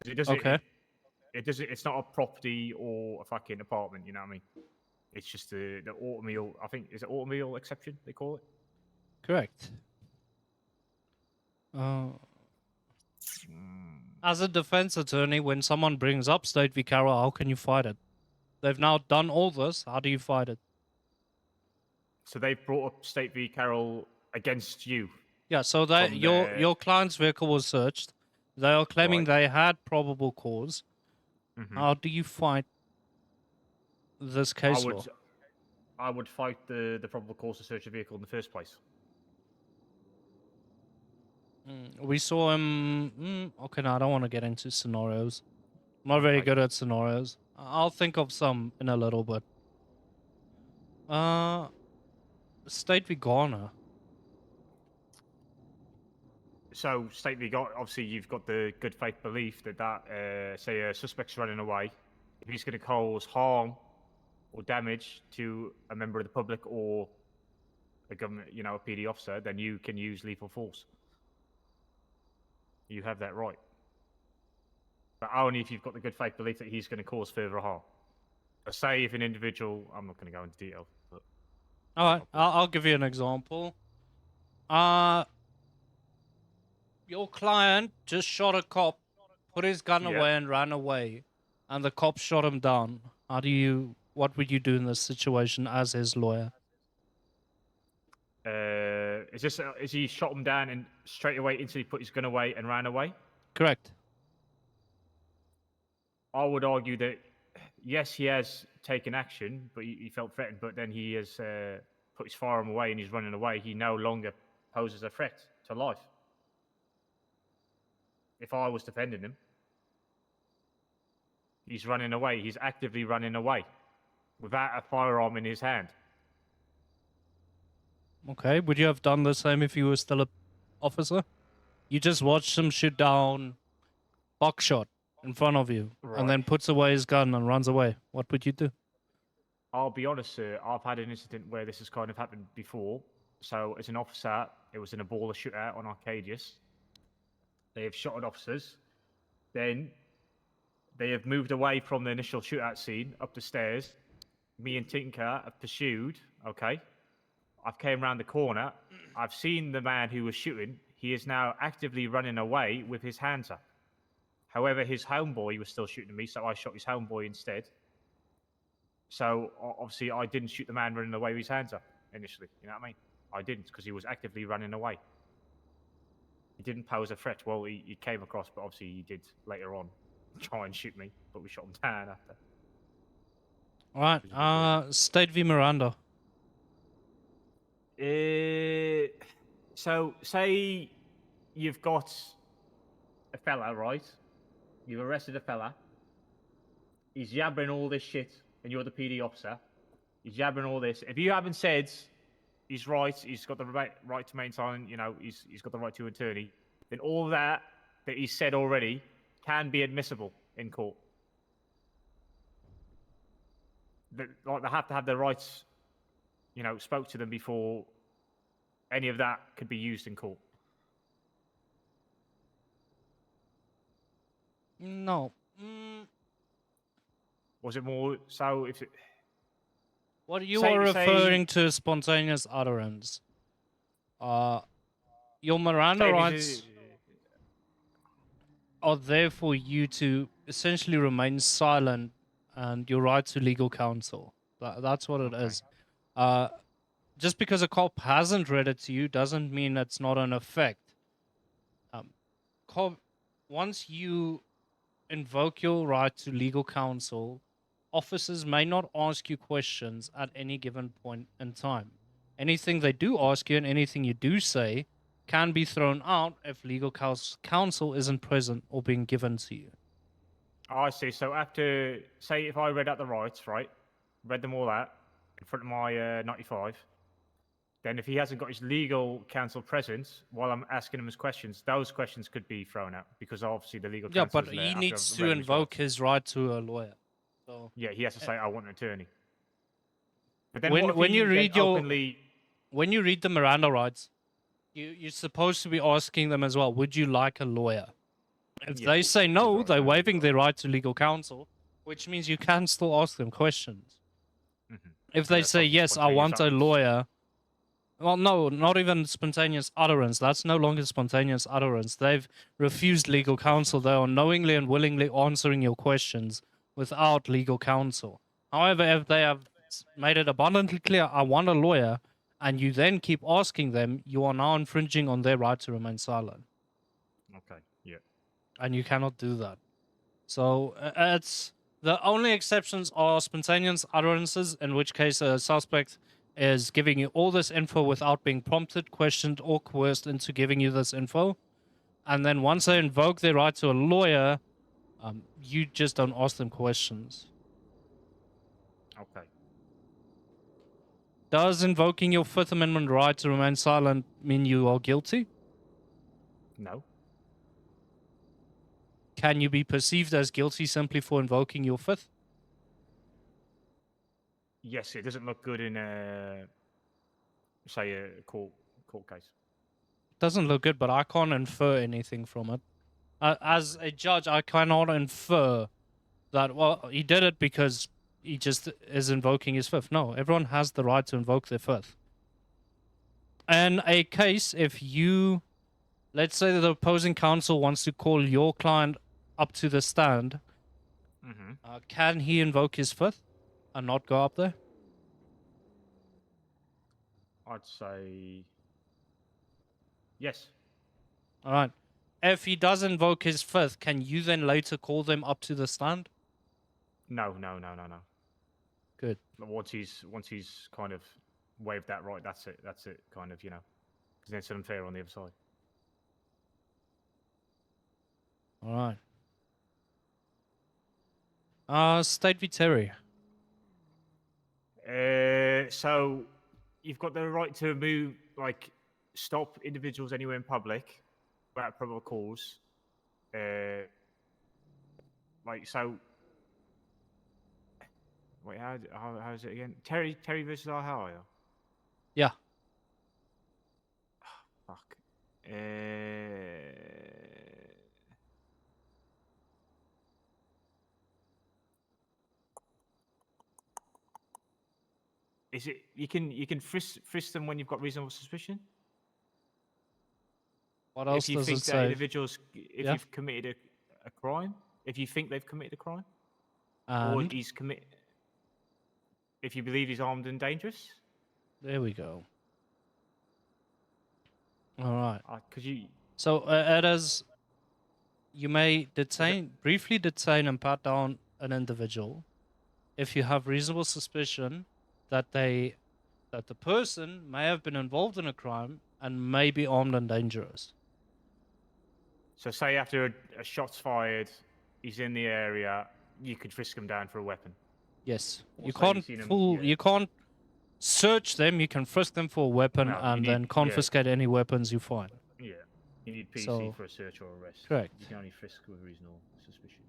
'Cause it doesn't. Okay. It doesn't. It's not a property or a fucking apartment. You know what I mean? It's just the automobile. I think is it automobile exception they call it. Correct. As a defense attorney, when someone brings up State v. Carroll, how can you fight it? They've now done all this. How do you fight it? So they've brought up State v. Carroll against you. Yeah, so that From your client's vehicle was searched. They are claiming they had probable cause. Mhm. How do you fight this case law? I would fight the probable cause to search a vehicle in the first place. We saw him. Okay, no, I don't want to get into scenarios. I'm not very good at scenarios. I'll think of some in a little bit. State v. Garner. So, State v. obviously you've got the good faith belief that say a suspect's running away, if he's going to cause harm or damage to a member of the public or a government, a PD officer, then you can use lethal force. You have that right. But only if you've got the good faith belief that he's going to cause further harm. So say if an individual, I'm not going to go into detail, but All right, I'll give you an example. Your client just shot a cop, put his gun away, and ran away, and the cop shot him down. What would you do in this situation as his lawyer? is he shot him down and straight away instantly put his gun away and ran away? Correct. I would argue that yes, he has taken action, but he felt threatened. But then he has put his firearm away and he's running away. He no longer poses a threat to life. If I was defending him, he's running away. He's actively running away without a firearm in his hand. Okay, would you have done the same if you were still an officer? You just watched him shoot down buckshot in front of you, and then puts away his gun and runs away. What would you do? I'll be honest, sir. I've had an incident where this has kind of happened before. So, as an officer, it was in a baller shootout on Arcadius. They have shot at officers. Then they have moved away from the initial shootout scene up the stairs. Me and Tinker have pursued. Okay. I've came around the corner. I've seen the man who was shooting. He is now actively running away with his hands up. However, his homeboy was still shooting at me, so I shot his homeboy instead. So, obviously, I didn't shoot the man running away with his hands up initially. You know what I mean? I didn't, because he was actively running away. He didn't pose a threat. Well, he came across, but obviously he did later on try and shoot me, but we shot him down after. All right, State v. Miranda. So, say you've got a fella, right? You've arrested a fella. He's yabbering all this shit, and you're the PD officer. He's yabbering all this. If you haven't said he's right, he's got the right to remain silent, he's got the right to an attorney, then all that he's said already can be admissible in court. They have to have their rights, spoke to them before any of that could be used in court. No. Was it more so if it... What you are referring to spontaneous utterance. Your Miranda Say if rights he's are there for you to essentially remain silent and your right to legal counsel. That's what it is. Just because a cop hasn't read it to you doesn't mean it's not an effect. Cop, once you invoke your right to legal counsel, officers may not ask you questions at any given point in time. Anything they do ask you and anything you do say can be thrown out if legal counsel isn't present or being given to you. Oh, I see. So after, say, if I read out the rights, right, read them all out in front of my 95, then if he hasn't got his legal counsel present while I'm asking him his questions, those questions could be thrown out because obviously the legal Yeah, counsel but isn't there he after needs I've to read his invoke rights. his right to a lawyer. So Yeah, he has to say, I want an attorney. But then when what if when he you then read your openly... when you read the Miranda rights, you're supposed to be asking them as well, would you like a lawyer? If Yeah, they say no, they're waiving their right to legal counsel, which means you can still ask them questions. If they say yes, I want a lawyer, well, no, not even spontaneous utterance. That's no longer spontaneous utterance. They've refused legal counsel. They are knowingly and willingly answering your questions without legal counsel. However, if they have made it abundantly clear, I want a lawyer, and you then keep asking them, you are now infringing on their right to remain silent. Okay, yeah. And you cannot do that. So it's the only exceptions are spontaneous utterances, in which case a suspect is giving you all this info without being prompted, questioned, or coerced into giving you this info. And then once they invoke their right to a lawyer, you just don't ask them questions. Okay. Does invoking your Fifth Amendment right to remain silent mean you are guilty? No. Can you be perceived as guilty simply for invoking your Fifth? Yes, it doesn't look good in say a court case. Doesn't look good, but I can't infer anything from it. As a judge, I cannot infer that, well, he did it because he just is invoking his Fifth. No, everyone has the right to invoke their Fifth. In a case, if you, let's say that the opposing counsel wants to call your client up to the stand, can he invoke his Fifth and not go up there? I'd say yes. All right. If he does invoke his Fifth, can you then later call them up to the stand? No. Good. Once he's kind of waived that right, that's it. That's it. Kind of, you know, because it's unfair on the other side. All right. State v. Terry. So you've got the right to move, like, stop individuals anywhere in public without probable cause. Like, so. Wait, how is it again? Terry versus Ohio. Yeah. Oh, fuck. Is it you can frisk them when you've got reasonable suspicion? What else if you does think it that say? individuals, if Yeah. you've committed a crime, if you think they've committed a crime, or And? he's if you believe he's armed and dangerous. There we go. All right. Because you. So it is. You may briefly detain and pat down an individual if you have reasonable suspicion that the person may have been involved in a crime and may be armed and dangerous. So say after a shot's fired, he's in the area, you could frisk him down for a weapon. Yes. Or You say can't you've seen him- you can't search them. You can frisk them for a weapon No, and you then need- confiscate any weapons you find. Yeah. You need PC So- for a search or arrest. Correct. You can only frisk with reasonable suspicion.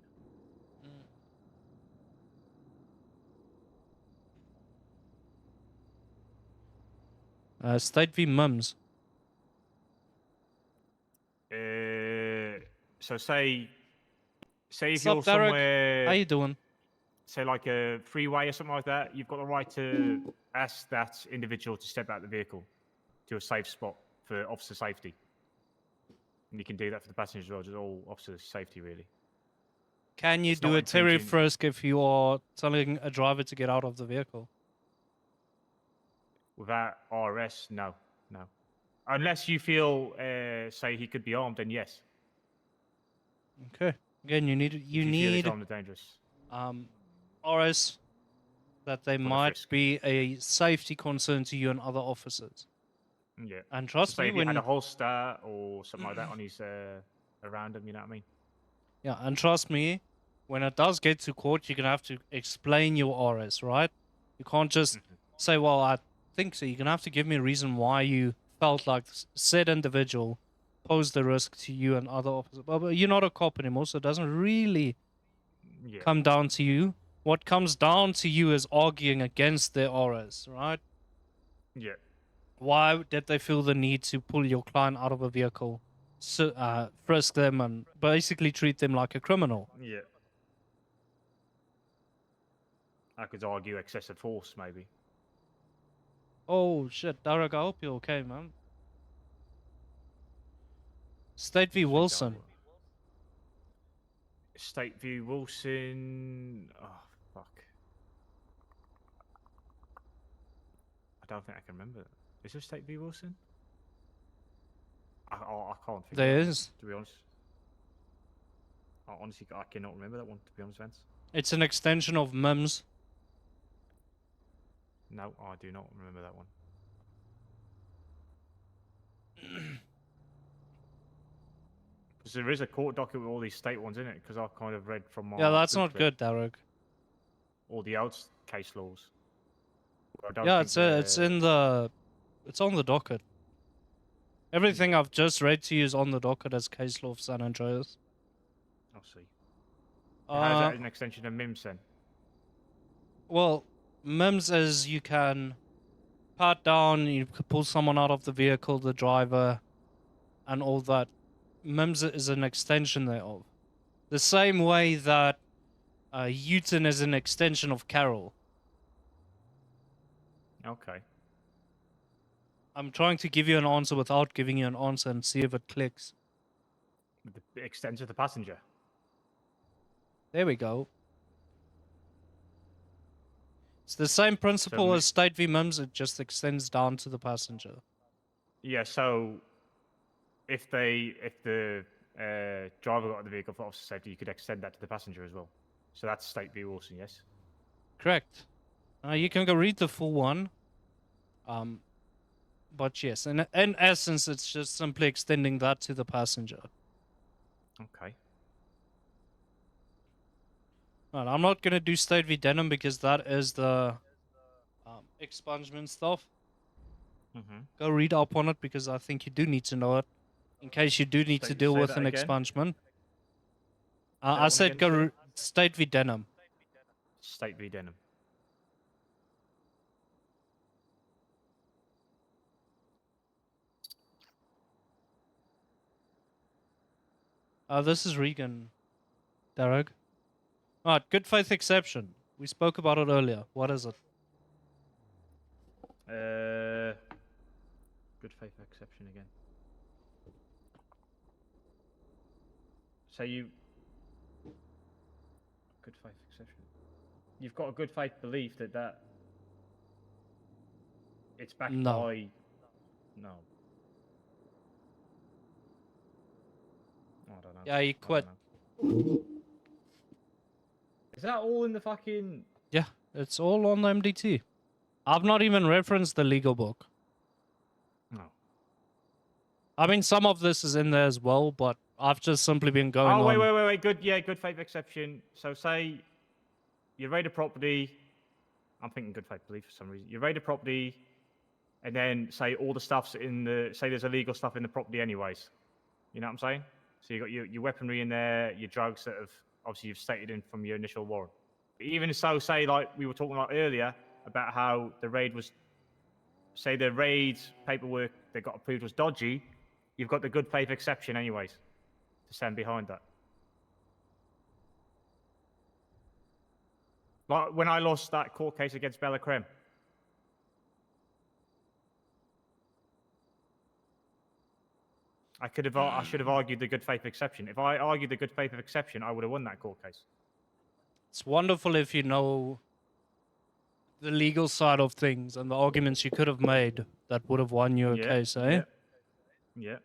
State v. Mims. So say if Sup, you're Derek? somewhere, How you doing? say like a freeway or something like that, you've got the right to ask that individual to step out of the vehicle to a safe spot for officer safety. And you can do that for the passengers as well, just all officers' safety, really. Can you It's do not a Terry infringing- frisk if you are telling a driver to get out of the vehicle? Without RS, no. Unless you feel, say, he could be armed, then yes. Okay. Again, you If you feel he's armed and dangerous. RS that they the might frisk. be a safety concern to you and other officers. Yeah. And So trust say me, if he had when a holster or something like that on his around him, you know what I mean? yeah, and trust me, when it does get to court, you're gonna have to explain your RS, right? You can't just say, "Well, I think so." You're gonna have to give me a reason why you felt like said individual posed the risk to you and other officers. But you're not a cop anymore, so it doesn't really Yeah. come down to you. What comes down to you is arguing against their RS, right? Yeah. Why did they feel the need to pull your client out of a vehicle, frisk them, and basically treat them like a criminal? Yeah. I could argue excessive force, maybe. Oh shit, Derek, I hope you're okay, man. State v. Wilson. State v. Wilson. Oh, fuck. I don't think I can remember. Is there State v. Wilson? I can't think. There of that, is. to be honest. Honestly, I cannot remember that one, to be honest, Vance. It's an extension of MIMS. No, I do not remember that one. Because there is a court docket with all these state ones in it, because I kind of read from my... Yeah, that's not booklet good, Derek. all the old case laws. I don't Yeah, think it's on the docket. Everything I've just read to you is on the docket as case law of San Andreas. I'll see. How is Uh, that an extension of MIMS then? Well, MIMS is you can pat down, you can pull someone out of the vehicle, the driver, and all that. MIMS is an extension thereof. The same way that Uton is an extension of Carol. Okay. I'm trying to give you an answer without giving you an answer and see if it clicks. The extent of the passenger. There we go. It's the same principle So as State v. MIMS, it just extends down to the passenger. Yeah, so if the driver got out of the vehicle for officer safety, you could extend that to the passenger as well. So that's State v. Wilson, yes? Correct. You can go read the full one. But yes, in essence, it's just simply extending that to the passenger. Okay. Right, I'm not going to do State v. Denim because that is the expungement stuff. Go read up on it because I think you do need to know it. In case you do need to deal say with that an again? expungement. that I one said again, sorry? State v. Denim. State v. Denim. This is Regan, Derek. Alright, good faith exception. We spoke about it earlier. What is it? Good faith exception again. So good faith exception. You've got a good faith belief that it's backed No. by no. I don't know. Yeah, he quit. Is that all in the fucking? Yeah, it's all on the MDT. I've not even referenced the legal book. No. I mean, some of this is in there as well, but I've just simply been going Oh, on. wait. Good faith exception. So say you raid a property. I'm thinking good faith belief for some reason. You raid a property, and then say all the stuff's in the. Say there's illegal stuff in the property, anyways. You know what I'm saying? So you got your weaponry in there, your drugs that have obviously you've stated in from your initial warrant. But even so, say like we were talking about earlier about how the raid was. Say the raid paperwork that got approved was dodgy. You've got the good faith exception, anyways, to stand behind that. Like when I lost that court case against Bella Creme. I could have. I should have argued the good faith exception. If I argued the good faith exception, I would have won that court case. It's wonderful if you know the legal side of things and the arguments you could have made that would have won you a case, eh? Yeah. Yeah.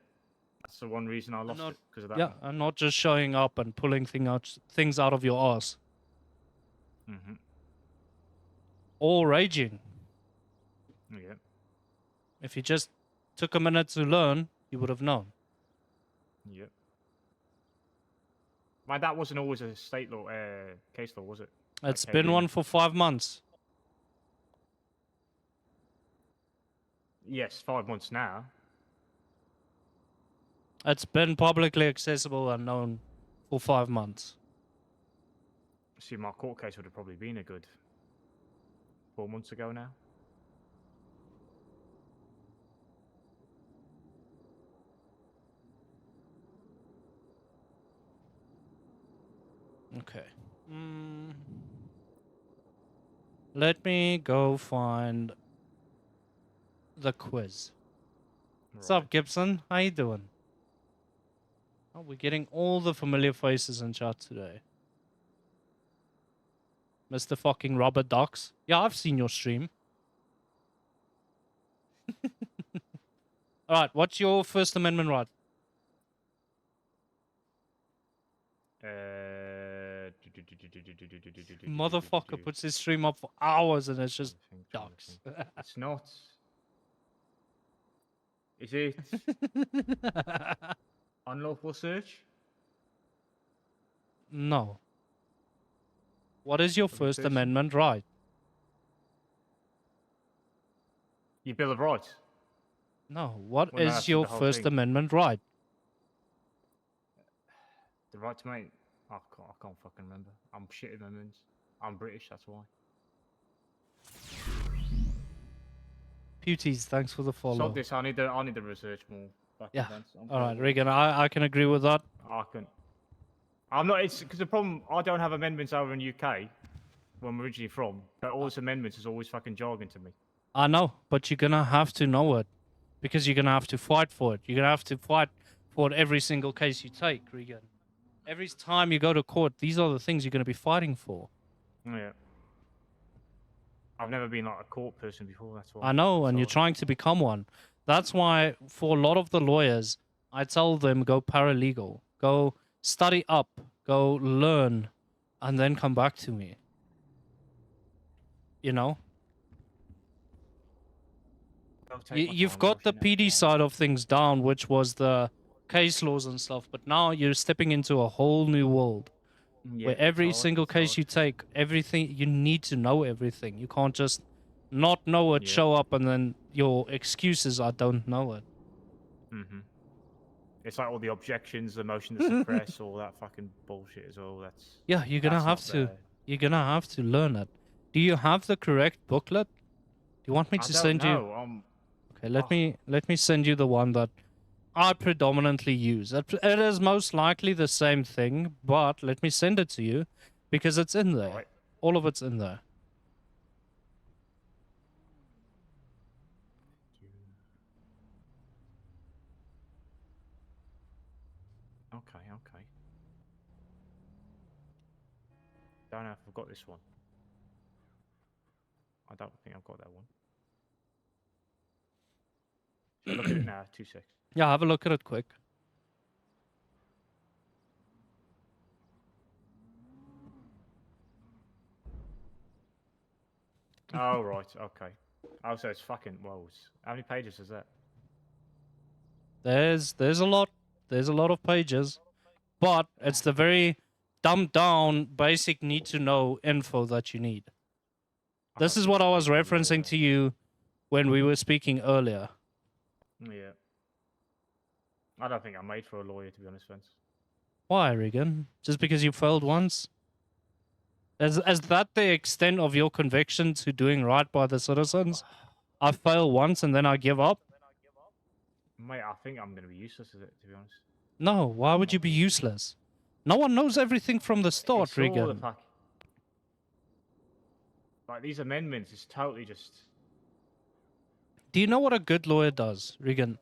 That's the one reason I lost it because of that. Yeah, and not just showing up and pulling things out of your ass. Mm-hmm. Or raging. Yeah. If you just took a minute to learn, you would have known. Yep. Man, that wasn't always a state law case law, was it? It's Okay, been one for 5 months. Yes, 5 months now. It's been publicly accessible and known for 5 months. See, my court case would have probably been a good 4 months ago now. Okay. Let me go find the quiz. What's up, Gibson? How you doing? Oh, we're getting all the familiar faces in chat today. Mr. fucking Robert Docs. Yeah, I've seen your stream. Alright, what's your First Amendment right? Motherfucker puts his stream up for hours and it's just ducks. It's not. Is it? Unlawful search? No. What is your First person? Amendment right? Your Bill of Rights? No. What Well, no, is that's your the whole First thing. Amendment right? The right to make... I can't fucking remember. I'm shit at amendments. I'm British, that's why. Beauties, thanks for the follow. Stop this, I need to research more. Back in Yeah. Vance. I'm Alright, terrible. Regan, I can agree with that. I'm not... It's because the problem... I don't have amendments over in UK, where I'm originally from. But all this amendments is always fucking jargon to me. I know, but you're gonna have to know it. Because you're gonna have to fight for it. You're gonna have to fight for it every single case you take, Regan. Every time you go to court, these are the things you're gonna be fighting for. Yeah. I've never been like a court person before, that's why. I know, and you're trying to become one. That's why, for a lot of the lawyers, I tell them go paralegal, go study up, go learn, and then come back to me. You know? You've got the PD side of things down, which was the case laws and stuff, but now you're stepping into a whole new world. Yeah, Where every it's hard, single it's case hard. you take, everything, you need to know everything. You can't just not know it, Yeah. show up, and then your excuses are don't know it. Mm-hmm. It's like all the objections, the motion to suppress, all that fucking bullshit as well. That's Yeah, you're gonna that's have not to. there. You're gonna have to learn it. Do you have the correct booklet? Do you want me I to don't send know. you? Okay, let me send you the one that I predominantly use. It is most likely the same thing, but let me send it to you because it's in there. Right. All of it's in there. Okay. Don't know if I've got this one. I don't think I've got that one. Shall I look at it now? 2 seconds. Yeah, have a look at it quick. Oh right, okay. Oh, so it's fucking how many pages is that? There's a lot. There's a lot of pages, but it's the very dumbed down, basic need to know info that you need. This is what I was referencing to you when we were speaking earlier. Yeah. I don't think I'm made for a lawyer, to be honest, Vance. Why, Regan? Just because you failed once? Is that the extent of your conviction to doing right by the citizens? I fail once and then I give up? Mate, I think I'm going to be useless at it, to be honest. No, why would you be useless? No one knows everything from the start, It's all the Regan. Like, these amendments is totally just... Do you know what a good lawyer does, Regan?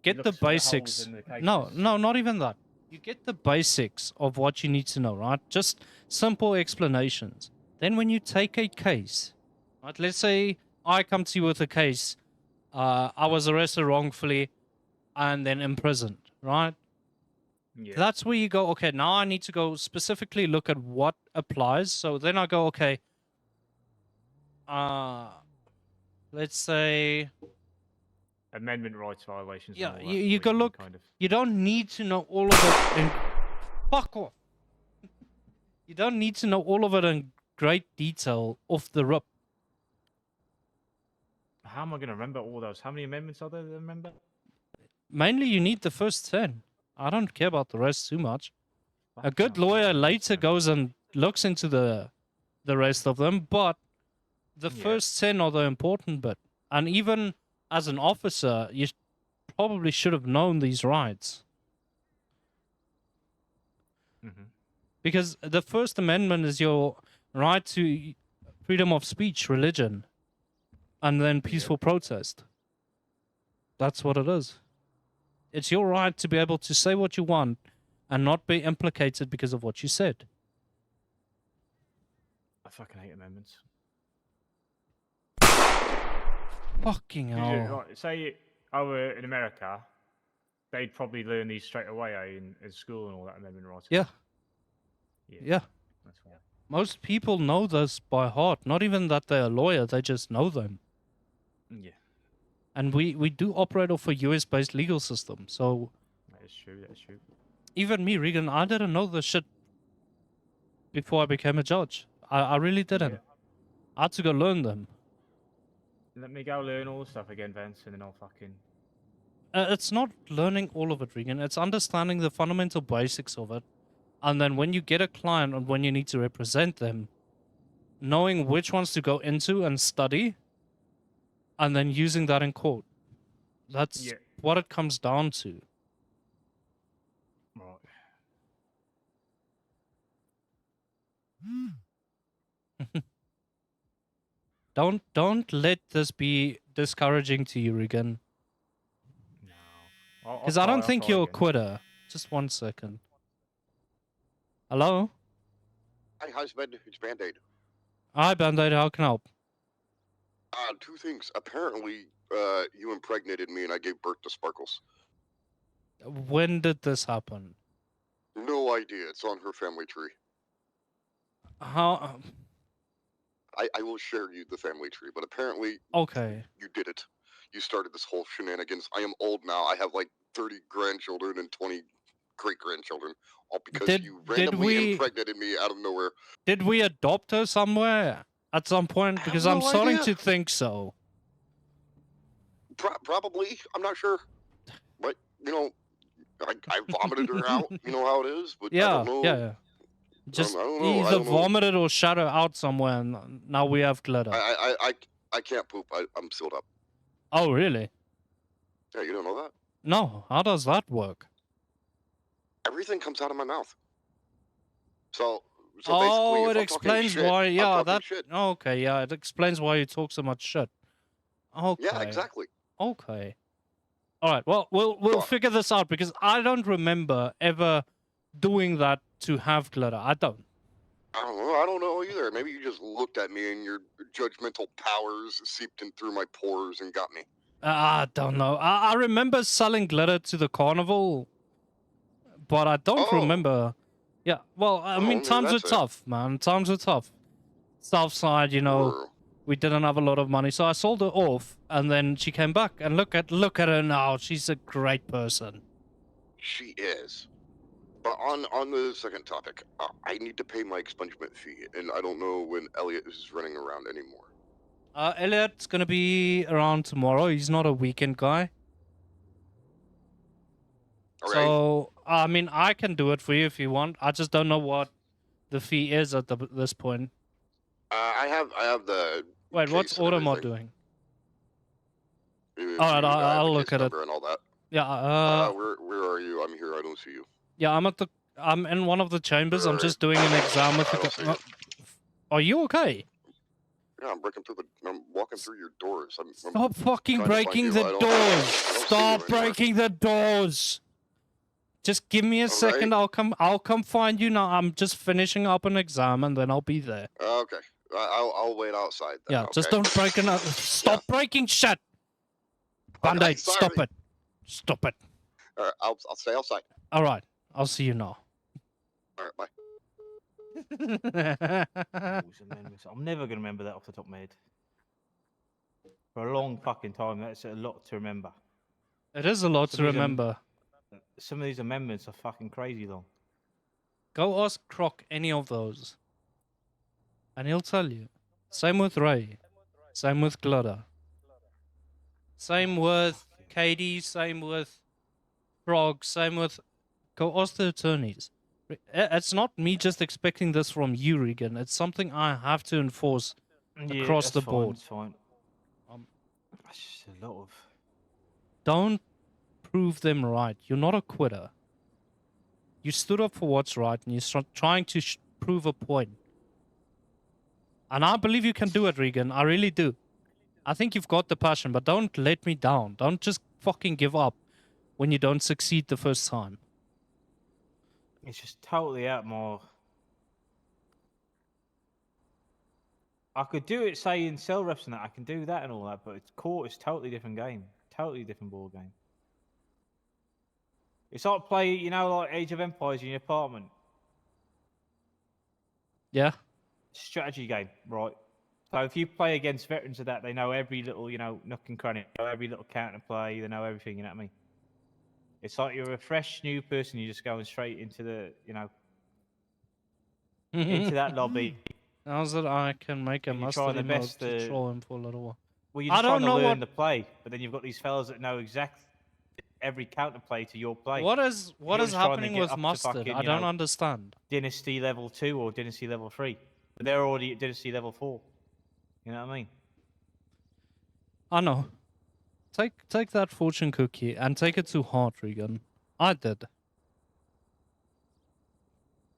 get the looks for holes basics. in the cases. No, not even that. You get the basics of what you need to know, right? Just simple explanations. Then when you take a case, right? Let's say I come to you with a case. I was arrested wrongfully and then imprisoned, right? Yeah. That's where you go, okay, now I need to go specifically look at what applies. So then I go, okay, let's say... Amendment rights violations. Yeah, and all you that go reason, look. Kind of. You don't need to know all of it in... Fuck off. You don't need to know all of it in great detail off the rip. How am I going to remember all those? How many amendments are there to remember? Mainly, you need the first 10. I don't care about the rest too much. A good lawyer later goes and looks into the rest of them, but the first 10 are the important bit. And even as an officer, you probably should have known these rights. Because the First Amendment is your right to freedom of speech, religion, and then peaceful protest. That's what it is. It's your right to be able to say what you want and not be implicated because of what you said. I fucking hate amendments. Fucking hell. Like, say I were in America, they'd probably learn these straight away in school and all that amendment rights. Yeah. Yeah. That's fine. Most people know this by heart. Not even that they're a lawyer, they just know them. Yeah. And we do operate off a US-based legal system, so... That is true, that is true. Even me, Regan, I didn't know this shit before I became a judge. I really didn't. I had to go learn them. Let me go learn all the stuff again, Vance, and then I'll fucking... It's not learning all of it, Regan. It's understanding the fundamental basics of it. And then when you get a client and when you need to represent them, knowing which ones to go into and study, and then using that in court. That's what it comes down to. Right. Don't let this be discouraging to you, Regan. No. Because I don't think you're a quitter. Just 1 second. Hello? Hi, husband. It's Band-Aid. Hi, Band-Aid. How can I help? Two things. Apparently, you impregnated me and I gave birth to Sparkles. When did this happen? No idea. It's on her family tree. How? I will share you the family tree, but apparently Okay. you did it. You started this whole shenanigans. I am old now. I have like 30 grandchildren and 20 great-grandchildren, all because you randomly impregnated me out of nowhere. Did we adopt her somewhere at some point? Because I'm no starting idea. to think so. Probably. I'm not sure. But, you know, I vomited her out. You know how it is? But I Yeah, don't know. yeah. Just I don't know. either vomit it or shut her out somewhere, and now we have glitter. I can't poop. I'm sealed up. Oh, really? Yeah, you don't know that? No. How does that work? Everything comes out of my mouth. So Oh, basically, it if I'm talking explains shit, why. I'm Yeah, talking that. shit. Okay, yeah, it explains why you talk so much shit. Okay. Yeah, exactly. Okay. All right. Well, we'll figure this out because I don't remember ever doing that to have glitter. I don't. I don't know. I don't know either. Maybe you just looked at me and your judgmental powers seeped in through my pores and got me. I don't know. I remember selling glitter to the carnival, but I don't remember. Yeah. Well, I mean, maybe times were that's it. tough, man. Times were tough. Southside, you know, we didn't have a lot of money, so I sold her off, and then she came back. And look at her now. She's a great person. She is. But on the second topic, I need to pay my expungement fee, and I don't know when Elliot is running around anymore. Elliot's gonna be around tomorrow. He's not a weekend guy. So, I mean, I can do it for you if you want. I just don't know what the fee is at this point. I have the. Wait, what's case and Automod everything. doing? If Alright, you have I'll the look case at it. number and all that. Yeah, where are you? I'm here. I don't see you. yeah, I'm in one of the chambers. I'm just doing an exam with the. Are you okay? Yeah, I'm walking through your doors. I'm Stop fucking trying to find breaking you. the I don't doors! see you Stop anywhere. breaking the doors! Just give me a second. I'll come find you now. I'm just finishing up an exam and then I'll be there. Okay. I'll wait outside then. Yeah, Okay? just don't break another. Stop breaking shit! Band-Aid, stop it. Stop it. All right, I'll stay outside. All right, I'll see you now. All right, bye. Rules amendments. I'm never gonna remember that off the top of my head. For a long fucking time, that's a lot to remember. It is a lot to remember. Some of these amendments are fucking crazy long. Go ask Croc any of those. And he'll tell you. Same with Ray. Same with Gludder. Same with Katie. Same with Frog. Same with... Go ask the attorneys. It's not me just expecting this from you, Regan. It's something I have to enforce across the board. It's fine. That's just a lot of... Don't prove them right. You're not a quitter. You stood up for what's right and you're trying to prove a point. And I believe you can do it, Regan. I really do. I think you've got the passion, but don't let me down. Don't just fucking give up when you don't succeed the first time. It's just totally out more. I could do it, say, in cell reps and that. I can do that and all that, but it's court is totally different game. Totally different ball game. It's like play, you know, like Age of Empires in your apartment. Yeah. Strategy game, right? So if you play against veterans of that, they know every little, you know, nook and cranny, they know every little counter play, they know everything, you know what I mean? It's like you're a fresh new person, you're just going straight into the, you know, into that lobby. How's that I can make a mustard the best to troll him for a little while. Well, you're just trying to learn the play, but then you've got these fellas that know exactly every counterplay to your play. What is happening with mustard? Fucking, I don't understand. Dynasty level 2 or Dynasty level 3. But they're already at Dynasty level 4. You know what I mean? I know. Take that fortune cookie and take it to heart, Regan. I did.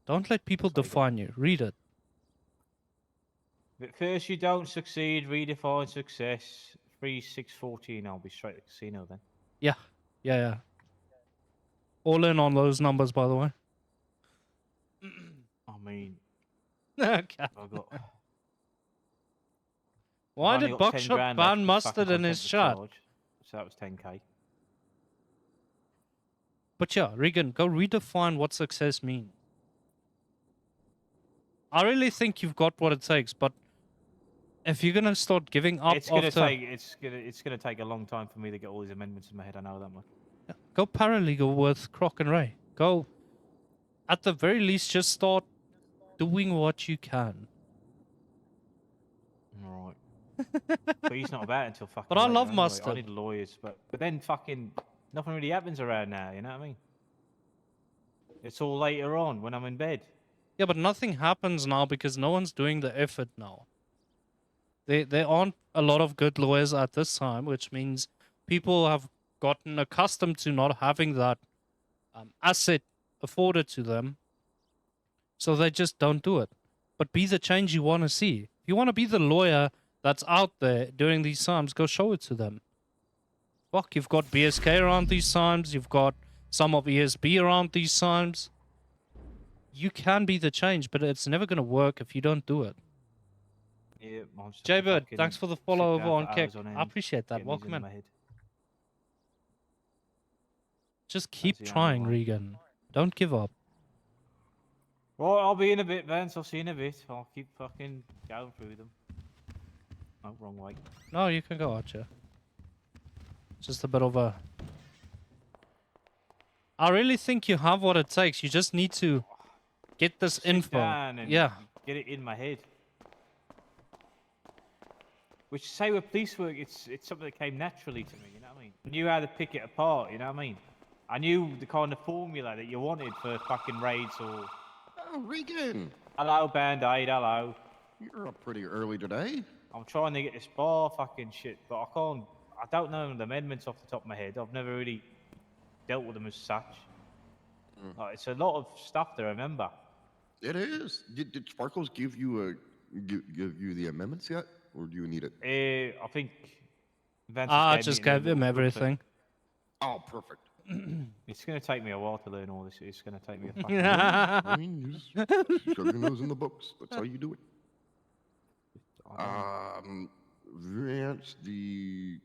Don't let people define you. Read it. But first you don't succeed, redefine success. 3614, I'll be straight to casino then. Yeah. All in on those numbers, by the way. I mean... Okay. I've got... Why did Buckshot ban mustard in his chat? So that was 10k. But yeah, Regan, go redefine what success means. I really think you've got what it takes, but if you're gonna start giving up, it's gonna take a long time for me to get all these amendments in my head. I know that much. Yeah, go paralegal with Croc and Ray. Go, at the very least, just start doing what you can. Alright. But he's not about it until fucking. But I later love anyway. mustard. I need lawyers, but then fucking nothing really happens around now. You know what I mean? It's all later on when I'm in bed. Yeah, but nothing happens now because no one's doing the effort now. There aren't a lot of good lawyers at this time, which means people have gotten accustomed to not having that asset afforded to them. So they just don't do it. But be the change you want to see. If you want to be the lawyer that's out there during these times, go show it to them. Fuck, you've got BSK around these times. You've got some of ESB around these times. You can be the change, but it's never going to work if you don't do it. Yeah, Jaybird, thanks for the follow over on Kick. I appreciate that. Welcome in. Just keep trying, Regan. Don't give up. Right, I'll be in a bit, Vance. I'll see you in a bit. I'll keep fucking going through them. Oh, wrong way. No, you can go, Archer. Just a bit of a... I really think you have what it takes. You just need to get this info. Yeah. Get it in my head. Which, say with police work, it's something that came naturally to me, you know what I mean? I knew how to pick it apart, you know what I mean? I knew the kind of formula that you wanted for fucking raids or... Oh, Regan! Hello, Band-Aid, hello. You're up pretty early today. I'm trying to get this bar fucking shit, but I can't... I don't know the amendments off the top of my head. I've never really dealt with them as such. Like, it's a lot of stuff to remember. It is. Did Sparkles give you give you the amendments yet? or do you need it? I think Vance I just just gave gave me a him little booklet. everything. Oh, perfect. It's going to take me a while to learn all this. It's going to take me a fucking I mean, you just shove your nose in the books. That's how you do it. Vance, the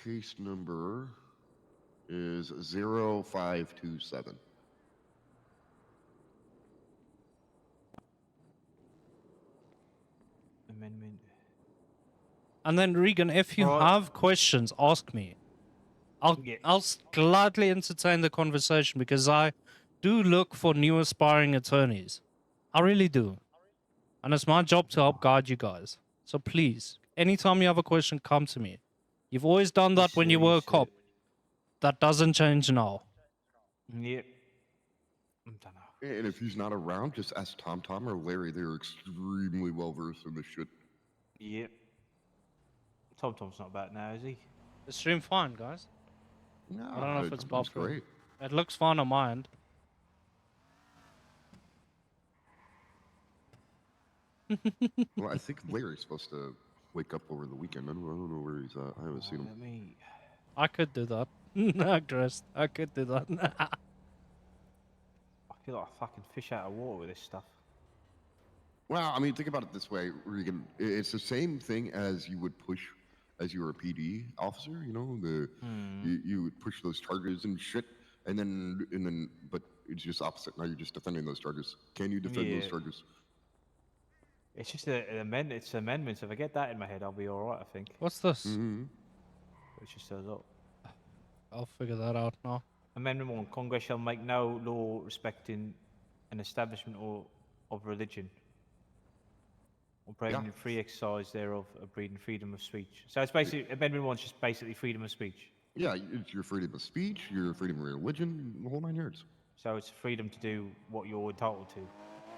case number is 0527. Amendment. And then Regan, if you Right. have questions, ask me. I'll gladly entertain the conversation because I do look for new aspiring attorneys. I really do. And it's my job to help guide you guys. So please, anytime you have a question, come to me. You've always done that when you were a cop. That doesn't change now. Yep. And if he's not around, just ask Tom or Larry. They're extremely well versed in this shit. Yep. Tom's not back now, is he? The stream fine, guys. No, I don't know if it's Tom's buffering. great. It looks fine on my end. Well, I think Larry's supposed to wake up over the weekend. I don't know where he's at. I haven't seen him. I could do that. Chris, I could do that. I feel like a fucking fish out of water with this stuff. Well, I mean, think about it this way, Regan. It's the same thing as you would push as you were a PD officer. You know, you would push those charges and shit, and then, but it's just opposite. Now you're just defending those charges. Can you defend those charges? It's just it's amendments. If I get that in my head, I'll be all right. I think. What's this? It just says up. I'll figure that out now. Amendment 1. Congress shall make no law respecting an establishment of religion or prohibiting free exercise thereof, or breeding freedom of speech. So it's basically, Amendment 1 is just basically freedom of speech. Yeah, it's your freedom of speech, your freedom of religion, the whole 9 yards. So it's freedom to do what you're entitled to.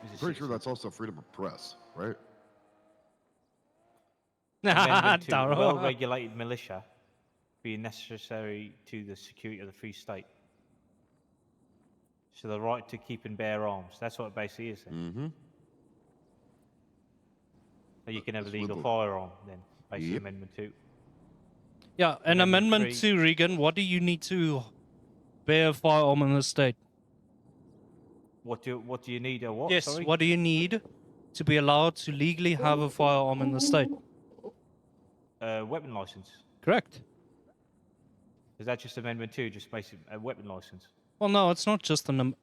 I'm pretty sure that's also freedom of press, right? Amendment 2. Well-regulated militia being necessary to the security of the free state. So the right to keep and bear arms. That's what it basically is. So you can have a legal firearm then, basically Amendment 2. Yeah, and Amendment 2, Regan, what do you need to bear a firearm in the state? What do you need or what? Yes, Sorry? what do you need to be allowed to legally have a firearm in the state? Weapon license. Correct. Is that just Amendment 2, just basically a weapon license? Well, no, it's not just an...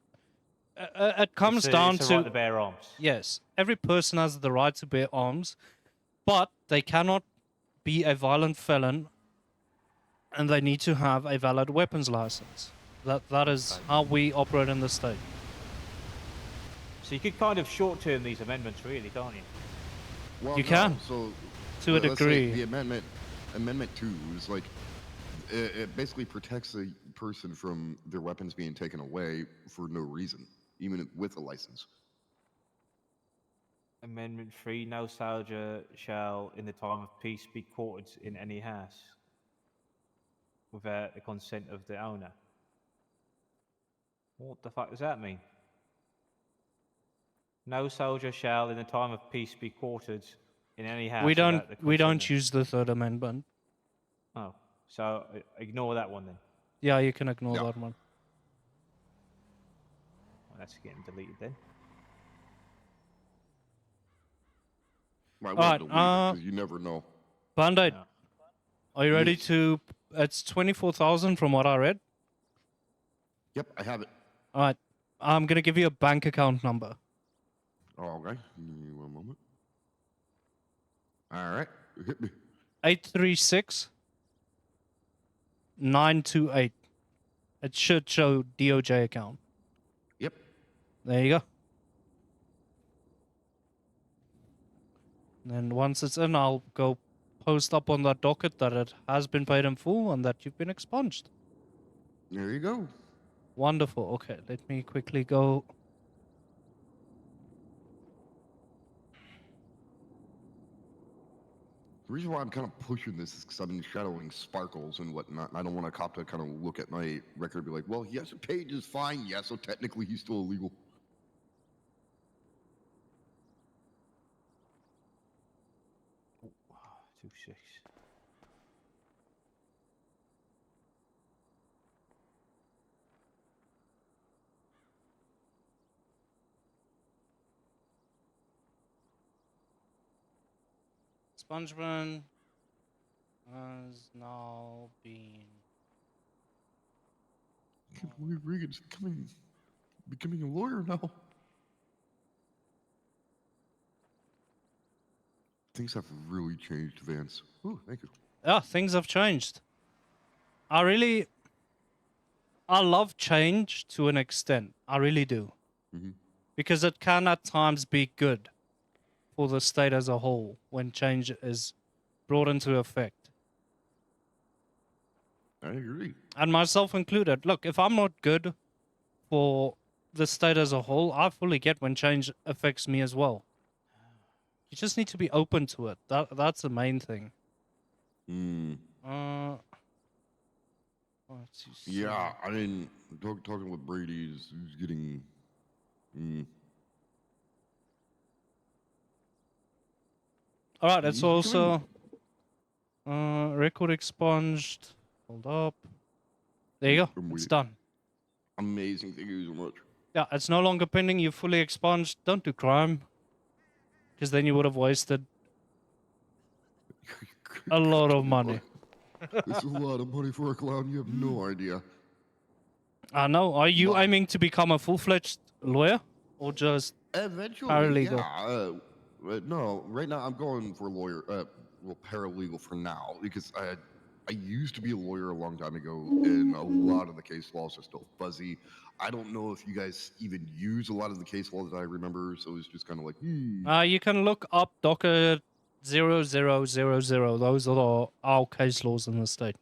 it comes down it's to... right to bear arms. Yes, every person has the right to bear arms, but they cannot be a violent felon, and they need to have a valid weapons license. That is how we operate in the state. So you could kind of short-term these amendments, really, can't you? Well, You can, So, to a let's say degree. the Amendment 2 is like, it basically protects a person from their weapons being taken away for no reason, even with a license. Amendment 3, no soldier shall, in the time of peace, be quartered in any house without the consent of the owner. What the fuck does that mean? No soldier shall, in the time of peace, be quartered in any house. We without the don't consent use the Third Amendment. Oh, so ignore that one then. Yeah, you can ignore that one. Well, that's getting deleted then. Might Alright, want to delete it, 'cause you never know. Band-Aid, are you ready to... It's 24,000 from what I read. Yep, I have it. Alright, I'm going to give you a bank account number. Oh, okay. Give me 1 moment. All right, hit me. 836 928. It should show DOJ account. Yep. There you go. And once it's in, I'll go post up on that docket that it has been paid in full and that you've been expunged. There you go. Wonderful. Okay, let me quickly go. The reason why I'm kind of pushing this is because I've been shadowing Sparkles and whatnot, and I don't want a cop to kind of look at my record and be like, well, he hasn't paid his fine yet, so technically he's still illegal. 226. Spongeman has now been. Can't believe Regan's becoming a lawyer now. Things have really changed, Vance. Ooh, thank you. Yeah, things have changed. I love change to an extent. I really do. Mm-hmm. Because it can at times be good for the state as a whole when change is brought into effect. I agree. And myself included. Look, if I'm not good for the state as a whole, I fully get when change affects me as well. You just need to be open to it. That's the main thing. Yeah, I mean, talking with Brady is getting. All right, it's He's also record expunged. Hold up. There you go. It's done. Amazing. Thank you so much. Yeah, it's no longer pending. You fully expunged. Don't do crime. Because then you would have wasted a lot of money. It's a lot of money for a clown. You have no idea. I know. Are you aiming to become a full-fledged lawyer? Or just Eventually, paralegal? yeah. No, right now I'm going for lawyer. Well, paralegal for now because I used to be a lawyer a long time ago, and a lot of the case laws are still fuzzy. I don't know if you guys even use a lot of the case law that I remember, so it's just kind of like, You can look up docket 0000. Those are our case laws in the state.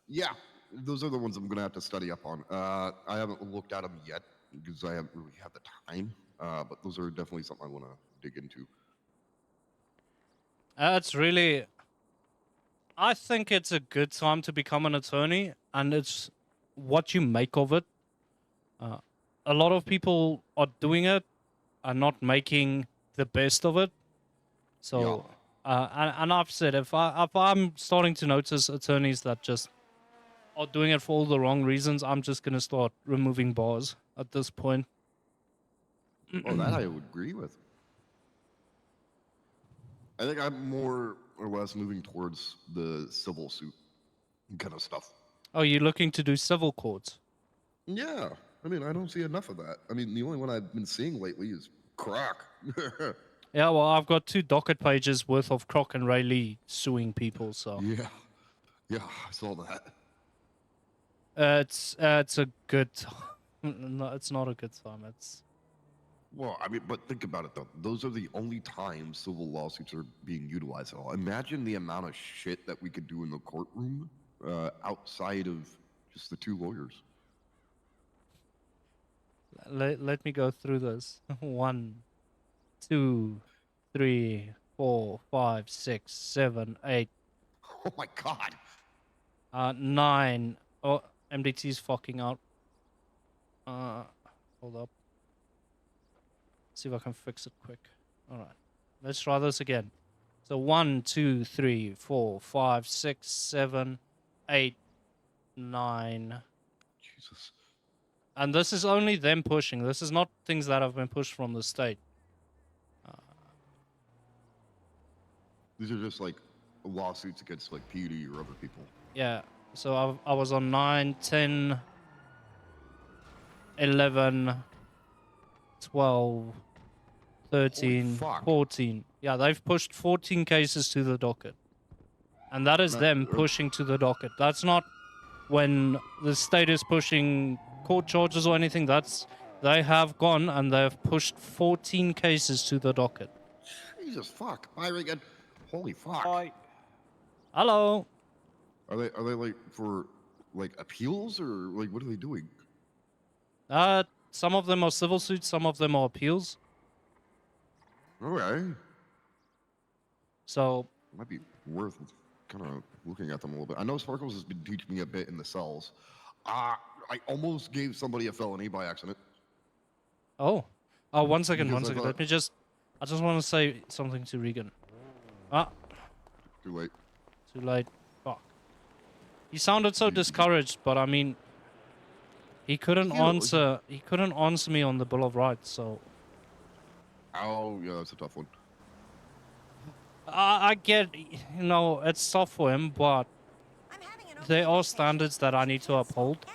Yeah, those are the ones I'm gonna have to study up on. I haven't looked at them yet because I haven't really had the time. But those are definitely something I want to dig into. It's really... I think it's a good time to become an attorney, and it's what you make of it. A lot of people are doing it and not making the best of it. So, and I've said, if I'm starting to notice attorneys that just are doing it for all the wrong reasons, I'm just going to start removing bars at this point. Oh, that I would agree with. I think I'm more or less moving towards the civil suit kind of stuff. Oh, you're looking to do civil courts? Yeah, I mean, I don't see enough of that. I mean, the only one I've been seeing lately is Croc. Yeah, well, I've got 2 docket pages worth of Croc and Ray Lee suing people, so... Yeah, I saw that. It's a good time. No, it's not a good time. It's... Well, I mean, but think about it, though. Those are the only times civil lawsuits are being utilized at all. Imagine the amount of shit that we could do in the courtroom outside of just the 2 lawyers. Let me go through this. 1, 2, 3, 4, 5, 6, 7, 8. Oh my god. 9. Oh, MDT's fucking out. Hold up. See if I can fix it quick. All right. Let's try this again. So 1, 2, 3, 4, 5, 6, 7, 8, 9. Jesus. And this is only them pushing. This is not things that have been pushed from the state. These are just like lawsuits against like PUD or other people. Yeah. So I was on 9, 10, 11, 12, 13, 14. Yeah, they've pushed 14 cases to the docket. And that is them pushing to the docket. That's not when the state is pushing court charges or anything. That's... They have gone and they've pushed 14 cases to the docket. Jesus fuck. Hi, Regan. Holy fuck. Hi. Hello. Are they like for like appeals or like what are they doing? Some of them are civil suits, some of them are appeals. Okay. So might be worth kind of looking at them a little bit. I know Sparkles has been teaching me a bit in the cells. I almost gave somebody a felony by accident. Oh. Oh, one second. Because Let me just... I just want to say something to Regan. Too late. Too late. Fuck. He sounded so discouraged, but I mean, he couldn't answer. He couldn't answer me on the Bill of Rights, so. Oh, yeah, that's a tough one. I get, you know, it's tough for him, but there are standards that I need to uphold.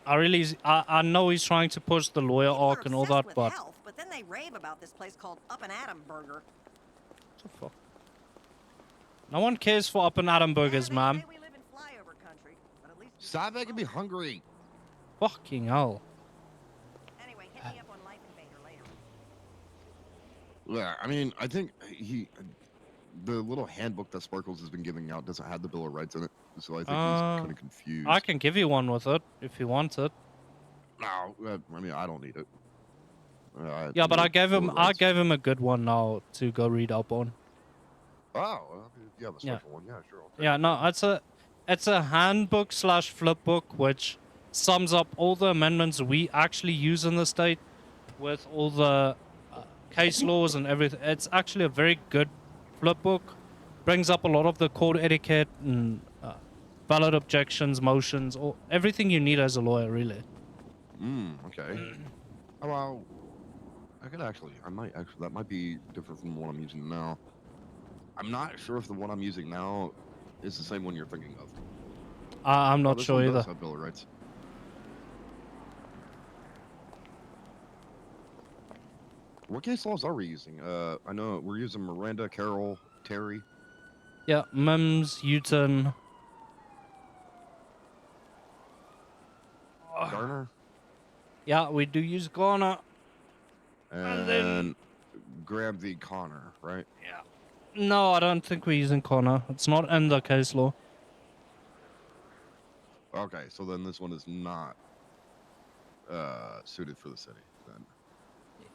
I know he's trying to push the lawyer arc and all that, but But then they rave about this place called Up and Adam Burger. what the fuck? No one cares for Up and Adam burgers, ma'am. Stop making me hungry. Fucking hell. Anyway, hit me up on Life Invader later. Yeah, I mean, I think the little handbook that Sparkles has been giving out doesn't have the Bill of Rights in it, so I think he's kind of confused. I can give you one with it if you want it. No, I mean, I don't need it. Yeah, but I gave him a good one now to go read up on. Oh, yeah, the special one. Yeah, sure. Okay. Yeah, no, it's a handbook / flipbook which sums up all the amendments we actually use in the state with all the case laws and everything. It's actually a very good flipbook. Brings up a lot of the court etiquette and valid objections, motions, or everything you need as a lawyer, really. Okay. Oh, well, that might be different from the one I'm using now. I'm not sure if the one I'm using now is the same one you're thinking of. I'm not sure either. Does have Bill of Rights. What case laws are we using? I know we're using Miranda, Carroll, Terry. Yeah, Mims, Uton. Garner. Yeah, we do use Garner. And then Graham v. Connor, right? Yeah. No, I don't think we're using Connor. It's not in the case law. Okay, so then this one is not suited for the city, then.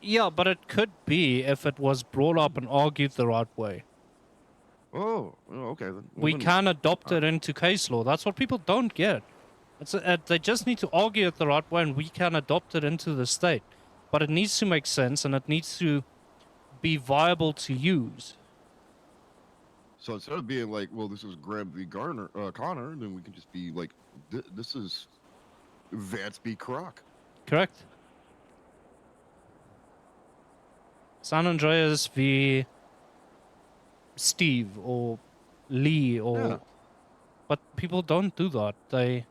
Yeah, but it could be if it was brought up and argued the right way. Oh, okay. Then. We can adopt it into case law. That's what people don't get. They just need to argue it the right way, and we can adopt it into the state. But it needs to make sense, and it needs to be viable to use. So instead of being like, well, this is Graham v. Connor, then we can just be like, this is Vance v. Croc. Correct. San Andreas v. Steve or Lee or... Yeah. But people don't do that. They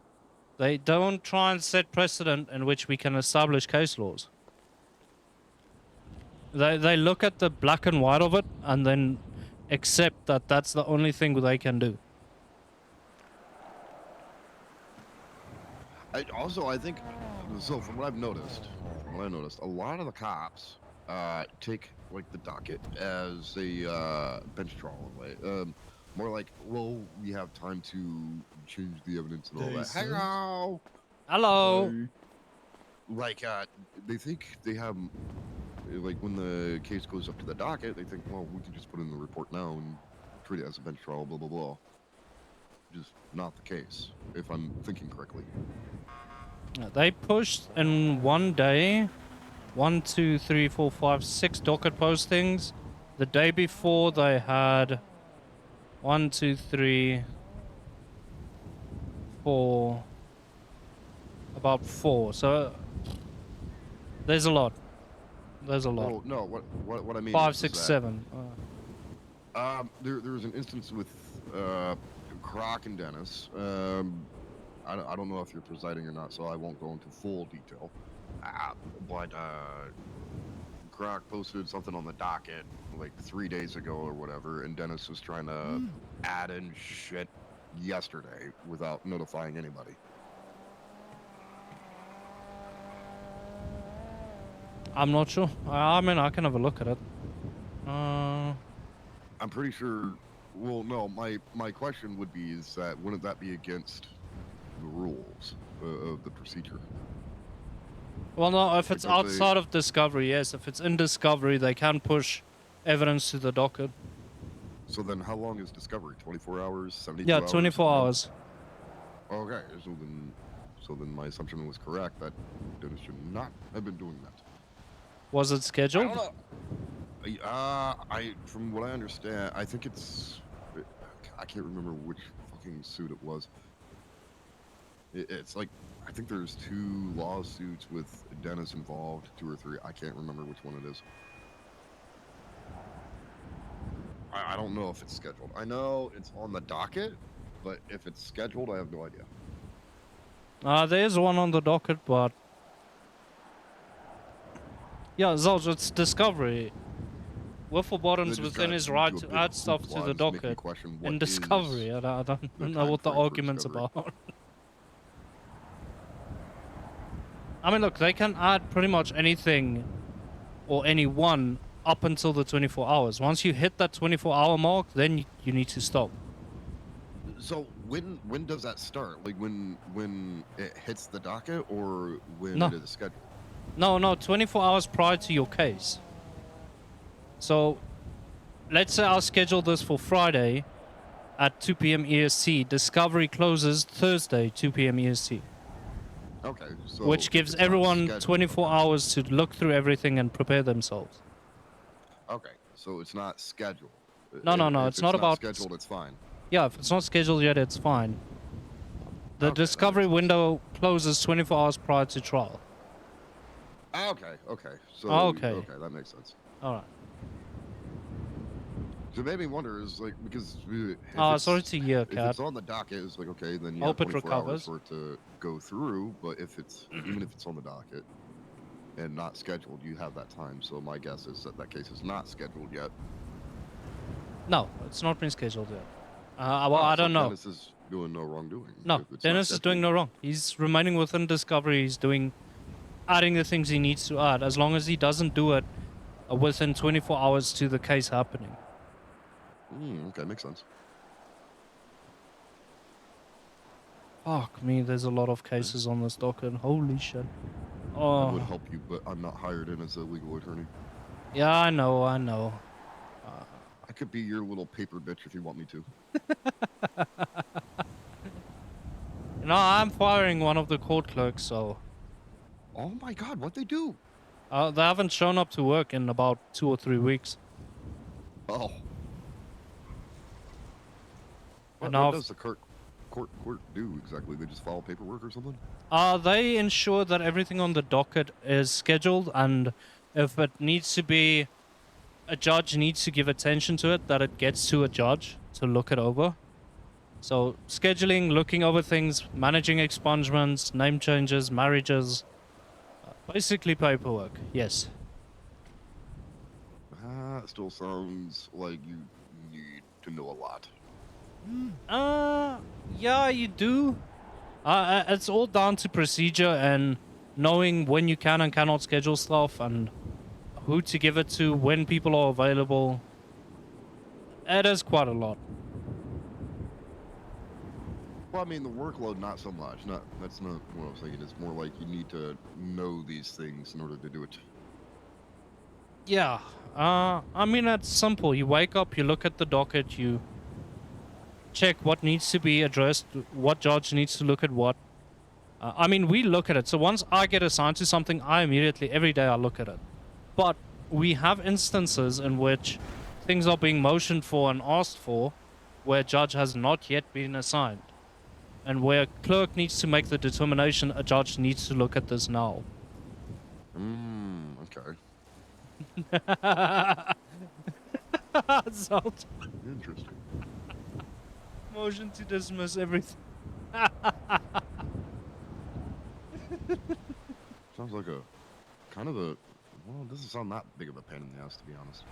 don't try and set precedent in which we can establish case laws. They look at the black and white of it and then accept that that's the only thing they can do. I think, so from what I've noticed, a lot of the cops take like the docket as a bench trial in a way. More like, well, we have time to change the evidence and all that. Hello. Hello. Like, they think they have, like, when the case goes up to the docket, they think, well, we can just put in the report now and treat it as a bench trial, blah, blah, blah. Just not the case, if I'm thinking correctly. They pushed in one day 1, 2, 3, 4, 5, 6 docket postings. The day before they had 1, 2, 3, 4, about 4. So there's a lot. There's a lot. Oh, no, what I mean 5, is 6, that, 7. There was an instance with Croc and Dennis. I don't know if you're presiding or not, so I won't go into full detail. But Croc posted something on the docket like 3 days ago or whatever, and Dennis was trying to add in shit yesterday without notifying anybody. I'm not sure. I mean, I can have a look at it. I'm pretty sure. Well, no. My question would be is that wouldn't that be against the rules of the procedure? Well, no. If it's Because outside of discovery, yes. If it's in discovery, they can push evidence to the docket. So then, how long is discovery? 24 hours? 72 Yeah, hours? 24 hours. Okay, so then my assumption was correct that Dennis should not have been doing that. Was it scheduled? From what I understand, I think it's, I can't remember which fucking suit it was. It's like, I think there's 2 lawsuits with Dennis involved, 2 or 3. I can't remember which one it is. I don't know if it's scheduled. I know it's on the docket, but if it's scheduled, I have no idea. There is one on the docket, but yeah, Zolj, it's discovery. Wiffle Bottom's within his right to add stuff to the docket in discovery. I don't know what the argument's about. I mean, look, they can add pretty much anything or anyone up until the 24 hours. Once you hit that 24-hour mark, then you need to stop. So when does that start? Like when it hits the docket, or when No. it is scheduled? No, 24 hours prior to your case. So, let's say I'll schedule this for Friday at 2 p.m. EST. Discovery closes Thursday, 2 p.m. EST. Okay, so Which gives everyone 24 hours to look through everything and prepare themselves. Okay, so it's not scheduled. No, If it's not about scheduled. It's fine. Yeah, if it's not scheduled yet, it's fine. The discovery window closes 24 hours prior to trial. Okay. So Okay. that makes sense. All right. So it made me wonder, is like, because sorry to hear, if Cat. it's on the docket, it's like, okay, then you Hope have it 24 hours recovers. for it to go through. But if it's even if it's on the docket and not scheduled, you have that time. So my guess is that case is not scheduled yet. No, it's not been scheduled yet. Well, I don't know. Dennis is doing no wrongdoing. No, if it's not Dennis is doing no wrong. He's remaining within discovery. He's adding the things he needs to add, as long as he doesn't do it within 24 hours to the case happening. Okay, makes sense. Fuck me, there's a lot of cases on this docket. Holy shit. I would Oh, help you, but I'm not hired in as a legal attorney. yeah, I know. I could be your little paper bitch if you want me to. No, I'm firing one of the court clerks, so... Oh my god, what'd they do? They haven't shown up to work in about 2 or 3 weeks. Oh. What does the court do exactly? They just file paperwork or something? They ensure that everything on the docket is scheduled, and if it needs to be... A judge needs to give attention to it, that it gets to a judge to look it over. So, scheduling, looking over things, managing expungements, name changes, marriages... basically paperwork, yes. That still sounds like you need to know a lot. Yeah, you do. It's all down to procedure and knowing when you can and cannot schedule stuff and who to give it to, when people are available. It is quite a lot. Well, I mean, the workload, not so much. That's not what I was thinking. It's more like you need to know these things in order to do it. Yeah. I mean, it's simple. You wake up, you look at the docket, you check what needs to be addressed, what judge needs to look at what. I mean, we look at it. So once I get assigned to something, I immediately, every day I look at it. But we have instances in which things are being motioned for and asked for where a judge has not yet been assigned. And where a clerk needs to make the determination, a judge needs to look at this now. Okay. Salt. Interesting. Motion to dismiss everything. Sounds like well, it doesn't sound that big of a pain in the ass, to be honest.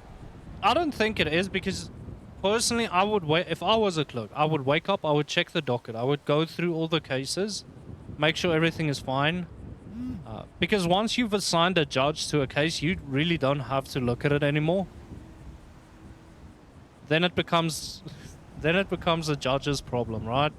I don't think it is, because personally, I would wait. If I was a clerk, I would wake up, I would check the docket, I would go through all the cases, make sure everything is fine. Because once you've assigned a judge to a case, you really don't have to look at it anymore. Then it becomes a judge's problem, right?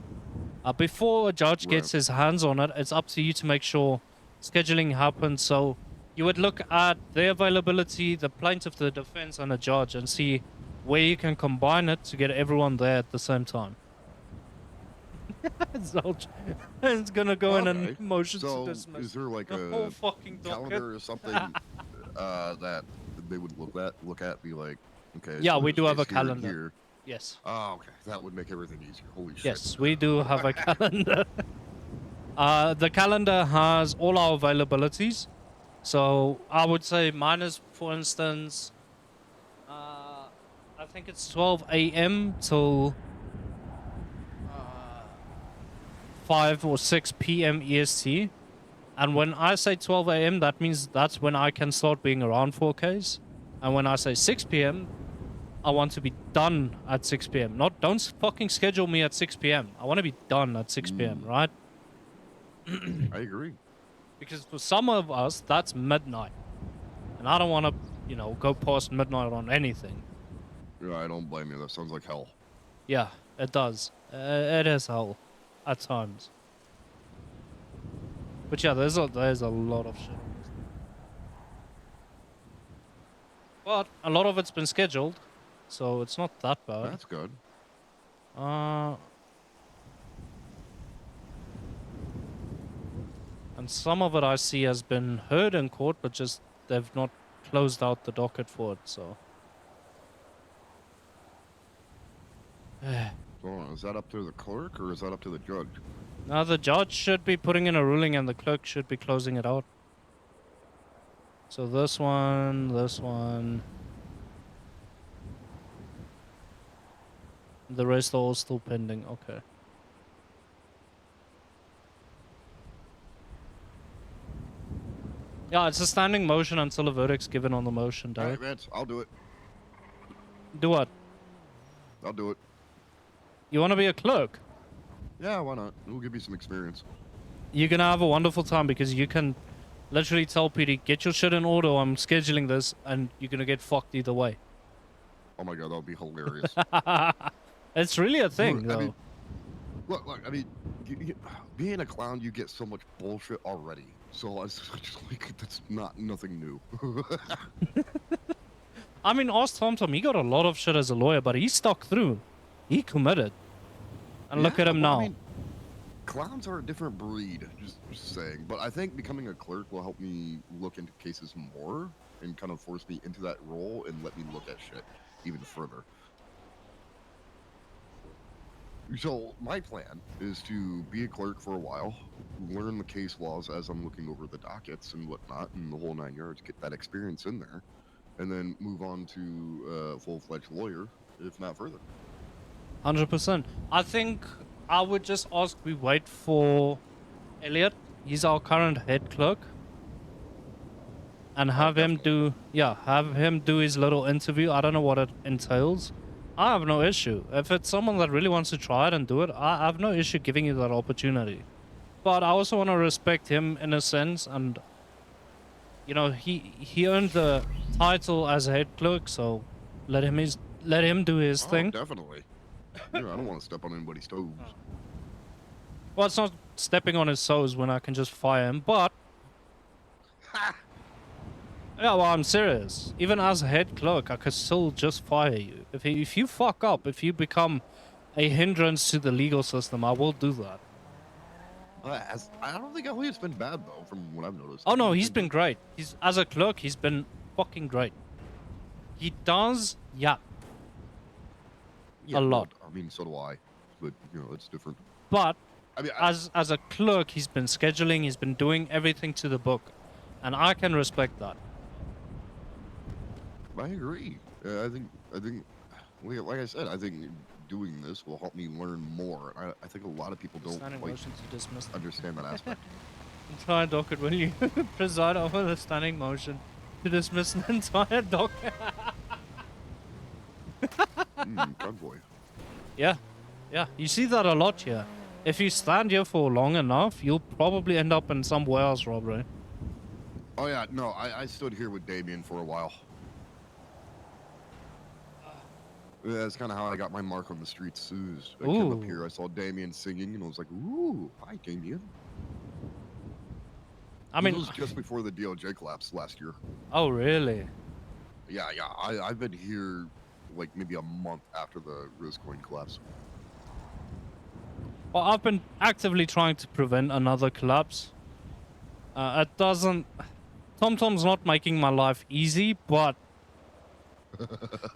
Before a judge gets his hands on it, it's up to you to make sure scheduling happens. So you would look at the availability, the plaintiff, the defense, and a judge, and see where you can combine it to get everyone there at the same time. It's gonna go in a motion to dismiss. Is there like the a whole fucking docket. calendar or something that something they would look at, be like, okay. Yeah, so we there's do have a space here and calendar. here. Yes. Oh, okay. That would make everything easier. Holy shit. Yes, we do have a calendar. The calendar has all our availabilities. So I would say mine is, for instance, I think it's 12 a.m. till 5 or 6 p.m. EST. And when I say 12 a.m., that means that's when I can start being around 4Ks. And when I say 6 p.m., I want to be done at 6 p.m. Don't fucking schedule me at 6 p.m. I want to be done at 6 p.m., right? I agree. Because for some of us, that's midnight. And I don't want to, you know, go past midnight on anything. Yeah, I don't blame you. That sounds like hell. Yeah, it does. It is hell at times. But yeah, there's a lot of shit. But a lot of it's been scheduled, so it's not that bad. That's good. And some of it I see has been heard in court, but just they've not closed out the docket for it, so. So is that up to the clerk or is that up to the judge? Now the judge should be putting in a ruling and the clerk should be closing it out. So this one. The rest are all still pending, okay. Yeah, it's a standing motion until a verdict's given on the motion, All right, Derek. Vance, I'll do it. Do what? I'll do it. You want to be a clerk? Yeah, why not? It'll give you some experience. You're gonna have a wonderful time because you can literally tell PD, get your shit in order, I'm scheduling this, and you're gonna get fucked either way. Oh my god, that would be hilarious. It's really a thing, though. I mean, look, I mean, being a clown, you get so much bullshit already. So I was just like, that's nothing new. I mean, ask TomTom, he got a lot of shit as a lawyer, but he stuck through. He committed. And look at him well, now. I mean, clowns are a different breed, just saying. But I think becoming a clerk will help me look into cases more and kind of force me into that role and let me look at shit even further. So my plan is to be a clerk for a while, learn the case laws as I'm looking over the dockets and whatnot, and the whole 9 yards, get that experience in there, and then move on to a full-fledged lawyer, if not further. 100%. I think I would just ask we wait for Elliot. He's our current head clerk. And have him do his little interview. I don't know what it entails. I have no issue. If it's someone that really wants to try it and do it, I have no issue giving you that opportunity. But I also want to respect him in a sense, and you know, he earned the title as head clerk, so let him do his thing. Definitely. I don't want to step on anybody's toes. Well, it's not stepping on his toes when I can just fire him, but yeah, well, I'm serious. Even as a head clerk, I could still just fire you. If you fuck up, if you become a hindrance to the legal system, I will do that. I don't think Elliot's been bad though, from what I've noticed. Oh no, he's been great. As a clerk, he's been fucking great. He does yap a lot. I mean, so do I, but you know, it's different. But I mean, as a clerk, he's been scheduling, he's been doing everything to the book, and I can respect that. I agree. I think, like I said, I think doing this will help me learn more. I think a lot of people don't Standing quite motion to dismiss. understand that aspect. Entire docket when you preside over the standing motion to dismiss an entire docket. Convoy. Yeah, you see that a lot here. If you stand here for long enough, you'll probably end up in some warehouse robbery. Oh yeah, no, I stood here with Damien for a while. Yeah, that's kind of how I got my mark on the streets. I came up here, I saw Damien singing, and I was like, "Ooh, hi, Damien." I mean, it was just before the DOJ collapse last year. Oh, really? Yeah. I've been here like maybe a month after the Rosecoin collapse. Well, I've been actively trying to prevent another collapse. It doesn't... TomTom's not making my life easy, but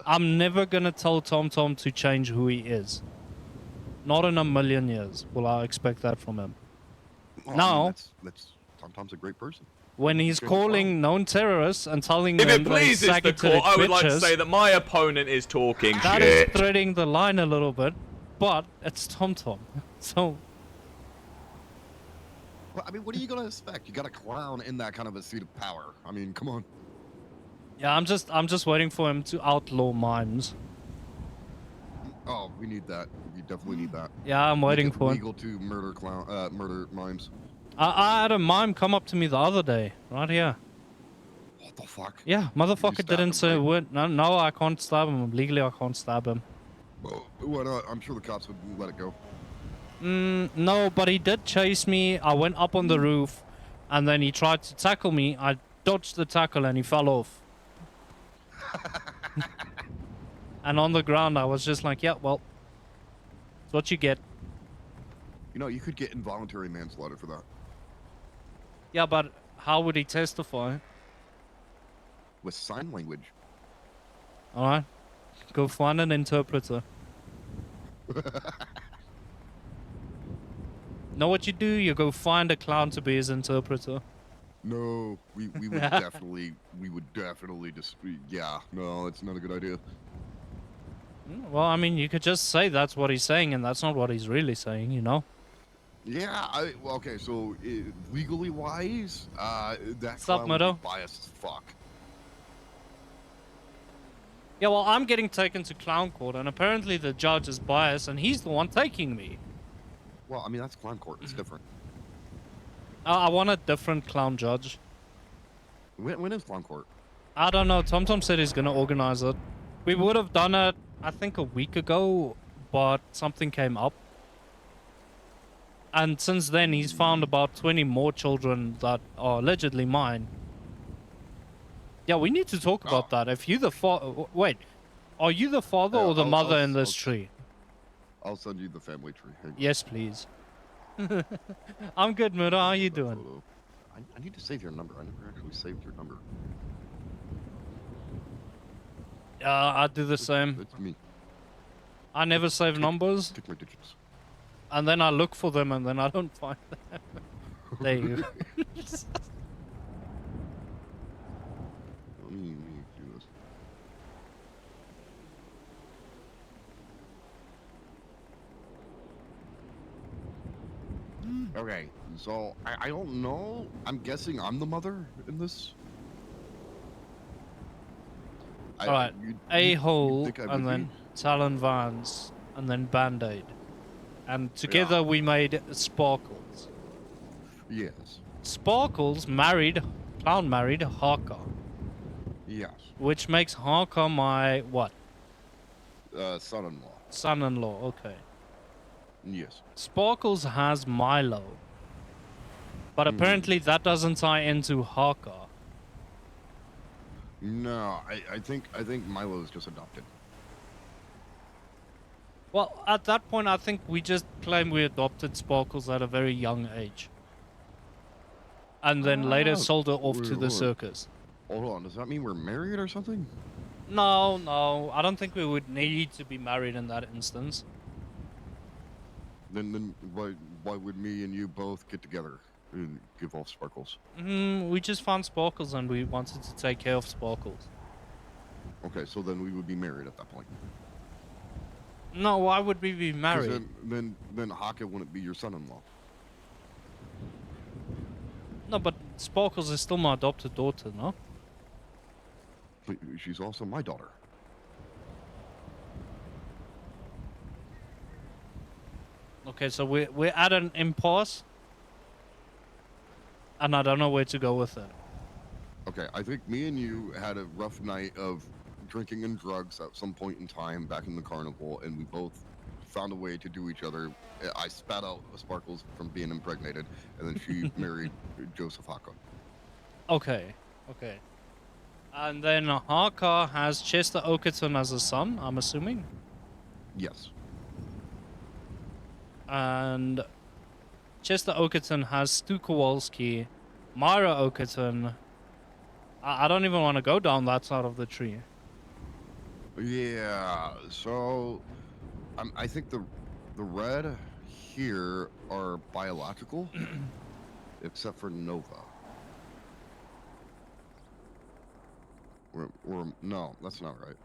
I'm never gonna tell Tom Tom to change who he is. Not in a million years will I expect that from him. Well, I Now, mean, that's Tom's a great person. when he's Change the clown. calling known terrorists and telling If them it they pleases the sagittarian court, I would like to bitches, say that my opponent is talking that is shit. threading the line a little bit, but it's Tom Tom. So, Well, I mean, what are you gonna expect? You got a clown in that kind of a seat of power. I mean, come on. yeah, I'm just waiting for him to outlaw mimes. Oh, we need that. We definitely need that. Yeah, I'm waiting Make it for it. legal to murder mimes. I had a mime come up to me the other day, right here. What the fuck? Yeah, motherfucker didn't say a word. No, I can't stab him. Legally, I can't stab him. Well, why not? I'm sure the cops would let it go. No, but he did chase me. I went up on the roof, and then he tried to tackle me. I dodged the tackle, and he fell off. And on the ground, I was just like, yeah, well, that's what you get. You know, you could get involuntary manslaughter for that. Yeah, but how would he testify? With sign language. Alright. Go find an interpreter. Know what you do? You go find a clown to be his interpreter. No, we would definitely, just, yeah, no, it's not a good idea. Well, I mean, you could just say that's what he's saying, and that's not what he's really saying, you know? Yeah, well, okay, so legally wise, that Sup, clown would be Meadow? biased as fuck. Yeah, well, I'm getting taken to clown court, and apparently the judge is biased, and he's the one taking me. Well, I mean, that's clown court. It's different. I want a different clown judge. When is clown court? I don't know. Tom Tom said he's going to organize it. We would have done it, I think, a week ago, but something came up. And since then, he's found about 20 more children that are allegedly mine. Yeah, we need to talk about that. If you the father... Wait. Are you the father or the mother in this tree? I'll send you the family tree. Hang on. Yes, please. I'm good, Murdo. How you doing? I need to save your number. I never actually saved your number. I do the same. It's me. I never save numbers. Take my digits. And then I look for them, and then I don't find them. There you go. Let me do this. Okay, so I don't know. I'm guessing I'm the mother in this. Alright, A-hole, and then Talon, Vance, and then Band-Aid. And together we made Sparkles. Yes. Sparkles clown married Harker. Yes. Which makes Harker my, what? Son-in-law. Son-in-law, okay. Yes. Sparkles has Milo. But apparently that doesn't tie into Harker. No, I think Milo is just adopted. Well, at that point, I think we just claim we adopted Sparkles at a very young age. And then later sold her off to the circus. Hold on, does that mean we're married or something? No, I don't think we would need to be married in that instance. Then why would me and you both get together and give off Sparkles? We just found Sparkles and we wanted to take care of Sparkles. Okay, so then we would be married at that point. No, why would we be married? Then Haka wouldn't be your son-in-law. No, but Sparkles is still my adopted daughter, no? But she's also my daughter. Okay, so we're at an impasse. And I don't know where to go with it. Okay, I think me and you had a rough night of drinking and drugs at some point in time back in the carnival, and we both found a way to do each other. I spat out Sparkles from being impregnated, and then she married Joseph Haka. Okay. And then Haka has Chester Okerton as a son, I'm assuming? Yes. And Chester Okerton has Stu Kowalski, Myra Okerton. I don't even want to go down that side of the tree. Yeah. So, I think the red here are biological, except for Nova. Or no, that's not right.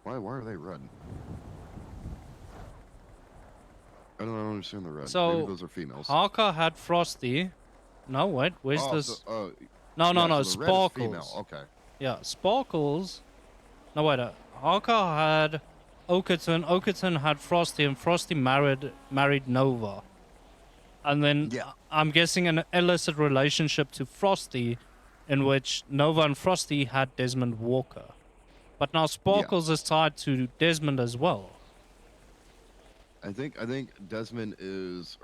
Why are they red? I don't understand the red. So, maybe those are females. Harker had Frosty. No, wait, where's Oh, this? so, no, yeah, no, so the red is female. Sparkles. Okay. Yeah, Sparkles. No, wait, Harker had Okerton. Okerton had Frosty, and Frosty married Nova. And then I'm guessing an illicit relationship to Frosty, in which Nova and Frosty had Desmond Walker. But now Sparkles is tied to Desmond as well. I think Desmond is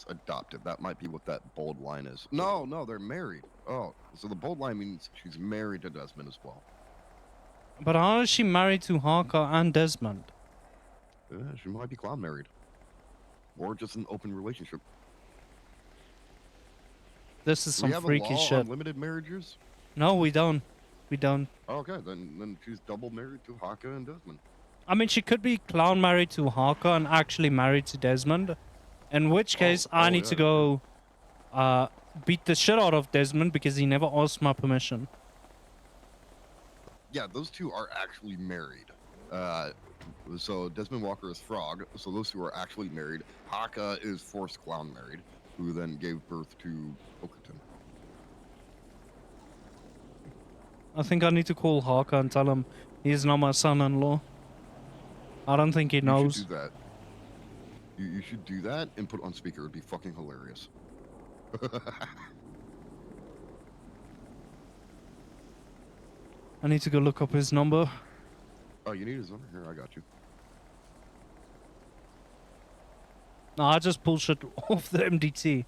adopted. That might be what that bold line is. No, they're married. Oh, so the bold line means she's married to Desmond as well. But how is she married to Harker and Desmond? She might be clown married, or just an open relationship. This is some we have freaky a law shit. on limited marriages? No, we don't. We don't. Okay, then she's double married to Harker and Desmond. I mean, she could be clown married to Harker and actually married to Desmond. In which case, I need to go beat the shit out of Desmond because he never asked my permission. Yeah, those two are actually married. So Desmond Walker is Frog, so those two are actually married. Haka is Forced Clown married, who then gave birth to Okerton. I think I need to call Harker and tell him he's not my son-in-law. I don't think he knows. You should do that. You should do that and put it on speaker. It'd be fucking hilarious. I need to go look up his number. Oh, you need his number? Here, I got you. No, I just pull shit off the MDT.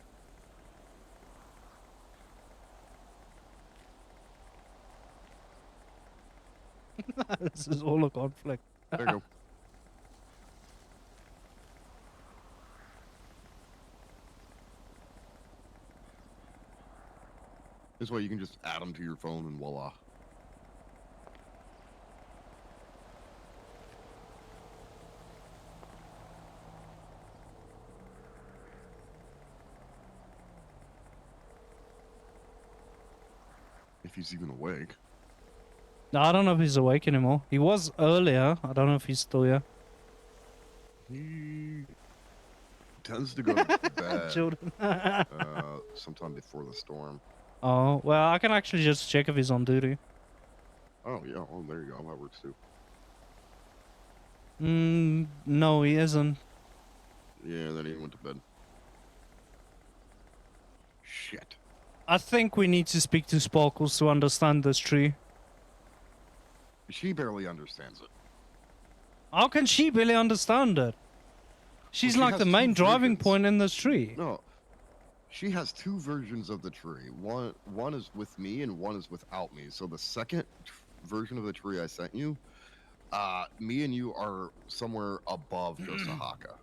This is all a conflict. There you go. This way you can just add them to your phone and voila. If he's even awake. No, I don't know if he's awake anymore. He was earlier. I don't know if he's still here. He tends to go to bed Children. sometime before the storm. Oh, well, I can actually just check if he's on duty. Oh, yeah. Oh, there you go. That works too. No, he isn't. Yeah, then he went to bed. Shit. I think we need to speak to Sparkles to understand this tree. She barely understands it. How can she barely understand it? She's Well, she like has the main two driving versions. point in this tree. No, she has two versions of the tree. One is with me and one is without me. So the second version of the tree I sent you, me and you are somewhere above Joseph Haka.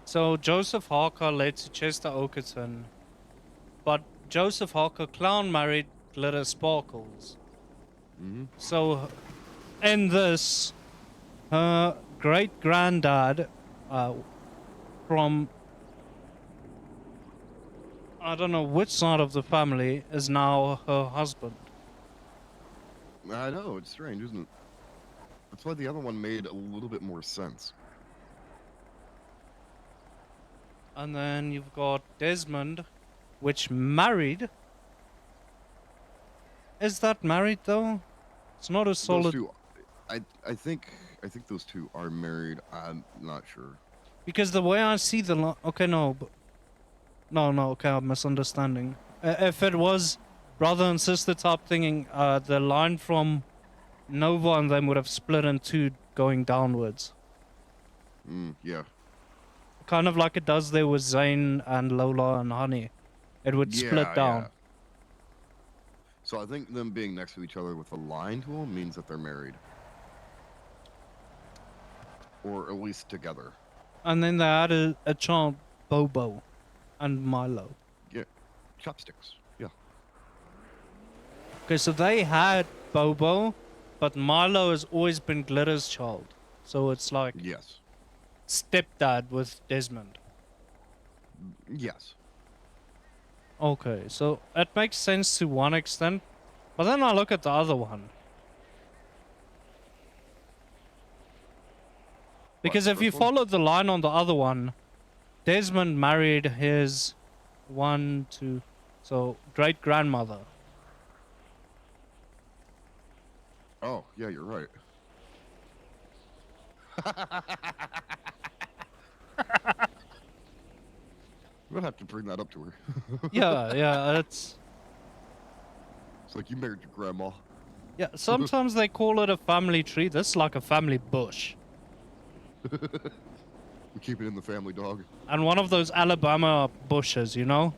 So Joseph Harker led to Chester Okerton, but Joseph Harker clown married Glitter Sparkles. So in this, her great granddad from I don't know which side of the family is now her husband. I know, it's strange, isn't it? That's why the other one made a little bit more sense. And then you've got Desmond, which married. Is that married though? It's not a solid. Those two, I think those two are married. I'm not sure. Because the way I see the line, okay, no, okay, I'm misunderstanding. If it was brother and sister type thinking, the line from Nova and them would have split in two going downwards. Yeah. Kind of like it does there with Zane and Lola and Honey. It would split down. Yeah. So I think them being next to each other with a line to them means that they're married. Or at least together. And then they had a child, Bobo, and Milo. Yeah. Chopsticks. Yeah. Okay, so they had Bobo, but Milo has always been Glitter's child. So it's like Yes. stepdad with Desmond. Yes. Okay, so it makes sense to one extent, but then I look at the other one. Because if you follow the line on the other one, Desmond married his great grandmother. Oh, yeah, you're right. We'll have to bring that up to her. Yeah, it's like you married your grandma. yeah. Sometimes they call it a family tree. This is like a family bush. We keep it in the family, dog. And one of those Alabama bushes, you know?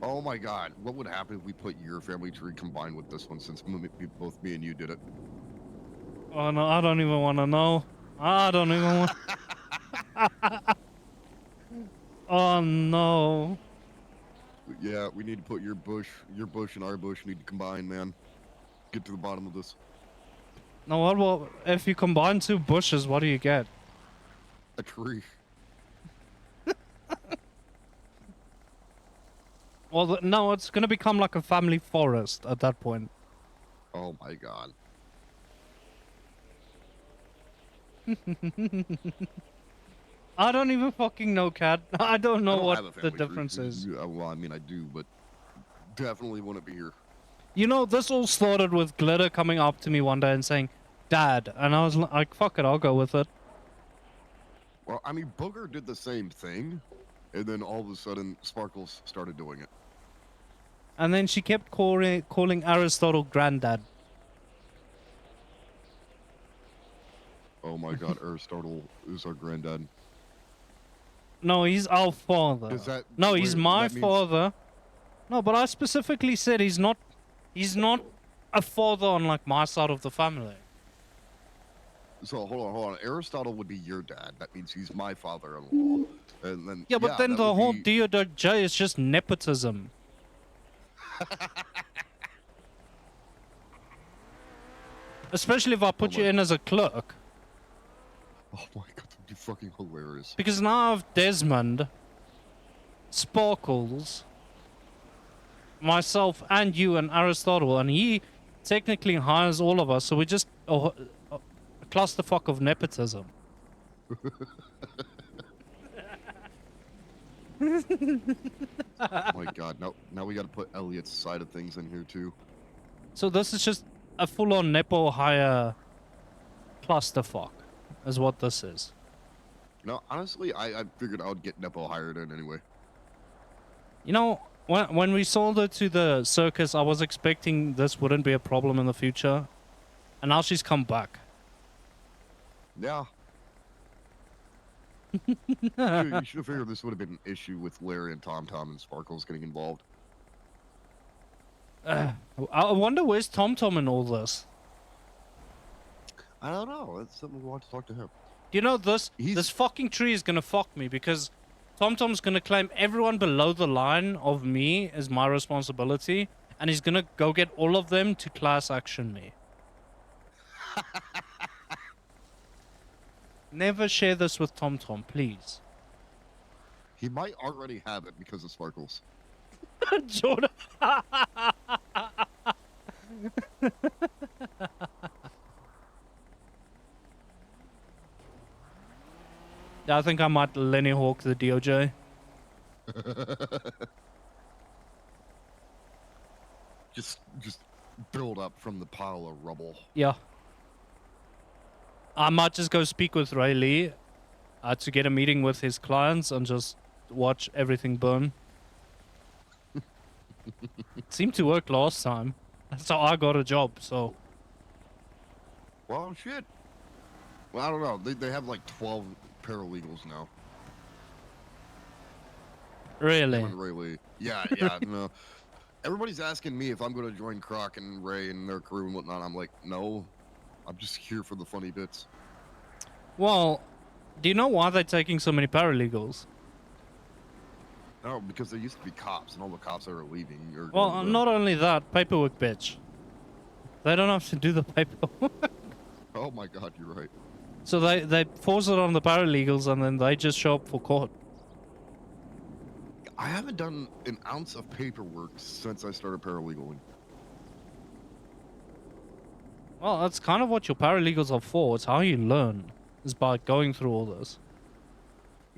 Oh my God, what would happen if we put your family tree combined with this one, since both me and you did it? Oh no, I don't even want to know. I don't even want. Oh no. Yeah, we need to put your bush and our bush need to combine, man. Get to the bottom of this. No, what? Well, if you combine two bushes, what do you get? A tree. Well, no, it's gonna become like a family forest at that point. Oh my God. I don't even fucking know, Cat. I don't know what the tree. difference is. Well, I mean, I do, but definitely wouldn't be here. You know, this all started with Glitter coming up to me one day and saying, "Dad," and I was like, "Fuck it, I'll go with it." Well, I mean, Booger did the same thing, and then all of a sudden, Sparkles started doing it. And then she kept calling Aristotle Granddad. Oh my God, Aristotle is our granddad. No, he's our father. Does that, no, he's my that means... father. No, but I specifically said he's not a father on like my side of the family. So hold on. Aristotle would be your dad. That means he's my father-in-law. And then Yeah, but then the whole DOJ is just nepotism. Especially if I put you in as a clerk. Oh my God, that'd be fucking hilarious. Because now I have Desmond, Sparkles, myself, and you, and Aristotle, and he technically hires all of us, so we just a clusterfuck of nepotism. Oh my God, now we gotta put Elliot's side of things in here too. So this is just a full-on nepo hire clusterfuck, is what this is. No, honestly, I figured I would get Nepo hired in anyway. You know, when we sold her to the circus, I was expecting this wouldn't be a problem in the future, and now she's come back. Yeah. You should have figured this would have been an issue with Larry and Tom and Sparkles getting involved. I wonder where's Tom in all this. I don't know. That's something we want to talk to him. Do you know this fucking tree is gonna fuck me because Tom's gonna claim everyone below the line of me is my responsibility, and he's gonna go get all of them to class action me. Never share this with Tom, please. He might already have it because of Sparkles. Jordan. Yeah, I think I might Lenny Hawk the DOJ. just build up from the pile of rubble. Yeah. I might just go speak with Ray Lee to get a meeting with his clients and just watch everything burn. It seemed to work last time. That's how I got a job, so. Well, shit. Well, I don't know. They have like 12 paralegals now. Really? Ray Lee. Yeah, no. Everybody's asking me if I'm going to join Croc and Ray and their crew and whatnot. I'm like, no. I'm just here for the funny bits. Well, do you know why they're taking so many paralegals? No, because there used to be cops, and all the cops that are leaving. Well, not only that, paperwork bitch. They don't have to do the paperwork. Oh my God, you're right. So they force it on the paralegals and then they just show up for court. I haven't done an ounce of paperwork since I started paralegaling. Well, that's kind of what your paralegals are for. It's how you learn, is by going through all this.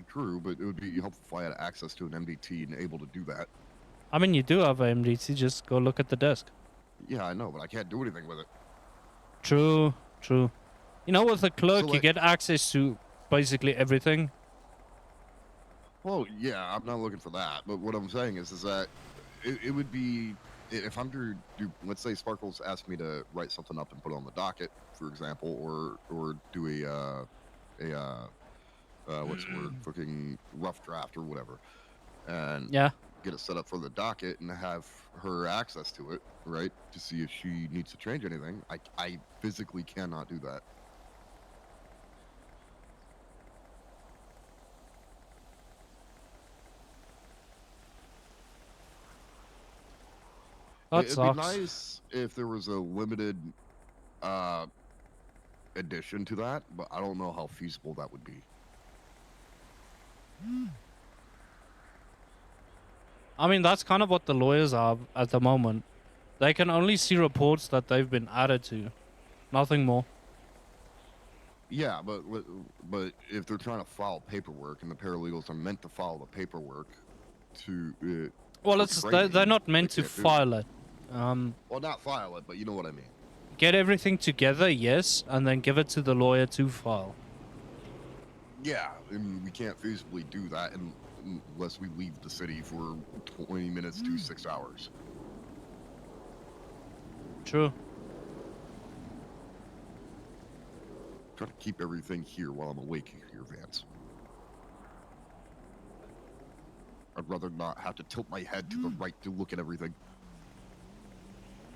True, but it would be helpful if I had access to an MDT and able to do that. I mean, you do have a MDT, just go look at the desk. Yeah, I know, but I can't do anything with it. True, true. You know, with a clerk, So, you like- get access to basically everything. Well, yeah, I'm not looking for that, but what I'm saying is that it would be, if I'm to do, let's say Sparkles asked me to write something up and put it on the docket, for example, or do what's the word, fucking rough draft or whatever, and Yeah. get it set up for the docket and have her access to it, right, to see if she needs to change anything. I physically cannot do that. That It'd sucks. be nice if there was a limited addition to that, but I don't know how feasible that would be. I mean, that's kind of what the lawyers are at the moment. They can only see reports that they've been added to. Nothing more. Yeah, but if they're trying to file paperwork and the paralegals are meant to file the paperwork to Well, for it's training, they're not meant they to can't do file it. Well, not file it, but you know what I mean. Get everything together, yes, and then give it to the lawyer to file. Yeah, and we can't feasibly do that unless we leave the city for 20 minutes to 6 hours. True. Try to keep everything here while I'm awake here, Vance. I'd rather not have to tilt my head to the right to look at everything.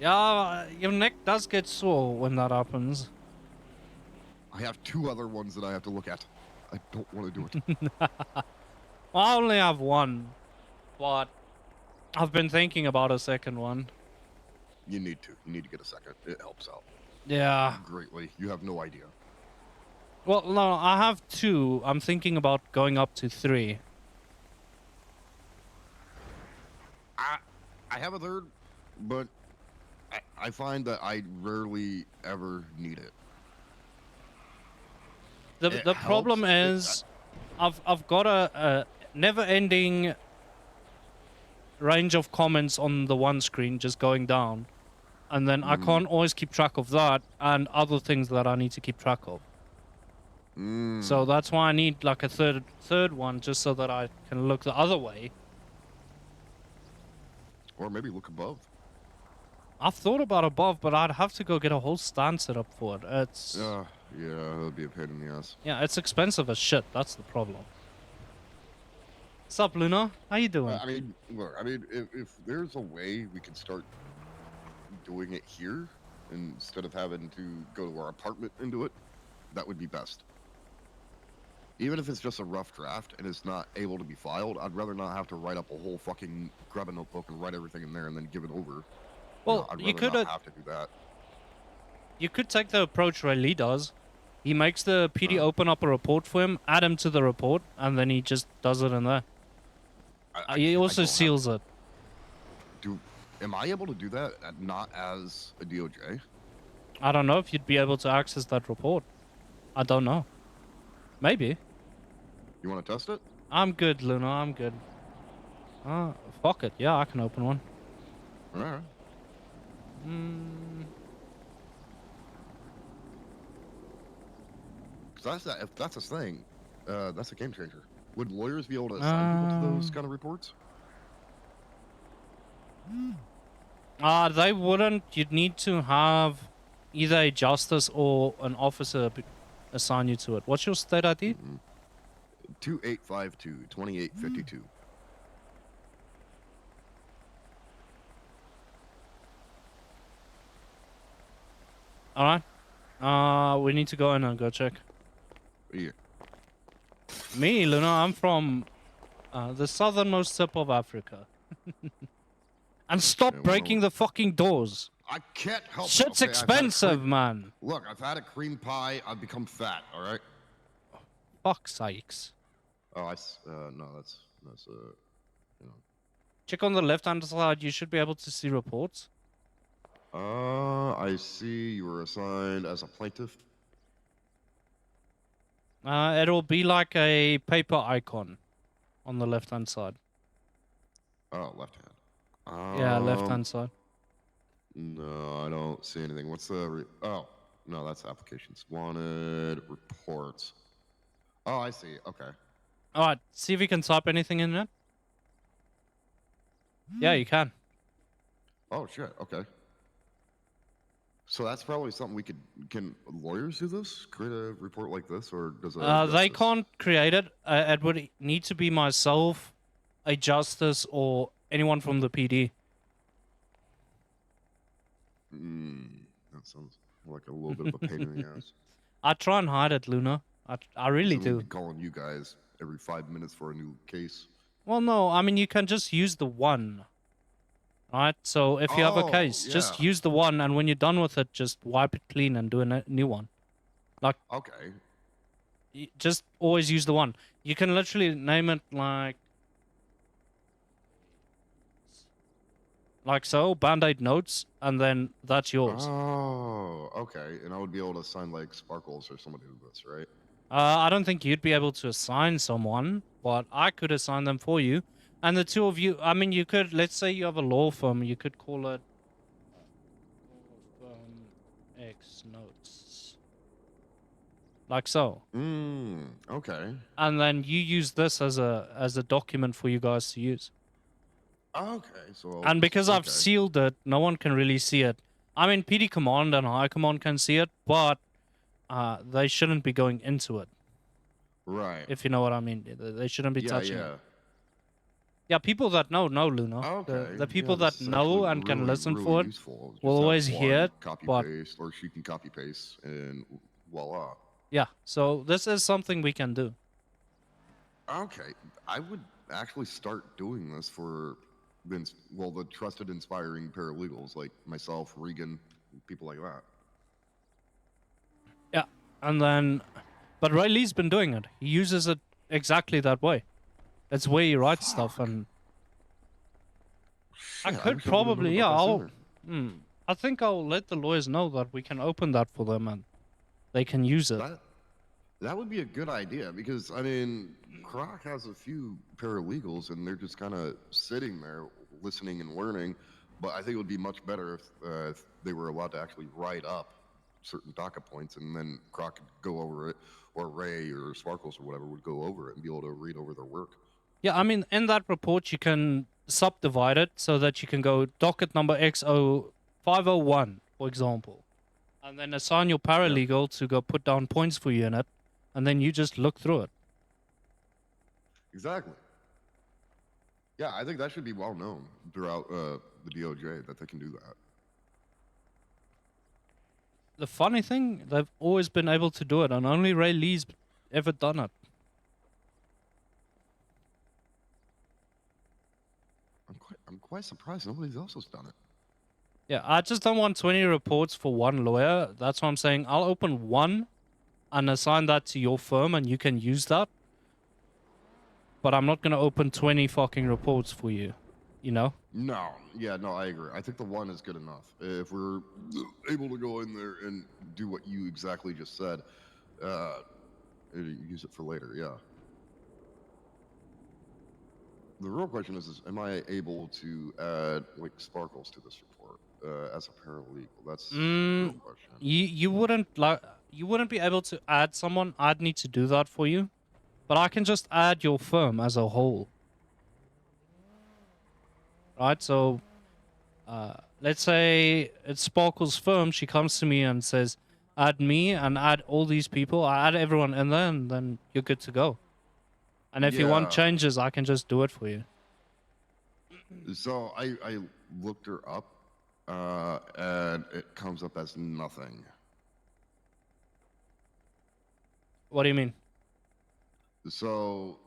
Yeah, your neck does get sore when that happens. I have 2 other ones that I have to look at. I don't want to do it. Well, I only have one, but I've been thinking about a second one. You need to. You need to get a second. It helps out. Yeah. Greatly. You have no idea. Well, no, I have 2. I'm thinking about going up to 3. I have a third, but I find that I rarely ever need it. The problem is, I've got a never-ending range of comments on the one screen just going down, and then I can't always keep track of that and other things that I need to keep track of. So that's why I need like a third one, just so that I can look the other way. Or maybe look above. I've thought about above, but I'd have to go get a whole stand set up for it. It's yeah, that would be a pain in the ass. yeah, it's expensive as shit. That's the problem. What's up, Luna? How you doing? I mean, look, if there's a way we can start doing it here instead of having to go to our apartment and do it, that would be best. Even if it's just a rough draft and it's not able to be filed, I'd rather not have to write up a whole fucking grab a notebook and write everything in there and then give it over. Well, I'd you rather could not have to do that. You could take the approach Lee does. He makes the PD open up a report for him, add him to the report, and then he just does it in there. He also seals it. Am I able to do that not as a DOJ? I don't know if you'd be able to access that report. I don't know. Maybe. You want to test it? I'm good, Luna. I'm good. Fuck it. Yeah, I can open one. Alright. If that's a thing, that's a game changer. Would lawyers be able to assign people to those kind of reports? They wouldn't. You'd need to have either a justice or an officer assign you to it. What's your state ID? 2852 2852. Alright. We need to go in and go check. Yeah. Me, Luna, I'm from the southernmost tip of Africa. And stop breaking the fucking doors. I can't help it. Shit's okay? I've had a expensive, cream- man. Look, I've had a cream pie. I've become fat. All right. Fuck's sakes. Oh, no, that's you know. Check on the left-hand side. You should be able to see reports. I see you were assigned as a plaintiff. It'll be like a paper icon on the left-hand side. Oh, left hand. Yeah, left-hand side. No, I don't see anything. What's the? Oh, no, that's applications. Wanted reports. Oh, I see. Okay. All right, see if you can type anything in there. Yeah, you can. Oh shit. Okay. So that's probably something we could. Can lawyers do this? Create a report like this, or does it? They can't create it. It would need to be myself, a justice, or anyone from the PD. That sounds like a little bit of a pain in the ass. I try and hide it, Luna. I really So we'll do. be calling you guys every 5 minutes for a new case. Well, no, I mean, you can just use the one. Right? So if you have a Oh, case, just yeah. use the one, and when you're done with it, just wipe it clean and do a new one. Like, Okay. just always use the one. You can literally name it like so, Band-Aid notes, and then that's yours. Oh, okay. And I would be able to assign like Sparkles or somebody to this, right? I don't think you'd be able to assign someone, but I could assign them for you. And the two of you, I mean, you could, let's say you have a law firm, you could call it Law Firm X Notes. Like so. Okay. And then you use this as a document for you guys to use. Okay, so. And because I've okay. sealed it, no one can really see it. I mean, PD Command and High Command can see it, but they shouldn't be going into it. Right. If you know what I mean. They shouldn't be touching yeah. it. Yeah, people that know, Luna. Okay. The people yeah, this that is know actually and can really, listen really for it useful. Just will have always one, hear it, Copy but paste, or she can copy paste, and voila. yeah, so this is something we can do. Okay, I would actually start doing this for the trusted, inspiring paralegals like myself, Regan, people like that. Yeah, and then, but Ray Lee's been doing it. He uses it exactly that way. That's where he writes stuff, and I Shit, could wish I would've known probably, yeah, about that sooner. I think I'll let the lawyers know that we can open that for them and they can use it. That would be a good idea because I mean, Croc has a few paralegals and they're just kind of sitting there listening and learning. But I think it would be much better if they were allowed to actually write up certain docket points and then Croc could go over it, or Ray or Sparkles or whatever would go over it and be able to read over their work. Yeah, I mean, in that report, you can subdivide it so that you can go docket number X0501, for example, and then assign your paralegal to go put down points for you in it, and then you just look through it. Exactly. Yeah, I think that should be well known throughout the DOJ that they can do that. The funny thing, they've always been able to do it, and only Ray Lee's ever done it. I'm quite surprised nobody else has done it. Yeah, I just don't want 20 reports for one lawyer. That's what I'm saying. I'll open one and assign that to your firm, and you can use that. But I'm not going to open 20 fucking reports for you, you know? No, yeah, no, I agree. I think the one is good enough. If we're able to go in there and do what you exactly just said, use it for later, yeah. The real question is am I able to add, like, Sparkles to this report as a paralegal? That's the real question. You wouldn't be able to add someone. I'd need to do that for you. But I can just add your firm as a whole. Right, so let's say it's Sparkle's firm. She comes to me and says, add me and add all these people. I add everyone in there, and then you're good to go. And if you want changes, I can just do it for you. So I looked her up, and it comes up as nothing. What do you mean? So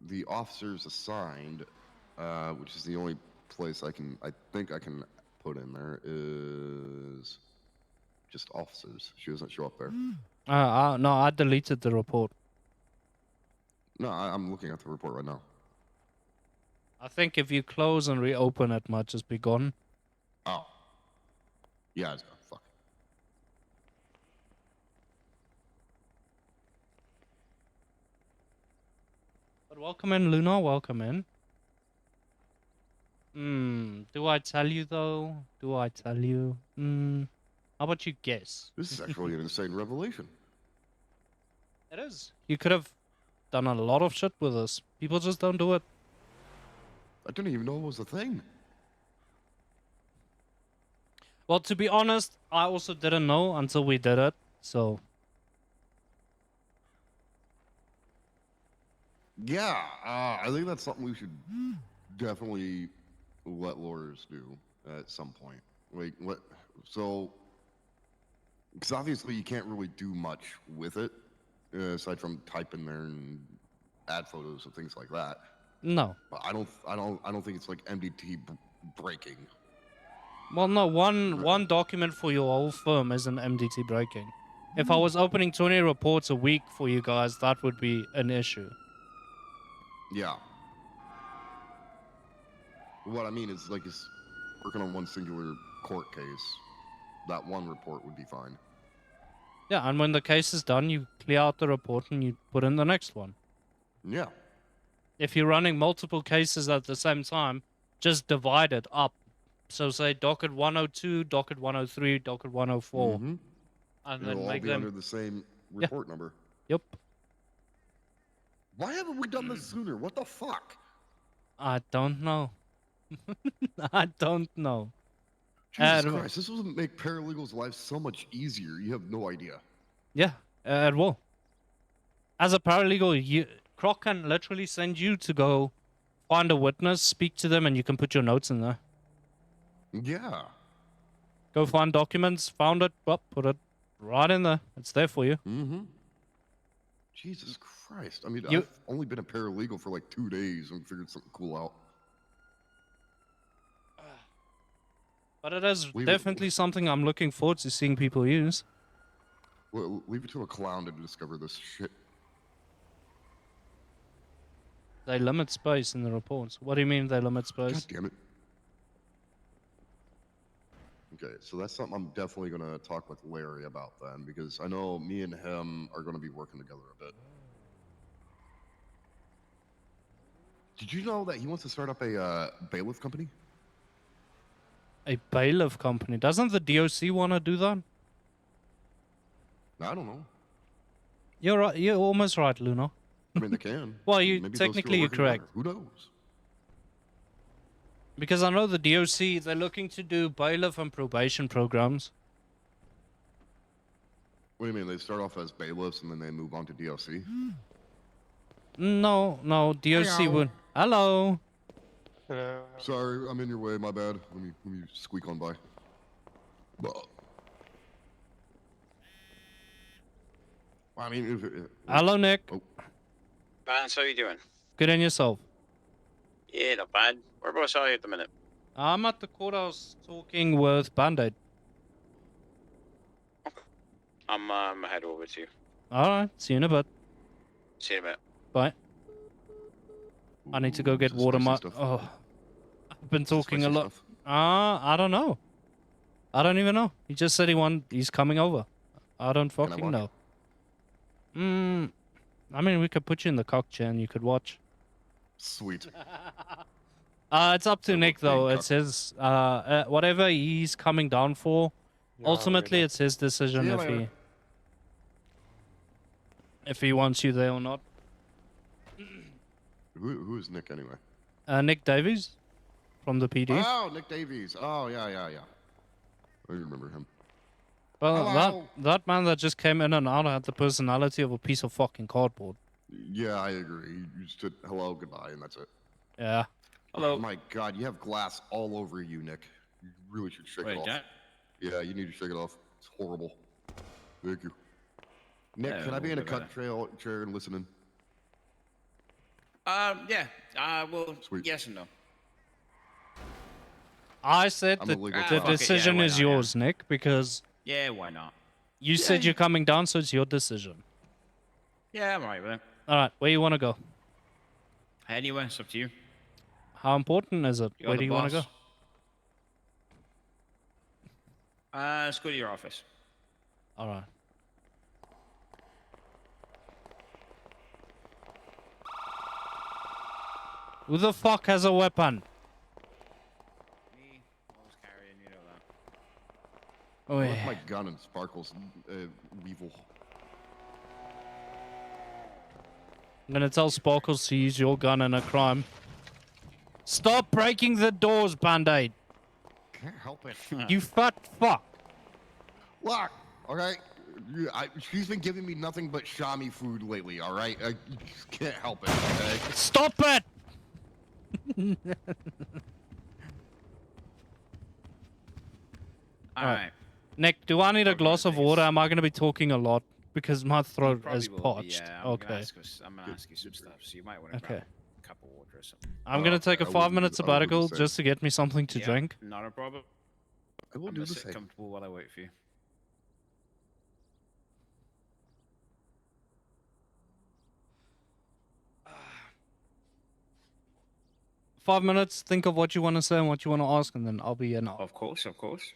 the officers assigned, which is the only place I think I can put in there is just officers. She doesn't show up there. No, I deleted the report. No, I'm looking at the report right now. I think if you close and reopen, it might just be gone. Oh. Yeah, it's gone. Fuck. But welcome in, Luna. Welcome in. Do I tell you though? Do I tell you? How about you guess? This is actually an insane revelation. It is. You could have done a lot of shit with this. People just don't do it. I didn't even know it was a thing. Well, to be honest, I also didn't know until we did it, so... Yeah, I think that's something we should definitely let lawyers do at some point. Like, what? So, because obviously you can't really do much with it, aside from type in there and add photos and things like that. No. But I don't think it's like MDT breaking. Well, no, one document for your whole firm isn't MDT breaking. If I was opening 20 reports a week for you guys, that would be an issue. Yeah. What I mean is, like, it's working on one singular court case. That one report would be fine. Yeah, and when the case is done, you clear out the report and you put in the next one. Yeah. If you're running multiple cases at the same time, just divide it up. So say docket 102, docket 103, docket 104. Mm-hmm. And It'll then all make be them... under the same report number. Yep. Why haven't we done this sooner? What the fuck? I don't know. I don't know. Jesus Christ, this will make paralegals' lives so much easier. You have no idea. Yeah, it will. As a paralegal, Croc can literally send you to go find a witness, speak to them, and you can put your notes in there. Yeah. Go find documents, found it, well, put it right in there. It's there for you. Mm-hmm. Jesus Christ. I mean, I've only been a paralegal for like 2 days and figured something cool out. But it is definitely something I'm looking forward to seeing people use. Well, leave it to a clown to discover this shit. They limit space in the reports. What do you mean they limit space? God damn it. Okay, so that's something I'm definitely going to talk with Larry about then, because I know me and him are going to be working together a bit. Did you know that he wants to start up a bailiff company? A bailiff company? Doesn't the DOC want to do that? I don't know. You're right. You're almost right, Luna. I mean, they can. Well, Maybe technically you're correct. Who knows? Because I know the DOC, they're looking to do bailiff and probation programs. What do you mean? They start off as bailiffs and then they move on to DOC? No, DOC would... Hello. Hello. Sorry, I'm in your way. My bad. Let me squeak on by. I mean, Hello, Nick. Oh. Vance, how you doing? Good on yourself. Yeah, not bad. Whereabouts are you at the minute? I'm at the courthouse talking with Band-Aid. I'm head over to you. Alright, see you in a bit. See you in a bit. Bye. I need to go get water. Oh, I've been talking a lot. I don't know. I don't even know. He just said he's coming over. I don't fucking know. I mean, we could put you in the cock chair and you could watch. Sweet. It's up to Nick though. It's his whatever he's coming down for. Ultimately, it's his decision if he wants you there or not. Who is Nick anyway? Nick Davies from the PD. Oh, Nick Davies. Oh, yeah. I remember him. Well, that man that just came in and out had the personality of a piece of fucking cardboard. Yeah, I agree. You just said hello, goodbye, and that's it. Yeah. Hello. Oh my God, you have glass all over you, Nick. You really should shake it off. Jack? Yeah, you need to shake it off. It's horrible. Thank you. Nick, can I be in a cut chair and listen in? Yeah. Well, Sweet. yes and no. I said I'm that illegal the truck. decision is yours, Nick, because Yeah, why not? you said you're coming down, so it's your decision. Yeah, I'm alright with it. All right, where you want to go? Anyway, it's up to you. How important is it? You're Where the do you want to boss. go? Let's go to your office. All right. Who the fuck has a weapon? Me, always carrying, you know that. Oh, I yeah. left my gun in Sparkle's weevil. I'm gonna tell Sparkles to use your gun in a crime. Stop breaking the doors, Band-Aid! Can't help it. You fat fuck! Look, okay? She's been giving me nothing but Shami food lately, alright? I just can't help it, okay? Stop it! Alright. Nick, do I need a glass of water? Am I gonna be talking a lot? Because my throat is parched. Okay. I'm gonna ask you some stuff, so you might want to Okay. grab a cup of water or something. I'm gonna take a I will 5-minute do- I will do the sabbatical same. just to get me something to Yeah, drink. Not a problem. I will I'm do gonna the sit same. comfortable while I wait for you. Five minutes, think of what you want to say and what you want to ask, and then I'll be in. Of course, of course.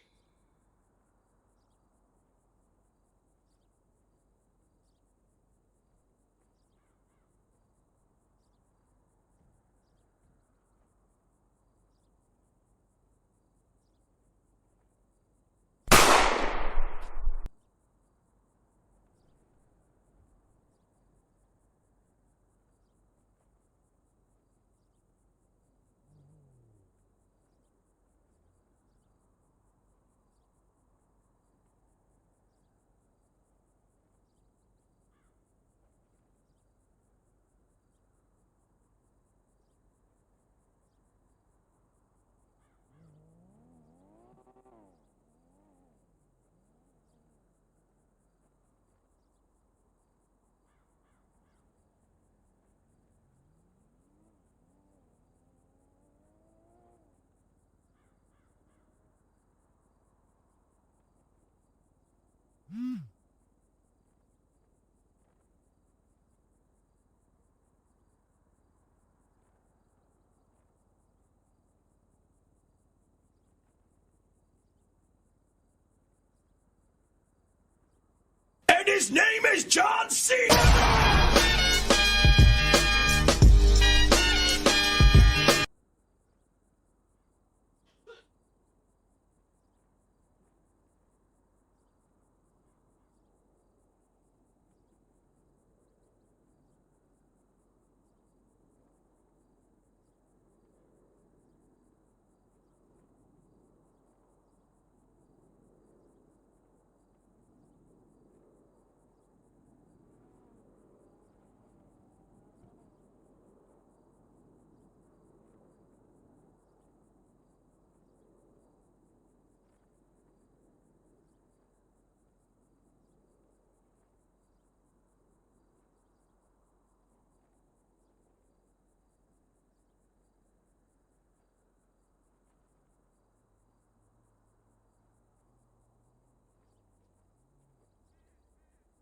And his name is John C.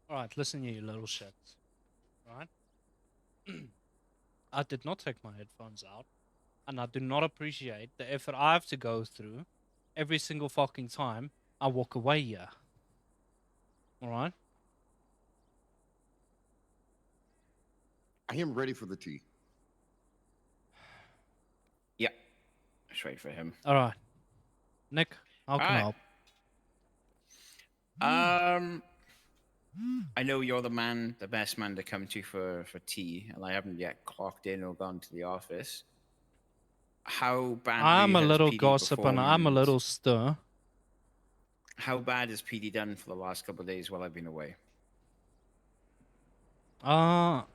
Alright, listen here, you little shits. Right? I did not take my headphones out, and I do not appreciate the effort I have to go through every single fucking time I walk away here. Alright? I am ready for the tea. Yep. Straight for him. Alright. Nick, how can I help? I know you're the man, the best man to come to for tea, and I haven't yet clocked in or gone to the office. How bad? I'm a little PD gossip and I'm a little stir. How bad has PD done for the last couple of days while I've been away? Well,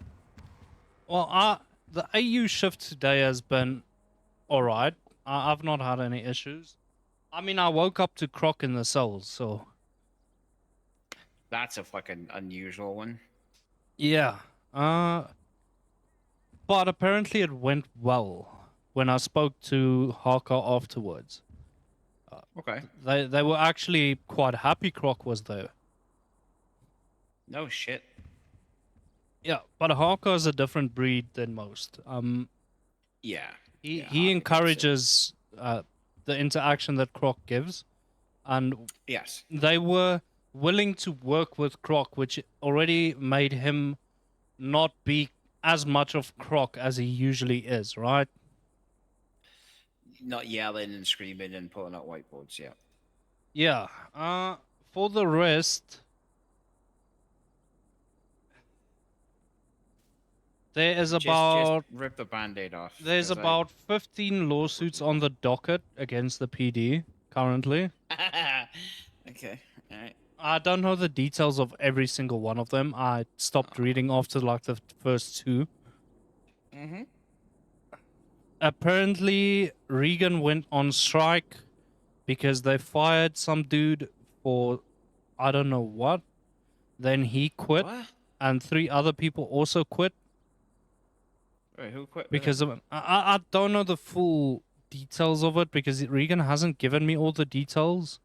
the AU shift today has been alright. I've not had any issues. I mean, I woke up to Croc in the cells, so... That's a fucking unusual one. Yeah. But apparently it went well when I spoke to Haka afterwards. Okay. They were actually quite happy Croc was there. No shit. Yeah, but Harker is a different breed than most. Yeah. He encourages the interaction that Croc gives, and Yes. they were willing to work with Croc, which already made him not be as much of Croc as he usually is, right? Not yelling and screaming and pulling out whiteboards. Yeah. Yeah. For the rest, there is about just rip the band-aid off. there's 'cause about 15 lawsuits on the docket against the PD currently. Okay. All right. I don't know the details of every single one of them. I stopped reading after like the first two. Mm-hmm. Apparently, Regan went on strike because they fired some dude for I don't know what. Then he quit, What? and 3 other people also quit Wait, who quit? because of it. I don't know the full details of it because Regan hasn't given me all the details.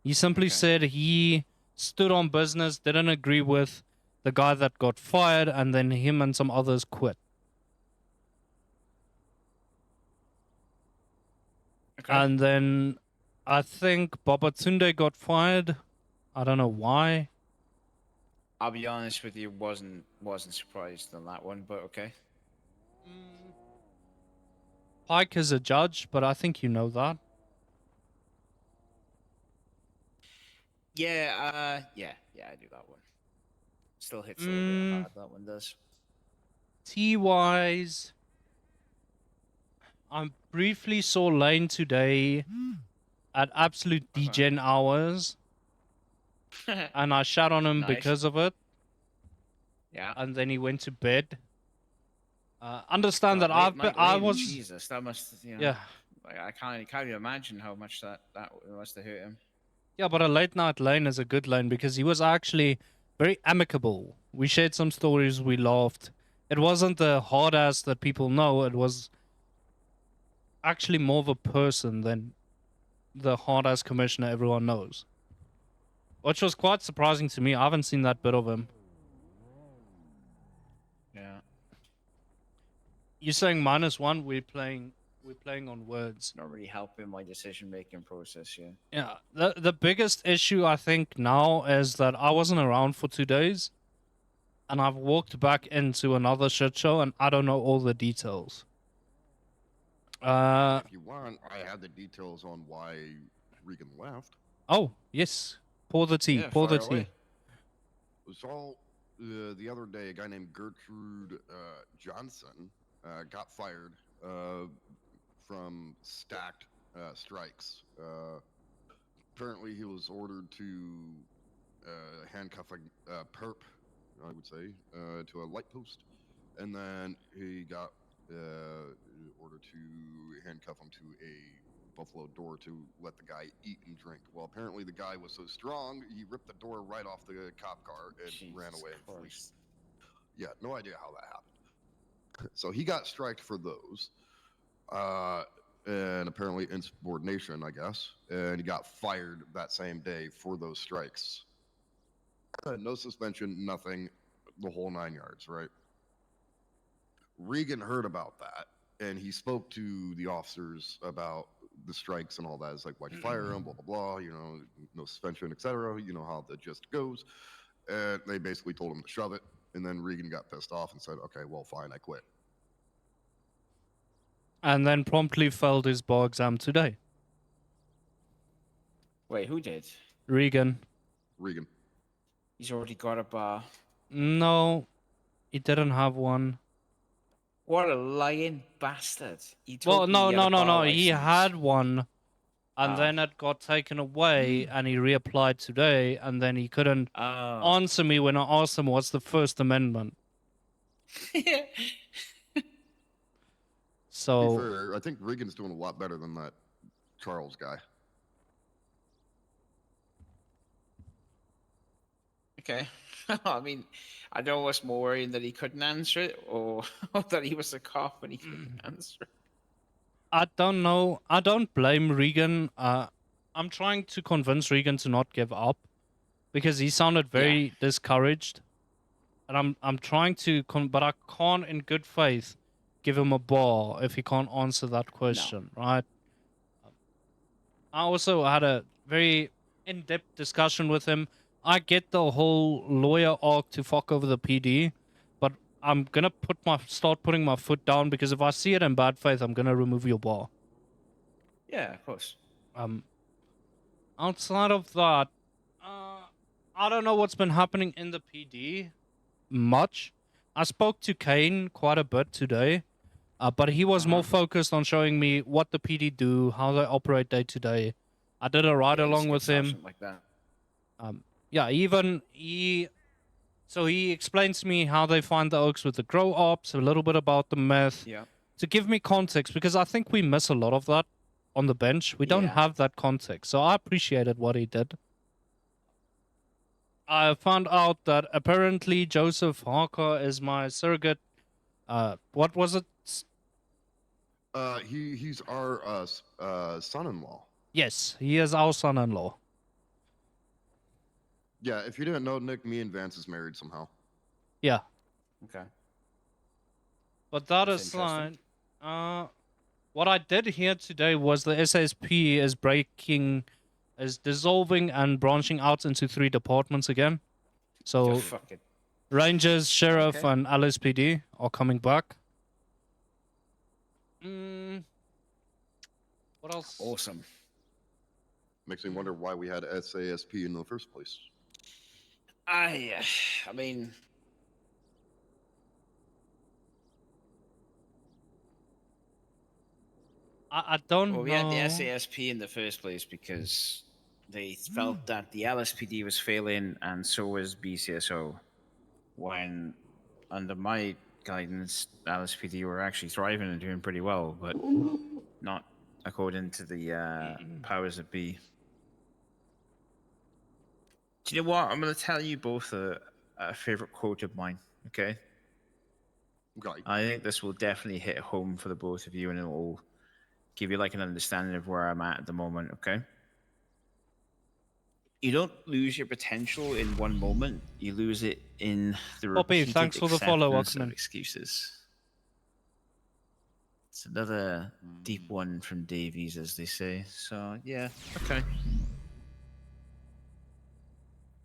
He simply said he stood on business, didn't agree with the guy that got fired, and then him and some others quit. And then I think Babatunde got fired. I don't know why. I'll be honest with you, wasn't surprised on that one, but okay. Pike is a judge, but I think you know that. Yeah, I do that one. Still hits a little bit hard, that one does. T-wise, I briefly saw Lane today at absolute degen hours, and I shot on him Nice. because of it. Yeah. And then he went to bed. Understand God, that late night I Lane, was Jesus, that must yeah. Like, I can't even imagine how much that must have hurt him. Yeah, but a late night Lane is a good Lane because he was actually very amicable. We shared some stories, we laughed. It wasn't the hard ass that people know, it was actually more of a person than the hard ass commissioner everyone knows. Which was quite surprising to me. I haven't seen that bit of him. Yeah. You're saying -1, we're playing on words. Not really helping my decision making process, yeah. Yeah, the biggest issue I think now is that I wasn't around for 2 days, and I've walked back into another shit show, and I don't know all the details. If you want, I have the details on why Regan left. Oh yes, pour the tea. Yeah, Pour the fire tea. away. It was all the other day. A guy named Gertrude Johnson got fired from stacked strikes. Apparently, he was ordered to handcuff a perp, I would say, to a light post, and then he got ordered to handcuff him to a buffalo door to let the guy eat and drink. Well, apparently the guy was so strong, he ripped the door right off the cop car and ran away. Yeah, no idea how that happened. So he got striked for those, and apparently insubordination, I guess, and he got fired that same day for those strikes. No suspension, nothing, the whole 9 yards, right? Regan heard about that, and he spoke to the officers about the strikes and all that. It's like, why'd you fire him, blah, blah, blah, you know, no suspension, etc. You know how the gist goes. And they basically told him to shove it, and then Regan got pissed off and said, okay, well, fine, I quit. And then promptly failed his bar exam today. Wait, who did? Regan. Regan. He's already got a bar. No, he didn't have one. What a lying bastard. He Well, told me no, he had a bar no. He license. had one, and Ah. then it got taken away, and he reapplied today, and then he couldn't answer me when I asked him what's the First Amendment. So To be fair, I think Regan's doing a lot better than that Charles guy. Okay. I mean, I don't know what's more worrying, that he couldn't answer it, or that he was a cop and he couldn't answer it. I don't know. I don't blame Regan. I'm trying to convince Regan to not give up because he sounded very discouraged, and I'm trying to but I can't in good faith give him a bar if he can't answer that question, right? I also had a very in-depth discussion with him. I get the whole lawyer arc to fuck over the PD, but I'm gonna start putting my foot down because if I see it in bad faith, I'm gonna remove your bar. Yeah, of course. Outside of that, I don't know what's been happening in the PD much. I spoke to Kane quite a bit today, but he was more focused on showing me what the PD do, how they operate day to day. I did a ride along with him. Like that. Yeah, so he explains to me how they find the oaks with the grow ops, a little bit about the meth, to give me context because I think we miss a lot of that on the bench. We don't have that context, so I appreciated what he did. I found out that apparently Joseph Harker is my surrogate. What was it? He's our son-in-law. Yes, he is our son-in-law. Yeah, if you didn't know, Nick, me and Vance is married somehow. Yeah. Okay. But that aside, what I did hear today was the SSP is dissolving and branching out into 3 departments again. So, Rangers, Sheriff, and LSPD are coming back. What else? Awesome. Makes me wonder why we had SASP in the first place. I mean, I don't know. Well, we had the SASP in the first place because they felt that the LSPD was failing and so was BCSO. When, under my guidance, LSPD were actually thriving and doing pretty well, but not according to the powers that be. Do you know what? I'm going to tell you both a favorite quote of mine, okay? Okay. I think this will definitely hit home for the both of you, and it will give you like an understanding of where I'm at the moment, okay? You don't lose your potential in one moment. You lose it in the repeated thanks for the follow, acceptance welcome of in. excuses. It's another deep one from Davies, as they say. So, yeah, okay.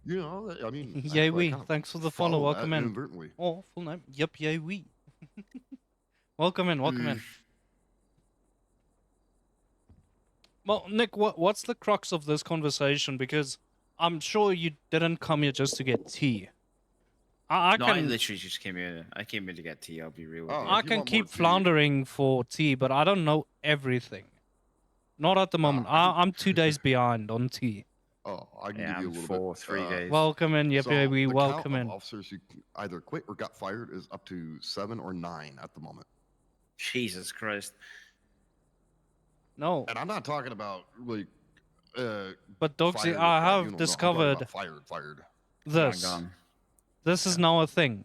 You know, I mean... Yay, we. Thanks for the follow. Welcome in. Inadvertently. Oh, full name. Yep, yay, we. Welcome in, welcome in. Well, Nick, what's the crux of this conversation? Because I'm sure you didn't come here just to get tea. I literally just came here. I came here to get tea. I'll be real with you. I can keep floundering for tea, but I don't know everything. Not at the moment. I'm 2 days behind on tea. Oh, I can give you a little bit. 3 days. Welcome in, yep, So we the welcome count in. of officers who either quit or got fired is up to 7 or 9 at the moment. Jesus Christ. No. And I'm not talking about like. But Dogsy, I have discovered fired. this. This is now a thing.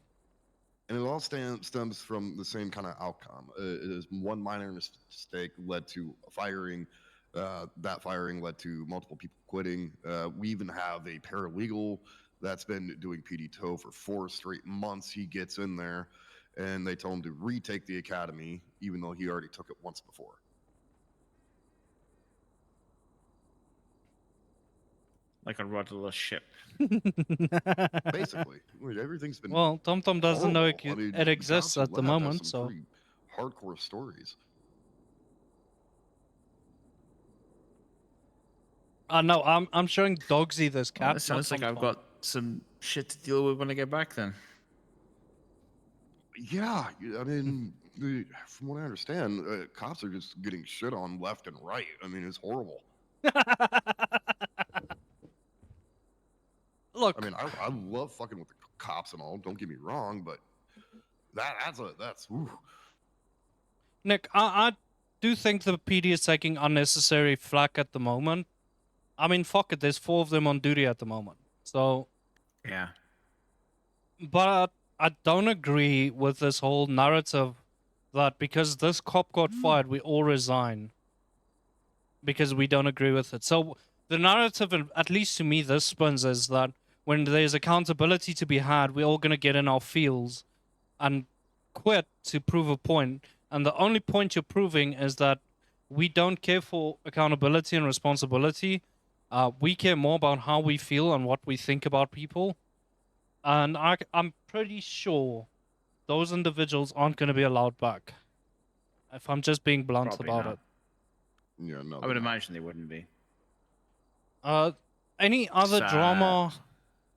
And it all stems from the same kind of outcome. It is one minor mistake led to a firing. That firing led to multiple people quitting. We even have a paralegal that's been doing PD tow for 4 straight months. He gets in there, and they tell him to retake the academy, even though he already took it once before. Like a rudderless ship. Basically, everything's been. Well, Tom doesn't know it, I mean, it exists at the Lab has moment, some so. pretty hardcore stories. No, I'm showing Dogsy this cat. Well, it sounds like I've got some shit to deal with when I get back then. Yeah, I mean, from what I understand, cops are just getting shit on left and right. I mean, it's horrible. Look, I mean, I love fucking with the cops and all. Don't get me wrong, but that's. Ooh. Nick, I do think the PD is taking unnecessary flack at the moment. I mean, fuck it. There's 4 of them on duty at the moment, so. Yeah. But I don't agree with this whole narrative that because this cop got fired, we all resign because we don't agree with it. So the narrative, at least to me, this spins is that when there's accountability to be had, we're all gonna get in our fields and quit to prove a point. And the only point you're proving is that we don't care for accountability and responsibility. We care more about how we feel and what we think about people. And I'm pretty sure those individuals aren't going to be allowed back. If I'm just being blunt Probably about not. it. Yeah, no. I would imagine they wouldn't be. Any other Sad. drama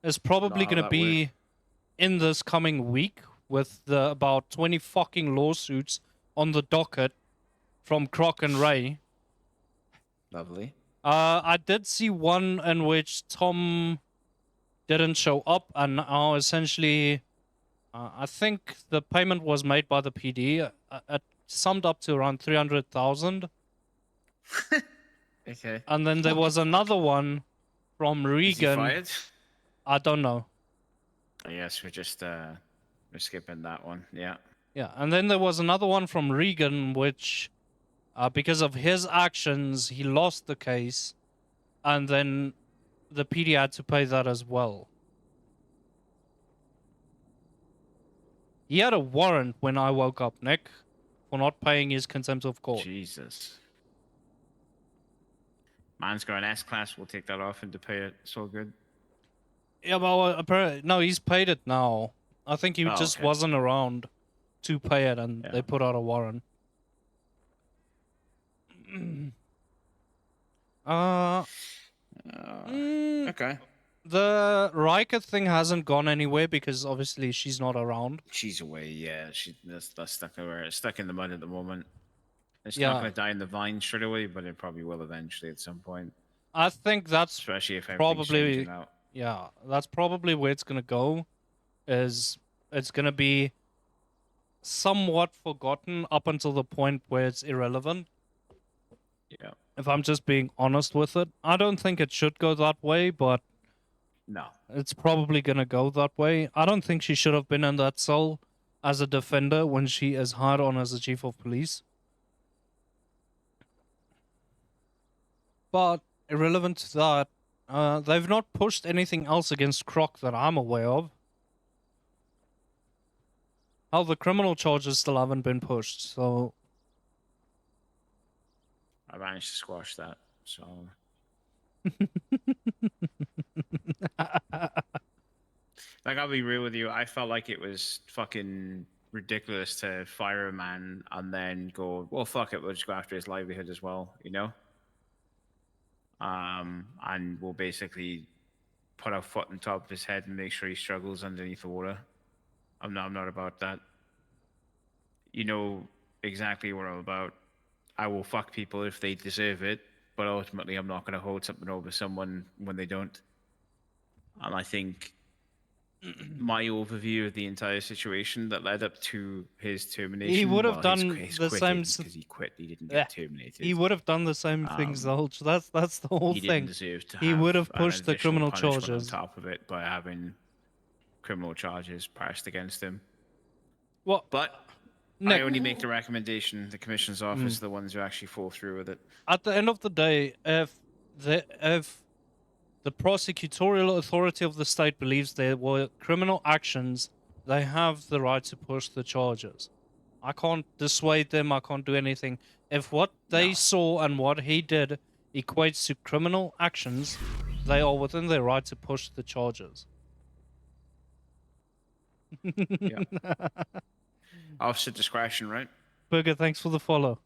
is probably Not how going to that be in this coming week with the about 20 fucking lawsuits on the docket from Croc and Ray. Lovely. I did see one in which Tom didn't show up, and now essentially, I think the payment was made by the PD. It summed up to around 300,000. Okay. And then there was another one from Is he Regan. fired? I don't know. Yes, we're just we're skipping that one. Yeah. Yeah, and then there was another one from Regan, which, because of his actions, he lost the case, and then the PD had to pay that as well. He had a warrant when I woke up, Nick, for not paying his contempt of court. Jesus. Man's got an S class. We'll take that off and to pay it. It's all good. Yeah, well, apparently, no, he's paid it now. I think he just okay. wasn't around to pay it, and they put out a warrant. Okay. The Riker thing hasn't gone anywhere because obviously she's not around. She's away. Yeah, that's stuck in the mud at the moment. It's Yeah. not going to die in the vine straight away, but it probably will eventually at some point. I think that's Especially if everything's probably changing out. yeah, that's probably where it's gonna go. Is it's gonna be somewhat forgotten up until the point where it's irrelevant. Yeah. If I'm just being honest with it, I don't think it should go that way, but No. it's probably gonna go that way. I don't think she should have been in that cell as a defender when she is hired on as a chief of police. But irrelevant to that, they've not pushed anything else against Croc that I'm aware of. How the criminal charges still haven't been pushed, so I managed to squash that, so. Like, I'll be real with you. I felt like it was fucking ridiculous to fire a man and then go, well, fuck it, we'll just go after his livelihood as well, you know? And we'll basically put our foot on top of his head and make sure he struggles underneath the water. I'm not about that. You know exactly what I'm about. I will fuck people if they deserve it, but ultimately I'm not going to hold something over someone when they don't. And I think my overview of the entire situation that led up to his termination. he would have done his the same. because he quit. He didn't get terminated. He would have done the same things. The whole that's the whole he thing. didn't deserve to He have would have an pushed the additional criminal punishment charges. on top of it by having criminal charges passed against him. What? But I only make the recommendation. The commissioner's office are the ones who actually fall through with it. At the end of the day, if the prosecutorial authority of the state believes there were criminal actions, they have the right to push the charges. I can't dissuade them. I can't do anything. If what they saw and what he did equates to criminal actions, they are within their right to push the charges. Yeah. Officer discretion, right? Burger, thanks for the follow.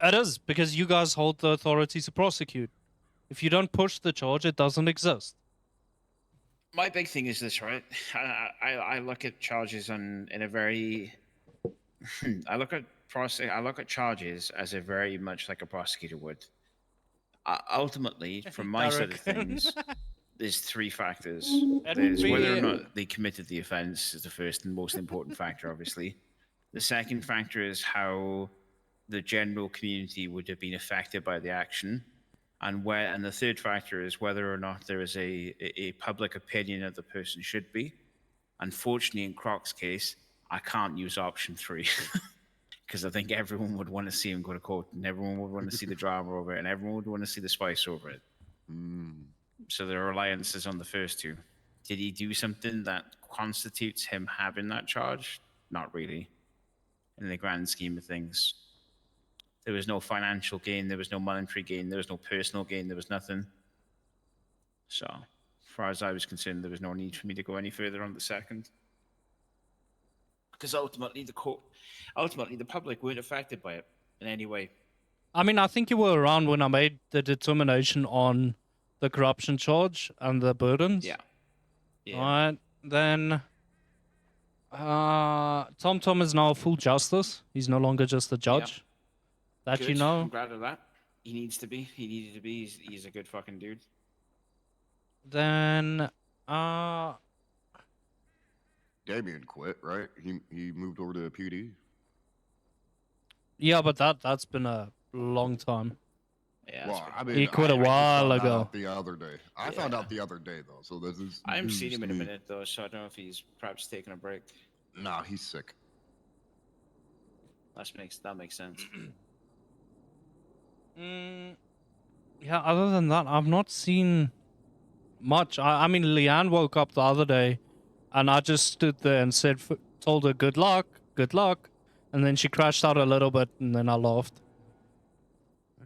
It is, because you guys hold the authority to prosecute. If you don't push the charge, it doesn't exist. My big thing is this, right? I look at charges in a very I look at charges as a very much like a prosecutor would. Ultimately, from my side of things, there's three factors. There's whether or not they committed the offense is the first and most important factor, obviously. The second factor is how the general community would have been affected by the action. And the third factor is whether or not there is a public opinion that the person should be. Unfortunately, in Croc's case, I can't use option 3 because I think everyone would want to see him go to court, and everyone would want to see the drama over it, and everyone would want to see the spice over it. So the reliance is on the first two. Did he do something that constitutes him having that charge? Not really. In the grand scheme of things, there was no financial gain, there was no monetary gain, there was no personal gain, there was nothing. So, as far as I was concerned, there was no need for me to go any further on the second. Because ultimately, the public weren't affected by it in any way. I mean, I think you were around when I made the determination on the corruption charge and the burdens. Yeah. Yeah. Alright, then Tom is now full justice. He's no longer just a judge. That Good. you know. I'm glad of that. He needs to be. He needed to be. He's a good fucking dude. Then Damien quit, right? He moved over to PD. yeah, but that's been a long time. Yeah. Well, I mean, he quit a I just while found that ago. out the other day. I found out the other day though, so this is. I haven't seen news him to in a me. minute though, so I don't know if he's perhaps taking a break. Nah, he's sick. That makes sense. Yeah, other than that, I've not seen much. I mean, Leanne woke up the other day, and I just stood there and told her good luck, and then she crashed out a little bit, and then I laughed.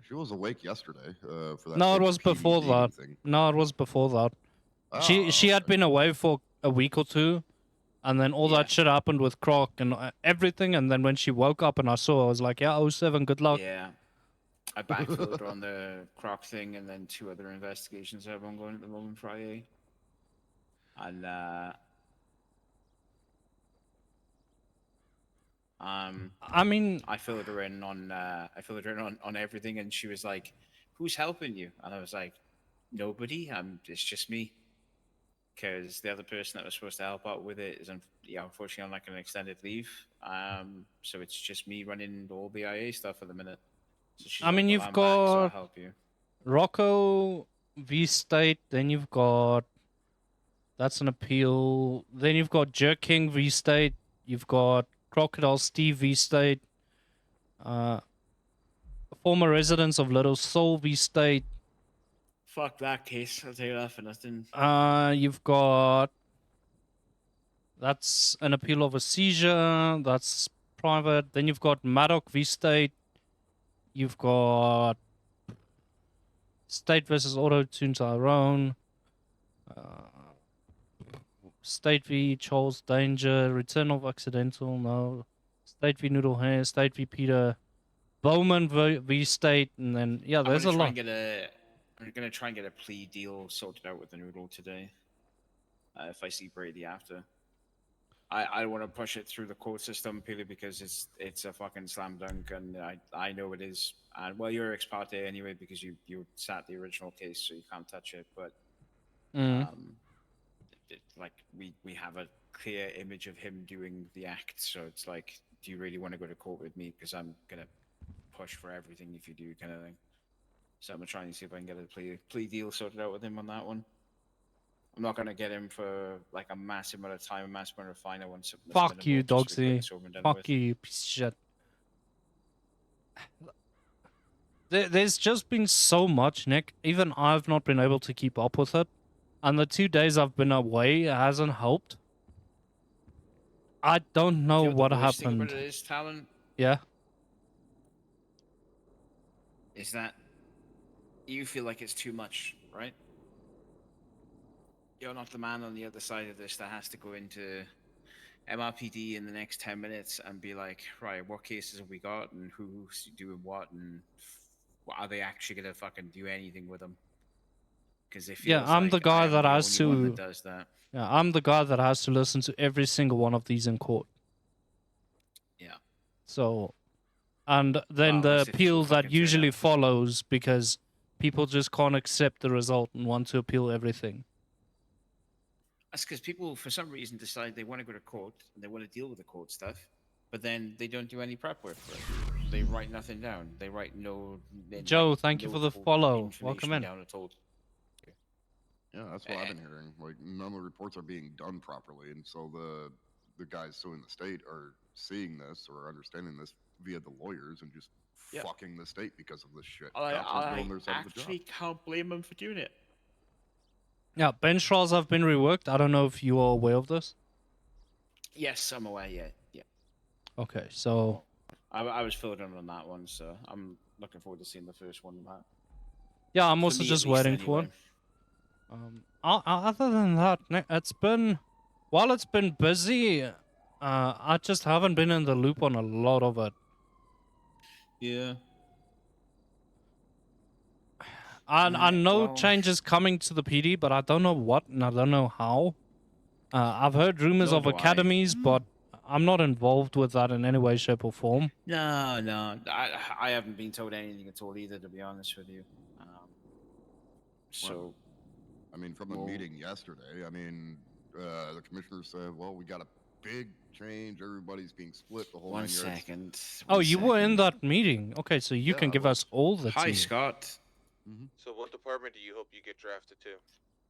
She was awake yesterday for that. No, it big was PD before dating that. thing. No, it was before that. She had been away for a week or two, and then all that shit happened with Croc and everything, and then when she woke up and I saw her, I was like, yeah, 07, good luck. Yeah. I backfilled her on the Croc thing, and then 2 other investigations I have ongoing at the moment for IA. And I mean, I filled her in on everything, and she was like, "Who's helping you?" And I was like, "Nobody. It's just me." Because the other person that was supposed to help out with it is, unfortunately on like an extended leave. So it's just me running all the IA stuff at the minute. So she's I mean, like, you've I'm back, so I'll got help you. Rocco V State, then you've got that's an appeal. Then you've got Jerk King V State, you've got Crocodile Steve V State, former residents of Little Soul V State. Fuck that case. I'll tell you that for nothing. You've got that's an appeal of a seizure. That's private. Then you've got Maddock v State. You've got State versus Auto Tune Tyrone. State v Charles Danger. Return of Accidental. No. State v Noodle Hair. State v Peter Bowman v State. And then yeah, there's a lot. I'm gonna try and get a plea deal sorted out with the Noodle today. If I see Brady after. I want to push it through the court system purely because it's a fucking slam dunk, and I know it is. And well, you're ex parte anyway because you sat the original case, so you can't touch it. But like we have a clear image of him doing the act, so it's like, do you really want to go to court with me? Because I'm gonna push for everything if you do, kind of thing. So I'm gonna try and see if I can get a plea deal sorted out with him on that one. I'm not gonna get him for like a massive amount of time, a massive amount of fine. I want something that's Fuck you, minimal, just so we get Dogsy. this over and done Fuck with. you, you piece of shit. There's just been so much, Nick. Even I've not been able to keep up with it. And the 2 days I've been away hasn't helped. I don't know what The worst thing happened. about it is, Talon, Yeah. is that you feel like it's too much, right? You're not the man on the other side of this that has to go into MRPD in the next 10 minutes and be like, right, what cases have we got and who's doing what and are they actually going to fucking do anything with them? Because it feels Yeah, I'm like the guy I am that the has only one to. that does that. Yeah, I'm the guy that has to listen to every single one of these in court. Yeah. So, and then Well, the unless if people appeal that fucking turn usually up. follows because people just can't accept the result and want to appeal everything. That's because people, for some reason, decide they want to go to court and they want to deal with the court stuff, but then they don't do any prep work for it. They write nothing down. They write no. Joe, thank you for the follow. Welcome in. Down at all. Yeah, that's what I've been hearing. Like none of the reports are being done properly, and so the guys suing the state are seeing this or understanding this via the lawyers and just fucking the state because of this shit. I Cops aren't doing their side of the job. actually can't blame them for doing it. Yeah, bench trials have been reworked. I don't know if you are aware of this. Yes, I'm aware. Yeah. Okay, so I was filled in on that one, so I'm looking forward to seeing the first one of that. yeah, I'm For also me, at just least, waiting for it. anyway. Other than that, it's been while it's been busy. I just haven't been in the loop on a lot of it. Yeah. I know well- changes coming to the PD, but I don't know what and I don't know how. I've heard rumors Nor of do I. academies, but I'm not involved with that in any way, shape, or form. No, I haven't been told anything at all either, to be honest with you. So, I mean, from the meeting yesterday, I mean, the commissioner said, well, we got a big change. Everybody's being split the whole 9 one yards. second. Oh, you were in that meeting. Okay, so you Yeah, can I give us all the Hi, tea. Scott. So what department do you hope you get drafted to?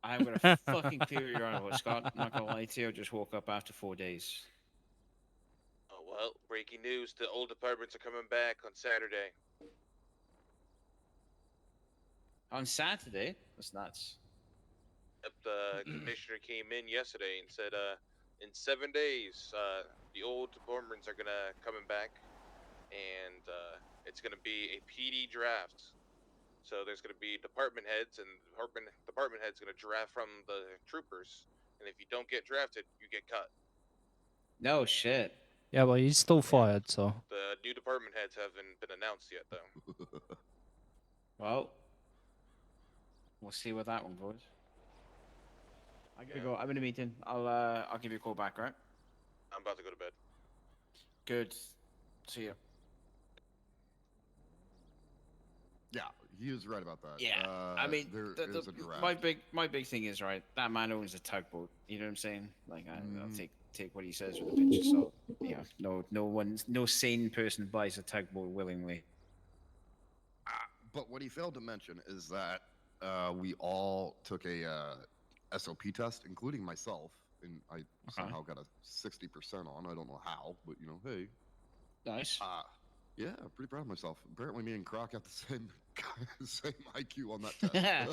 I'm gonna fucking clear your honor, Scott. I'm not gonna lie to you. I just woke up after 4 days. Oh well, breaking news: the old departments are coming back on Saturday. On Saturday? That's nuts. The commissioner came in yesterday and said, in 7 days, the old departments are gonna coming back, and it's gonna be a PD draft. So there's gonna be department heads, and department heads gonna draft from the troopers, and if you don't get drafted, you get cut. No shit. Yeah, but he's still fired, so. The new department heads haven't been announced yet, though. Well, we'll see where that one goes. I gotta go. I'm in a meeting. I'll give you a call back, right? I'm about to go to bed. Good. See you. Yeah, he is right about that. Yeah, I mean, there is a draft. my big thing is right. That man owns a tugboat. You know what I'm saying? Like, I'll take what he says with a pinch of salt. Yeah, no sane person buys a tugboat willingly. But what he failed to mention is that we all took a SOP test, including myself, and I somehow got a 60% on. I don't know how, but you know, hey. Nice. Yeah, I'm pretty proud of myself. Apparently, me and Croc got the same IQ on that test.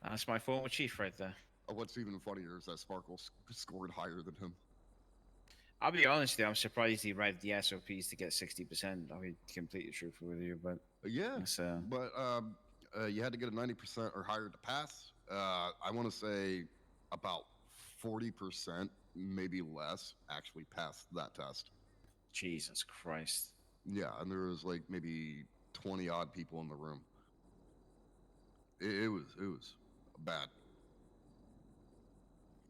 That's my former chief right there. What's even funnier is that Sparkle scored higher than him. I'll be honest with you, I'm surprised he read the SOPs to get 60%. I'll be completely truthful with you, but yeah, but you had to get a 90% or higher to pass. I want to say about 40%, maybe less, actually passed that test. Jesus Christ. Yeah, and there was like maybe 20 odd people in the room. It was bad.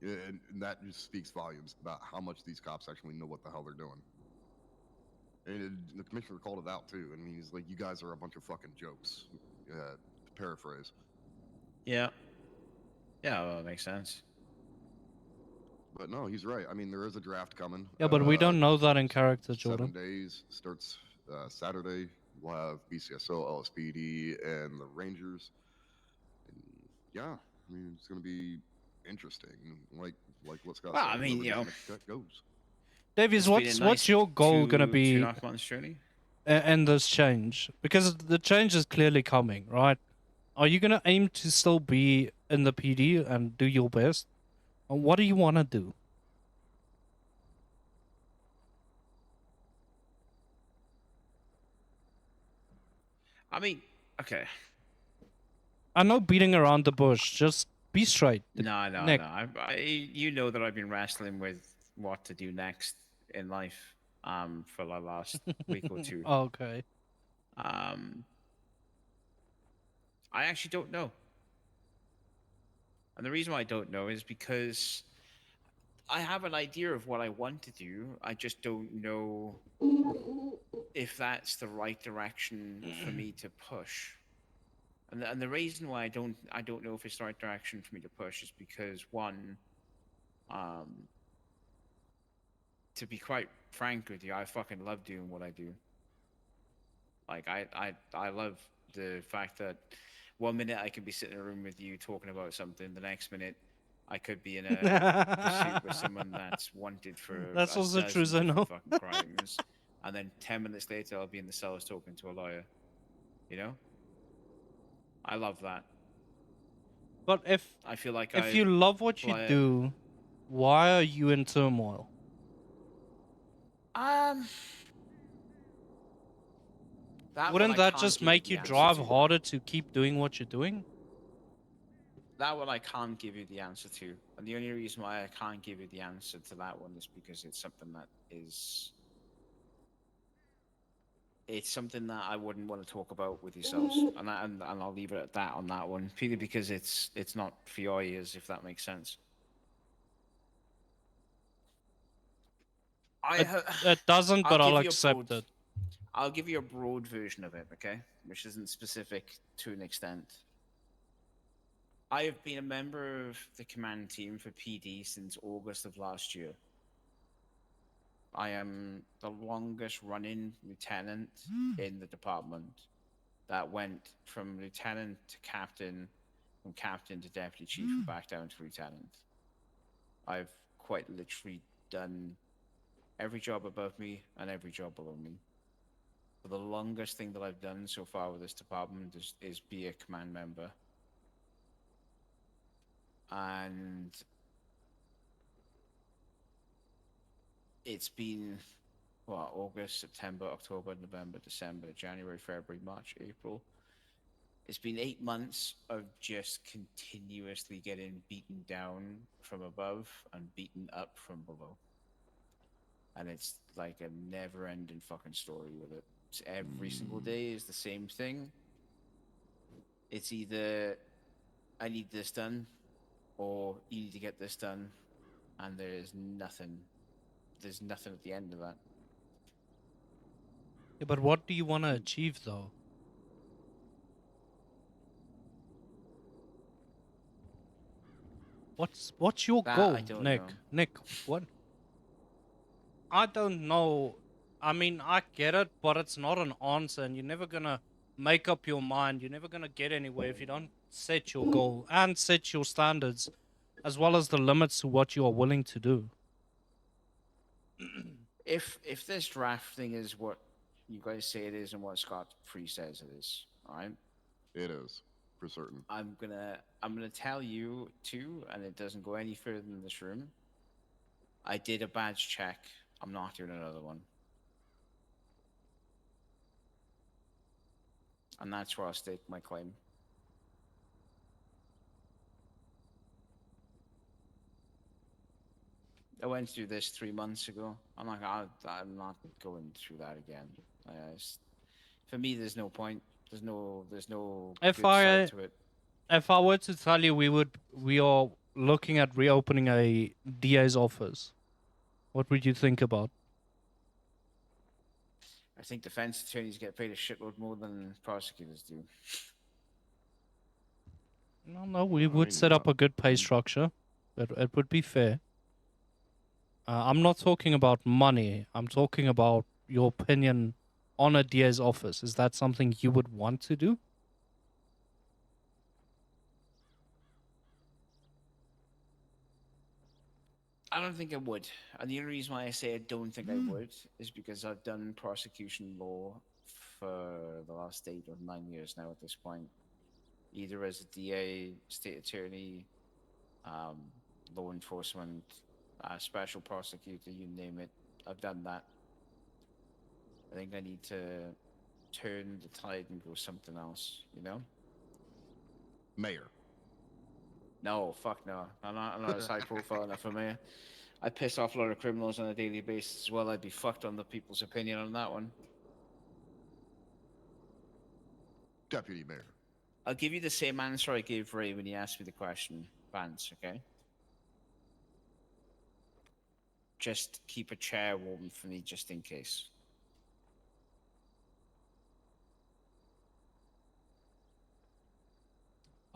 And that just speaks volumes about how much these cops actually know what the hell they're doing. And the commissioner called it out too. And he's like, "You guys are a bunch of fucking jokes." To paraphrase. Yeah. Yeah, well, that makes sense. But no, he's right. I mean, there is a draft coming. Yeah, but we don't know that in character, 7 Jordan. days starts Saturday. We'll have BCSO, LSPD, and the Rangers. And yeah, I mean, it's going to be interesting. Like what Scott Well, said. I mean, you know, that goes. Davies, what's your goal gonna be 2.5 months journey? in this change? Because the change is clearly coming, right? Are you gonna aim to still be in the PD and do your best? And what do you want to do? I mean, okay. I know beating around the bush. Just be straight. No. Nick. You know that I've been wrestling with what to do next in life for the last week or two. Okay. I actually don't know. And the reason why I don't know is because I have an idea of what I want to do. I just don't know if that's the right direction for me to push. And the reason why I don't know if it's the right direction for me to push is because one, to be quite frank with you, I fucking love doing what I do. Like I love the fact that 1 minute I could be sitting in a room with you talking about something, the next minute I could be in a pursuit with someone that's wanted for That's also true, I dozen know. fucking crimes. and then 10 minutes later I'll be in the cells talking to a lawyer. You know? I love that. But I feel like if you love what you do, why are you in turmoil? That one Wouldn't I that can't just give you make the you answer drive to. harder to keep doing what you're doing? That one I can't give you the answer to. And the only reason why I can't give you the answer to that one is because it's something that is... It's something that I wouldn't want to talk about with yourselves. And I'll leave it at that on that one. Purely because it's not for your ears, if that makes sense. It doesn't, but I'll accept it. I'll give you a broad version of it, okay? Which isn't specific to an extent. I have been a member of the command team for PD since August of last year. I am the longest running lieutenant in the department that went from lieutenant to captain, from captain to deputy chief, and back down to lieutenant. I've quite literally done every job above me and every job below me. But the longest thing that I've done so far with this department is be a command member. And it's been, what, August, September, October, November, December, January, February, March, April. It's been 8 months of just continuously getting beaten down from above and beaten up from below. And it's like a never-ending fucking story with it. It's every single day is the same thing. It's either I need this done, or you need to get this done, and there's nothing at the end of that. Yeah, but what do you want to achieve, though? What's your That goal, I don't Nick? know. Nick, what? I don't know. I mean, I get it, but it's not an answer, and you're never gonna make up your mind. You're never gonna get anywhere if you don't set your goal and set your standards, as well as the limits to what you are willing to do. If this draft thing is what you guys say it is and what Scott Free says it is, all right? It is, for certain. I'm gonna tell you too, and it doesn't go any further than this room. I did a badge check. I'm not doing another one. And that's where I'll stake my claim. I went through this 3 months ago. I'm not going through that again. For me, there's no point. There's no If good side to it. If I were to tell you we are looking at reopening a DA's office, what would you think about? I think defense attorneys get paid a shitload more than prosecutors do. No, we would set up a good pay structure. It would be fair. I'm not talking about money. I'm talking about your opinion on a DA's office. Is that something you would want to do? I don't think I would. And the only reason why I say I don't think I would is because I've done prosecution law for the last 8 or 9 years now at this point. Either as a DA, state attorney, law enforcement, special prosecutor, you name it. I've done that. I think I need to turn the tide and go something else, you know? Mayor. No, fuck no. I'm not as high profile enough for mayor. I piss off a lot of criminals on a daily basis as well. I'd be fucked on the people's opinion on that one. Deputy Mayor. I'll give you the same answer I gave Ray when he asked me the question, Vance, okay? Just keep a chair warm for me just in case.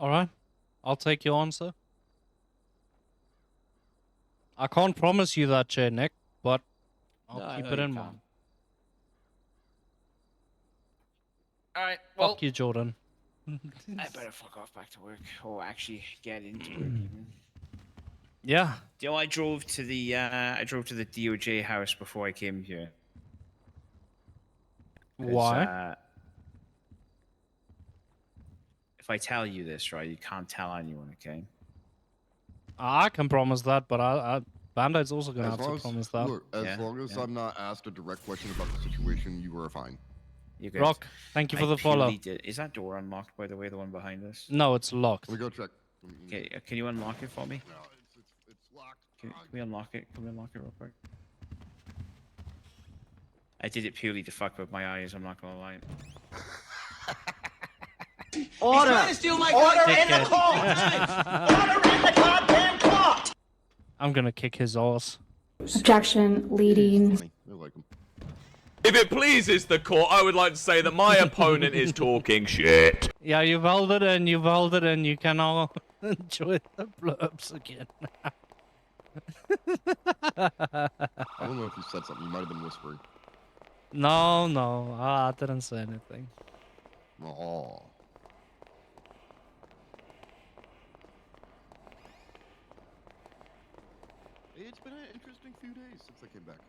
Alright. I'll take your answer. I can't promise you that chair, Nick, but I'll keep it in mind. Alright, well... Fuck you, Jordan. I better fuck off back to work. Or actually get into work even. Yeah. You know, I drove to the DOJ house before I came here. Why? If I tell you this, right, you can't tell anyone, okay? I can promise that, but Band-Aid's also gonna As have long to as, promise that. look, as long as I'm not asked a direct question about the situation, you are fine. You're good. Rock, thank you for I the follow. purely did- Is that door unlocked, by the way, the one behind us? No, it's locked. Let me go check. Okay, can you unlock it for me? No, it's locked. Can we unlock it? Can we unlock it real quick? I did it purely to fuck with my eyes, I'm not gonna lie. Order! He's trying to steal my order in the court! Order in the goddamn court! I'm gonna kick his ass. Objection, leading. If it pleases the court, I would like to say that my opponent is talking shit. Yeah, you've held it in, you can all enjoy the blurbs again. I don't know if you said something. You might have been whispering. No, I didn't say anything. Oh. It's been an interesting few days since I came back.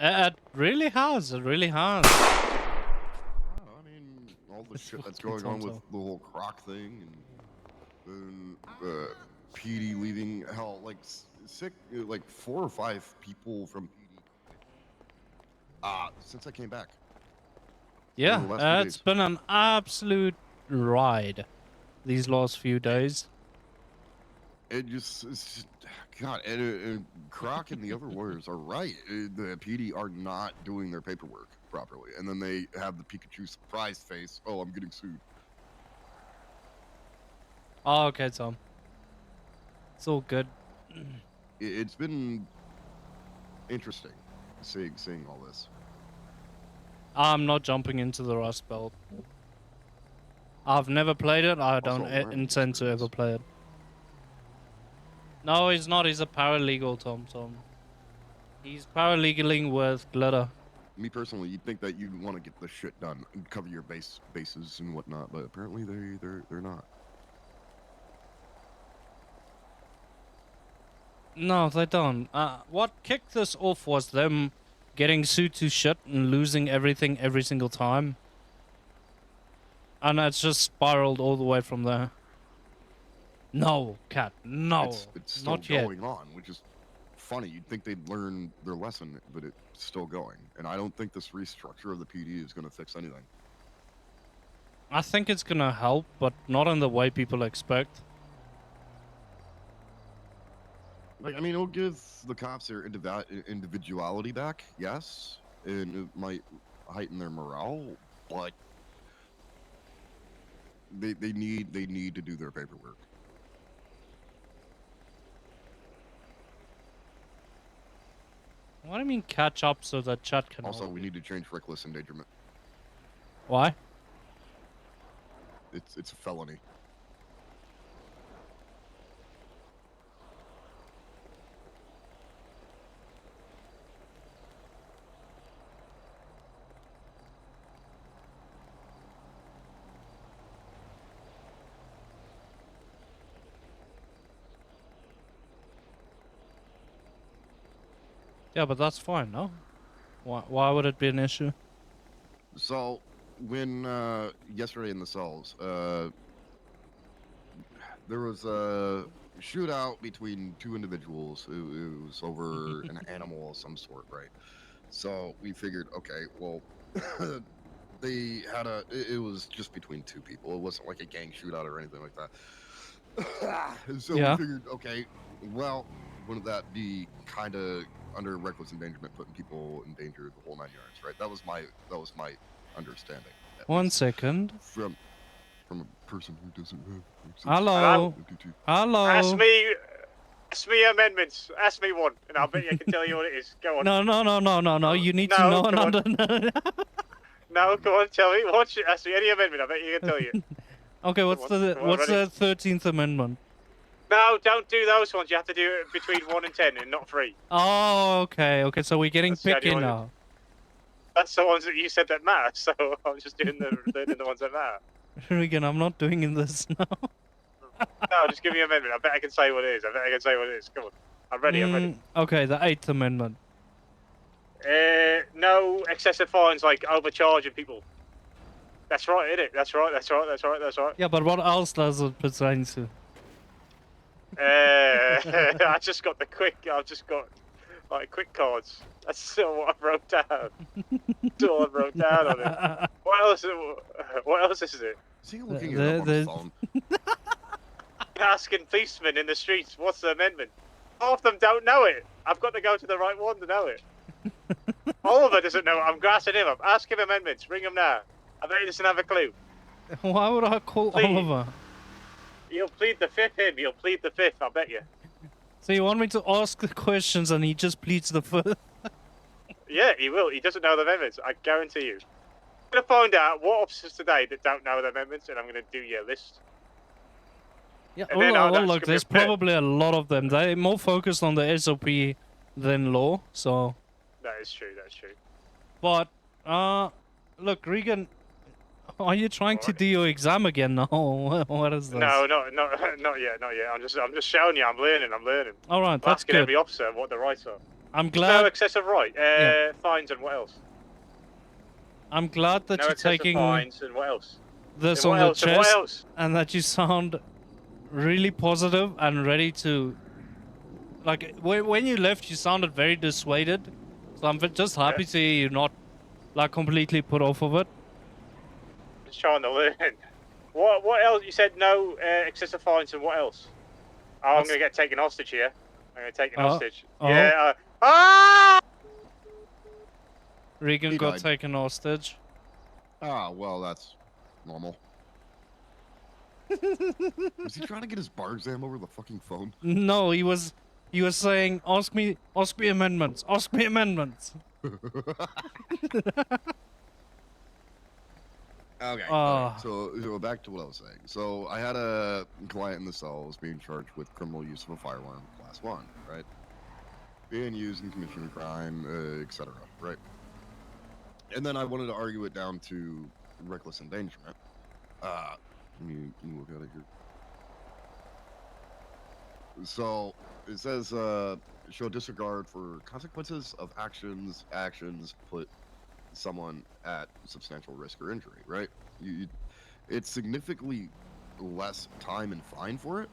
It really has. It really has. I mean, all the shit that's going on with the whole Croc thing, and PD leaving. Hell, like like 4 or 5 people from PD. Since I came back. Yeah, it's been an absolute ride these last few days. It's God, and Croc and the other lawyers are right. The PD are not doing their paperwork properly, and then they have the Pikachu surprise face. Oh, I'm getting sued. Oh, okay, Tom. It's all good. It's been interesting seeing all this. I'm not jumping into the Rust Belt. I've never played it. I don't intend to ever play it. No, he's not. He's a paralegal, Tom. He's paralegaling with glitter. Me personally, you'd think that you'd want to get this shit done and cover your bases and whatnot, but apparently they're not. No, they don't. What kicked this off was them getting sued to shit and losing everything every single time. And it's just spiraled all the way from there. No, Cat, no. It's still not yet. going on, which is funny. You'd think they'd learn their lesson, but it's still going. And I don't think this restructure of the PD is going to fix anything. I think it's gonna help, but not in the way people expect. Like, I mean, it'll give the cops their individuality back, yes, and it might heighten their morale, but they need to do their paperwork. What do you mean catch up so that chat can Also, help we you? need to change reckless endangerment. Why? It's a felony. Yeah, but that's fine, no? Why would it be an issue? So, when yesterday in the cells, there was a shootout between 2 individuals. It was over an animal of some sort, right? So we figured, okay, well, they had it was just between 2 people. It wasn't like a gang shootout or anything like that. And so we figured, okay, well, wouldn't that be kind of under reckless endangerment, putting people in danger, the whole 9 yards, right? That was my understanding. One second. From a person who doesn't have. Hello. Hello. Ask me amendments. Ask me one, and I'll bet you I can tell you what it is. Go on. No. You need to know and under. No, go on, tell me. Ask me any amendment. I bet you can tell you. Okay, what's the 13th Amendment? No, don't do those ones. You have to do it between 1 and 10, and not 3. Oh, okay. So we're getting picky now. That's the ones that you said that matter. So I'm just doing the ones that matter. Regan, I'm not doing this now. No, just give me an amendment. I bet I can say what it is. Come on. I'm ready. Okay, the 8th Amendment. No excessive fines like overcharging people. That's right, isn't it? That's right. That's right. Yeah, but what else does it pertain to? I just got the quick. I've just got like quick cards. That's what I wrote down. That's all I wrote down on it. What else? What else is it? Is he looking it up on his phone? Asking policemen in the streets, what's the amendment? Half of them don't know it. I've got to go to the right one to know it. Oliver doesn't know it. I'm grassing him up. Ask him amendments. Ring him now. I bet he doesn't have a clue. Why would I call Oliver? He'll plead the fifth, him. He'll plead the fifth, I bet you. So you want me to ask the questions and he just pleads the fifth? Yeah, he will. He doesn't know the amendments. I guarantee you. I'm going to find out what officers today that don't know the amendments, and I'm going to do your list. Yeah, And then well, that's look, gonna there's be a bit- probably a lot of them. They're more focused on the SOP than law, so... That is true, that's true. But, look, Regan, are you trying to do your exam again now? What is this? No, not yet. I'm just showing you. I'm learning. All right, I'm that's asking good. every officer what the rights are. I'm No glad. excessive right. Yeah. Fines and what else? I'm glad that No you're excessive taking fines and what else? this And on what the else? And what chest, else? and that you sound really positive and ready to. Like when you left, you sounded very dissuaded. So I'm just happy to hear you not like completely put off of it. Just trying to learn. What else? You said no excessive fines and what else? Oh, I'm gonna get taken hostage here. I'm gonna take an hostage. oh. Yeah. Regan He got died. taken hostage. Ah, well, that's normal. Was he trying to get his bar exam over the fucking phone? No, he was saying, ask me amendments, ask me amendments. Okay. Ah. So back to what I was saying. So I had a client in the cell was being charged with criminal use of a firearm, class 1, right? Being used in commission of crime, etc. Right? And then I wanted to argue it down to reckless endangerment. Let me look at it here. So it says show disregard for consequences of actions put someone at substantial risk or injury, right? It's significantly less time and fine for it,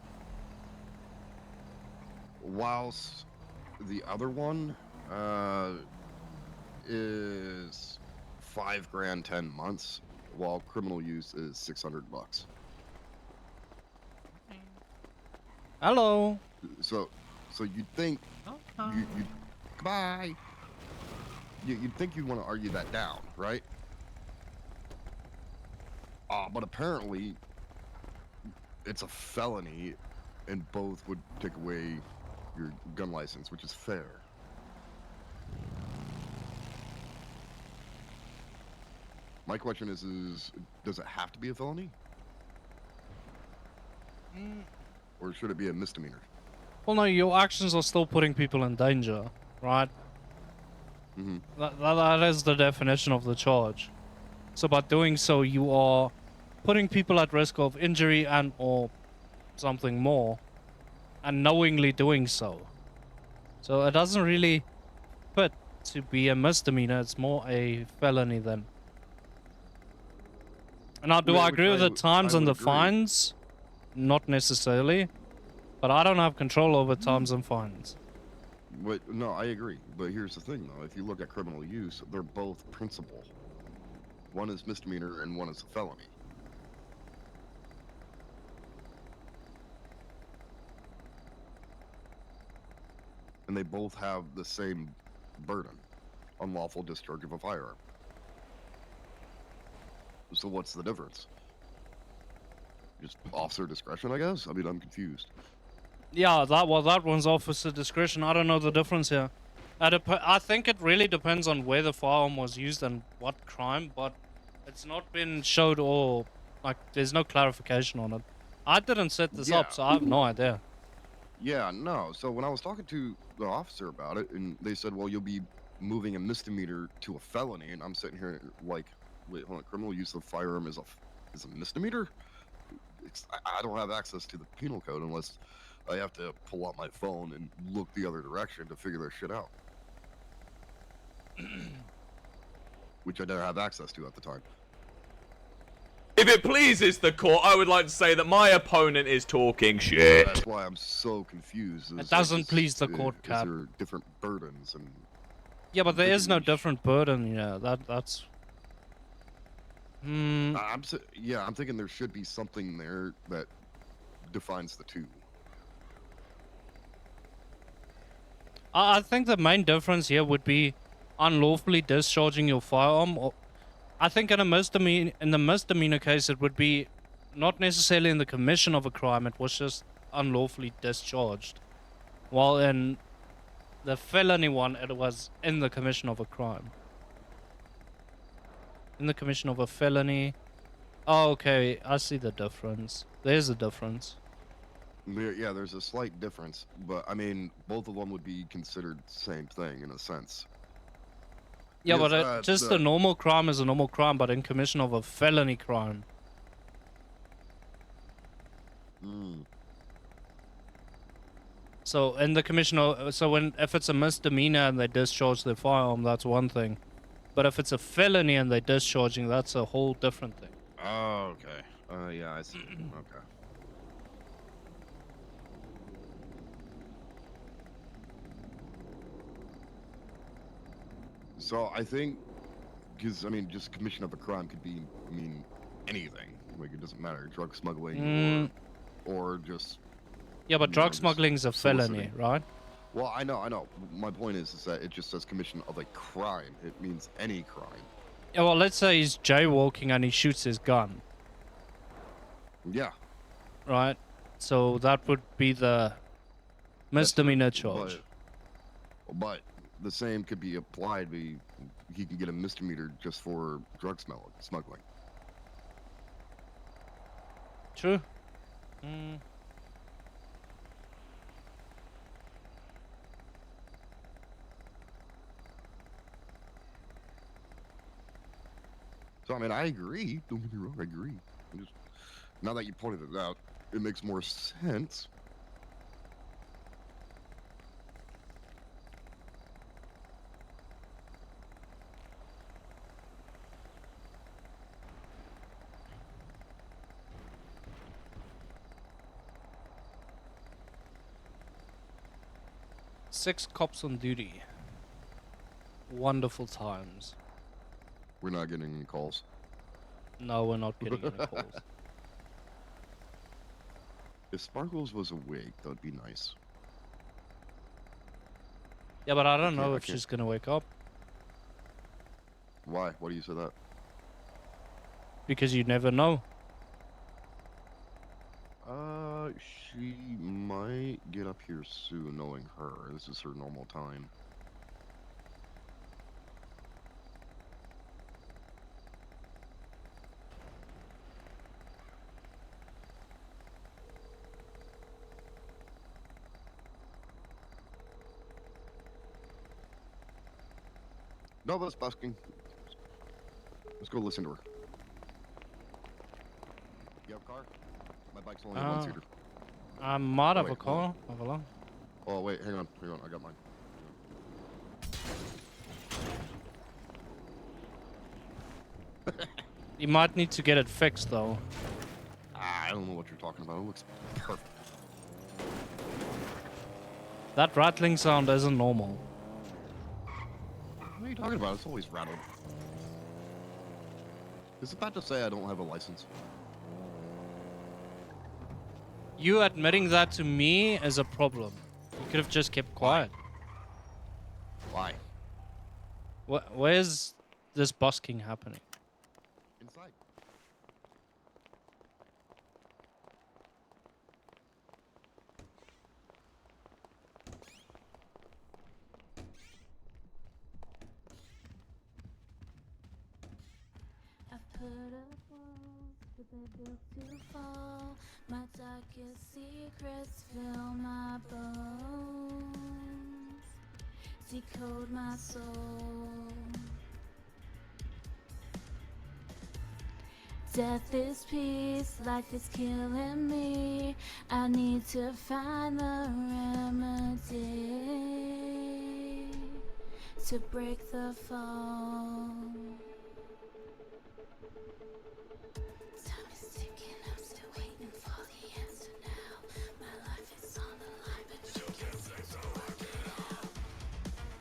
whilst the other one is $5 grand, 10 months, while criminal use is $600. Hello. So you'd think you goodbye. You'd think you'd want to argue that down, right? But apparently it's a felony, and both would take away your gun license, which is fair. My question is does it have to be a felony? Or should it be a misdemeanor? Well, no, your actions are still putting people in danger, right? Mm-hmm. That is the definition of the charge. So by doing so, you are putting people at risk of injury and or something more, and knowingly doing so. So it doesn't really fit to be a misdemeanor. It's more a felony then. Now, do Yeah, I agree with the which times I and would the agree. fines? Not necessarily. But I don't have control over times and fines. But no, I agree. But here's the thing, though: if you look at criminal use, they're both principal. One is misdemeanor and one is a felony. And they both have the same burden: unlawful discharge of a firearm. So what's the difference? Just officer discretion, I guess? I mean, I'm confused. Yeah, that one's officer discretion. I don't know the difference here. I think it really depends on where the firearm was used and what crime, but it's not been showed or like there's no clarification on it. I didn't set this up, so I have no idea. Yeah, no. So when I was talking to the officer about it, and they said, well, you'll be moving a misdemeanor to a felony, and I'm sitting here like, wait, hold on, criminal use of firearm is a misdemeanor? I don't have access to the penal code unless I have to pull out my phone and look the other direction to figure that shit out. which I didn't have access to at the time. If it pleases the court, I would like to say that my opponent is talking shit. That's why I'm so confused. It doesn't please the court, Is Cap. there different burdens and? Yeah, but there is no different burden. Yeah, that's. I'm thinking there should be something there that defines the two. I think the main difference here would be unlawfully discharging your firearm. Or I think in the misdemeanor case, it would be not necessarily in the commission of a crime. It was just unlawfully discharged. While in the felony one, it was in the commission of a crime. In the commission of a felony. Oh, okay. I see the difference. There's a difference. Yeah, there's a slight difference, but I mean, both of them would be considered the same thing in a sense. Yeah, Because, but just a normal crime is a normal crime, but in commission of a felony crime. So in the commission of, if it's a misdemeanor and they discharge their firearm, that's one thing. But if it's a felony and they're discharging, that's a whole different thing. Oh, okay. Yeah, I see. Okay. So I think, because I mean, just commission of a crime could be, anything. Like it doesn't matter, drug smuggling or just. Yeah, but drug smuggling is a felony, right? Well, I know. My point is that it just says commission of a crime. It means any crime. Yeah, well, let's say he's jaywalking and he shoots his gun. Yeah. Right? So that would be the misdemeanor charge. But the same could be applied. He can get a misdemeanor just for drug smuggling. True. So I mean, I agree. Don't get me wrong, I agree. Now that you pointed it out, it makes more sense. Six cops on duty. Wonderful times. We're not getting any calls. No, we're not getting any calls. If Sparkles was awake, that would be nice. Yeah, but I don't know if she's gonna wake up. Why? Why do you say that? Because you never know. She might get up here soon, knowing her. This is her normal time. No, that's busking. Let's go listen to her. You have a car? My bike's only a one-seater. I might have a car. Have a look. Oh, wait, hang on. I got mine. You might need to get it fixed, though. I don't know what you're talking about. It looks perfect. That rattling sound isn't normal. What are you talking about? It's always rattled. Is it bad to say I don't have a license? You admitting that to me is a problem. You could have just kept quiet. Why? Where's this busking happening? Inside. My darkest secrets fill my bones, decode my soul. Death is peace, life is killing me. I need to find the remedy to break the phone. Time is ticking, I'm still waiting for the answer now. My life is on the line, but you can't seem to work it out.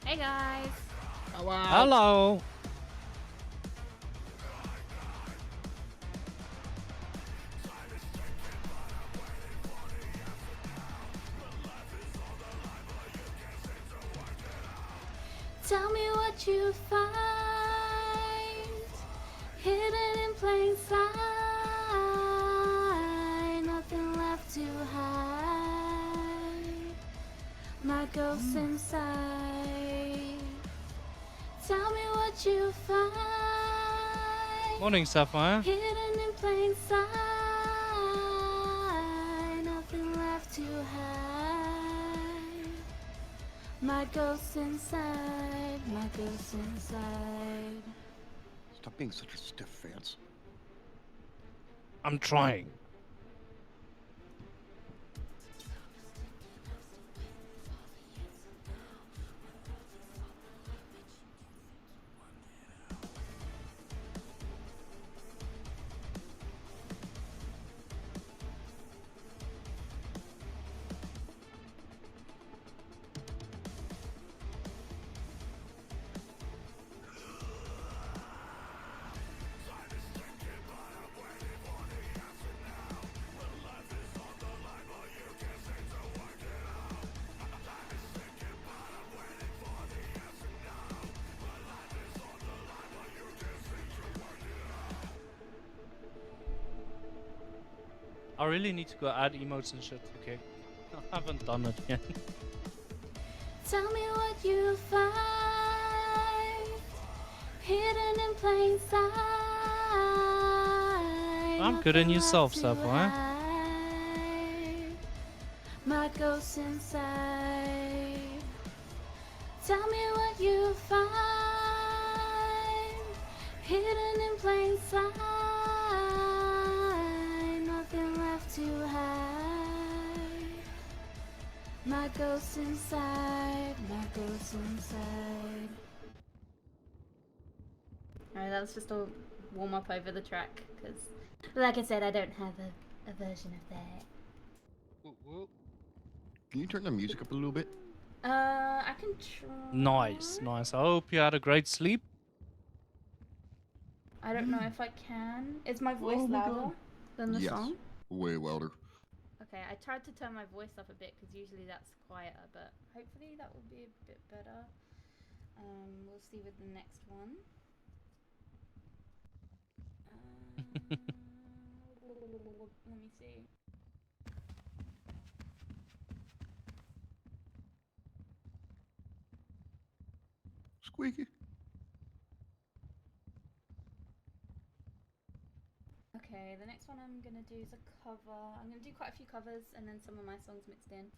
Hey guys. Hello. Tell me what you find hidden in plain sight. Nothing left to hide. My ghost inside. Tell me what you find. Morning, Sapphire. Hidden in plain sight. Nothing left to hide. My ghost inside, my ghost inside. Stop being such a stiff, Vance. I'm trying. I really need to go add emotes and shit, okay? I haven't done it yet. Tell me what you find hidden in plain sight. I'm good in yourself, Sapphire. My ghost inside. Tell me what you find hidden in plain sight. Nothing left to hide. My ghost inside. My ghost inside. Alright, that was just a warm up over the track, because, like I said, I don't have a version of that. Can you turn the music up a little bit? I can try. Nice, nice. I hope you had a great sleep. I don't know if I can. Is my voice louder than the Yes. song? Way louder. Okay, I tried to turn my voice up a bit because usually that's quieter, but hopefully that will be a bit better. We'll see with the next one. Let me see. Squeaky. Okay, the next one I'm gonna do is a cover. I'm gonna do quite a few covers and then some of my songs mixed in.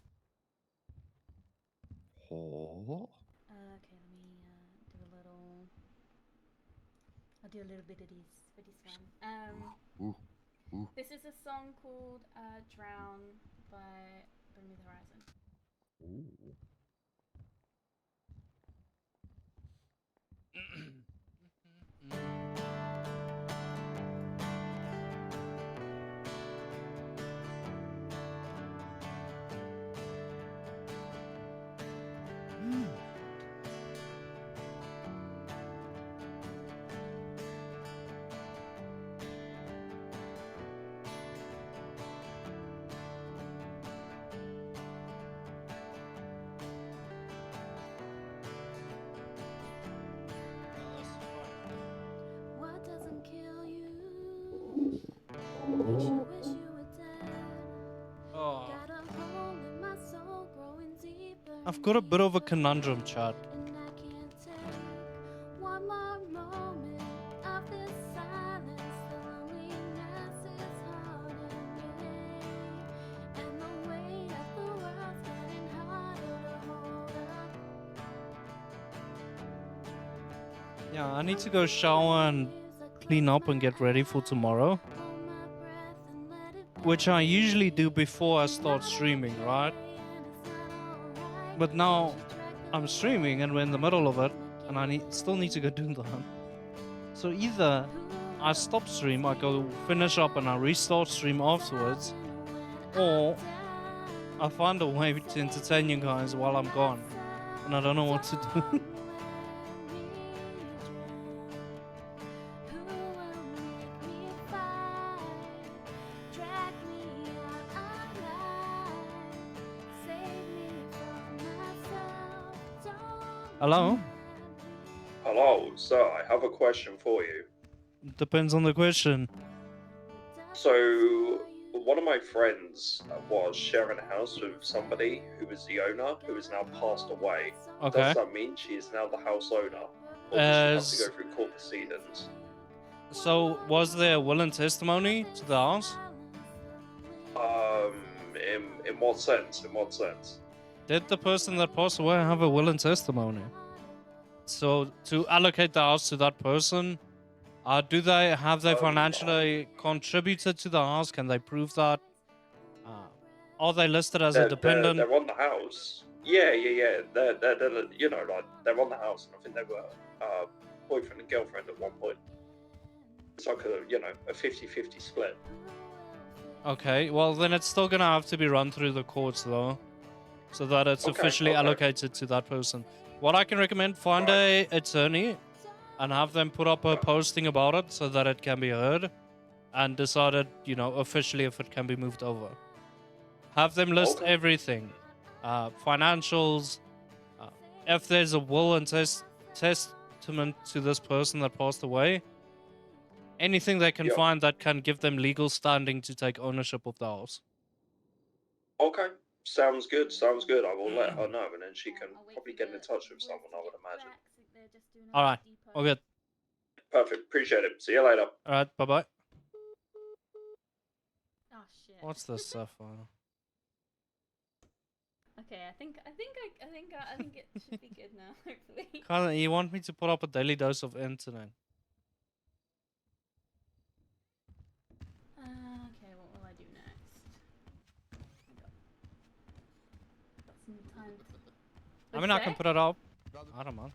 Oh. Okay, let me do a little. I'll do a little bit of this for this one. Ooh. Ooh. This is a song called "Drown" by Bring Me the Horizon. Ooh. What doesn't kill you? Makes you wish you were dead. Got a hole in my soul growing deeper. I've got a bit of a conundrum, chat. And I can't take one more moment of this silence. The loneliness is haunting me. And the weight of the world's getting harder to hold up. Yeah, I need to go shower and clean up and get ready for tomorrow. Which I usually do before I start streaming, right? But now I'm streaming and we're in the middle of it. and I still need to go do that. So either I stop stream, I go finish up, and I restart stream afterwards, or I find a way to entertain you guys while I'm gone, and I don't know what to do. Hello? Hello, sir, I have a question for you. Depends on the question. So, one of my friends was sharing a house with somebody who was the owner, who has now passed away. Okay. Does that mean she is now the house owner? Or does she have to go through court proceedings? So, was there a will and testimony to the house? In what sense? In what sense? Did the person that passed away have a will and testimony? So, to allocate the house to that person, have they financially contributed to the house? Can they prove that? Are they listed as a dependent? They're on the house. Yeah. They're you know, like, they're on the house, and I think they were boyfriend and girlfriend at one point. It's like a 50-50 split. Okay, well then it's still gonna have to be run through the courts though, so that it's officially allocated to that person. What I can recommend, find a attorney and have them put up a posting about it so that it can be heard and decided, officially if it can be moved over. Have them list everything, financials, if there's a will and testament to this person that passed away, anything they can find that can give them legal standing to take ownership of the house. Okay, sounds good. Sounds good. I will let her know, and then she can probably get in touch with someone, I would imagine. All right, all good. Perfect. Appreciate it. See you later. All right, bye bye. Oh shit. What's this stuff on? Okay, I think it should be good now. Hopefully. Colin, you want me to put up a daily dose of internet? Okay, what will I do next? Got some time. I mean, I can put it up. I don't mind.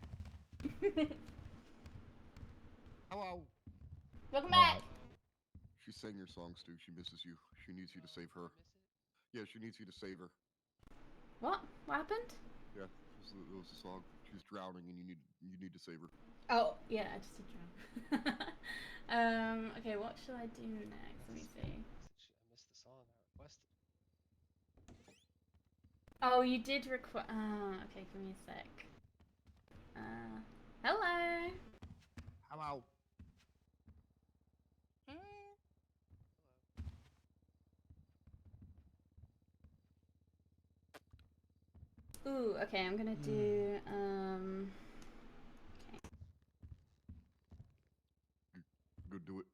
Hello. Welcome back. She sang your song, Stu. She misses you. She needs you to save her. Yeah, she needs you to save her. What? What happened? Yeah, it was a song. She's drowning, and you need to save her. Oh, yeah, I just did drown. Okay, what should I do next? Let me see. I missed the song I requested. Oh, you did request. Okay, give me a sec. Hello. Hello. Ooh, okay, I'm gonna do, okay. Go do it.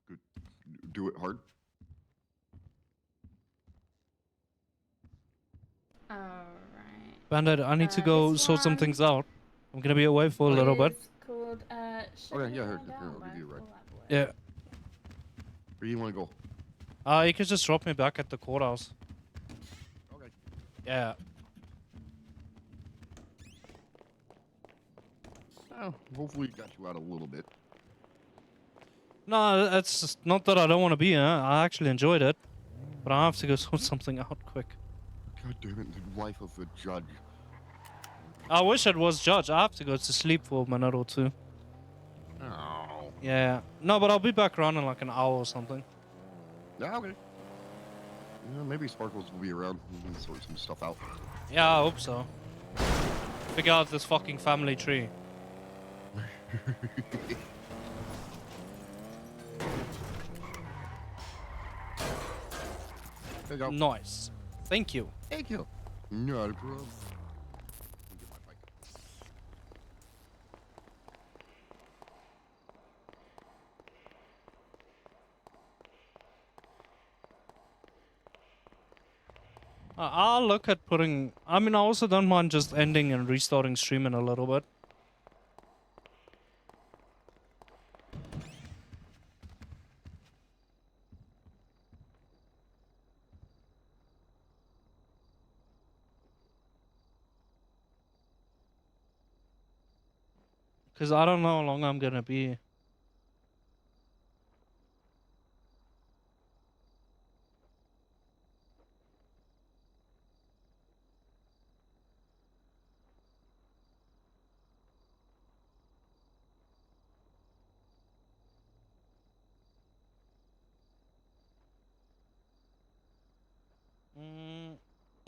Good. Do it hard. Alright. Bandit, I need to go sort some things out. I'm gonna be away for a little bit. Called, Okay, yeah, here, I'll give you a ride. Yeah. Where do you want to go? You could just drop me back at the courthouse. Okay. Yeah. Oh, hopefully it got you out a little bit. No, it's just not that I don't want to be here. I actually enjoyed it. But I have to go sort something out quick. God damn it, the life of a judge. I wish it was Judge. I have to go to sleep for a minute or two. Oh. Yeah. No, but I'll be back around in like an hour or something. Yeah, okay. Yeah, maybe Sparkles will be around. We can sort some stuff out. Yeah, I hope so. Figure out this fucking family tree. There you go. Nice. Thank you. Thank you. Not a problem. I'll look at putting... I mean, I also don't mind just ending and restarting streaming a little bit. Because I don't know how long I'm gonna be.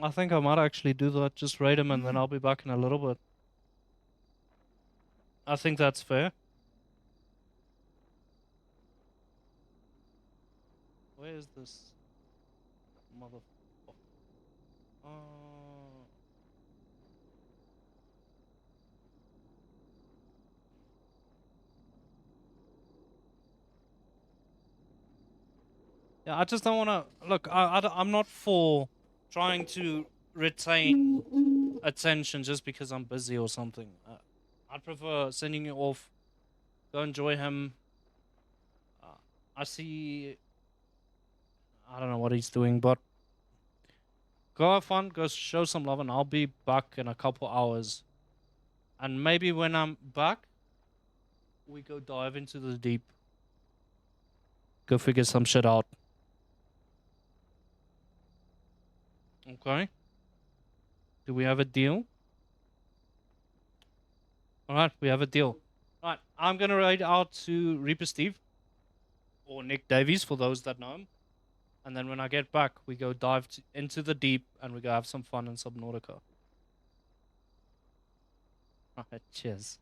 I think I might actually do that. Just raid him and then I'll be back in a little bit. I think that's fair. Where is this motherfucker? Yeah, I just don't want to look. I'm not for trying to retain attention just because I'm busy or something. I'd prefer sending you off. Go enjoy him. I see. I don't know what he's doing, but go have fun. Go show some love, and I'll be back in a couple hours. And maybe when I'm back, we go dive into the deep. Go figure some shit out. Okay. Do we have a deal? Alright, we have a deal. Alright, I'm gonna raid out to Reaper Steve. Or Nick Davies, for those that know him. And then when I get back, we go dive into the deep and we go have some fun in Subnautica. Alright, cheers.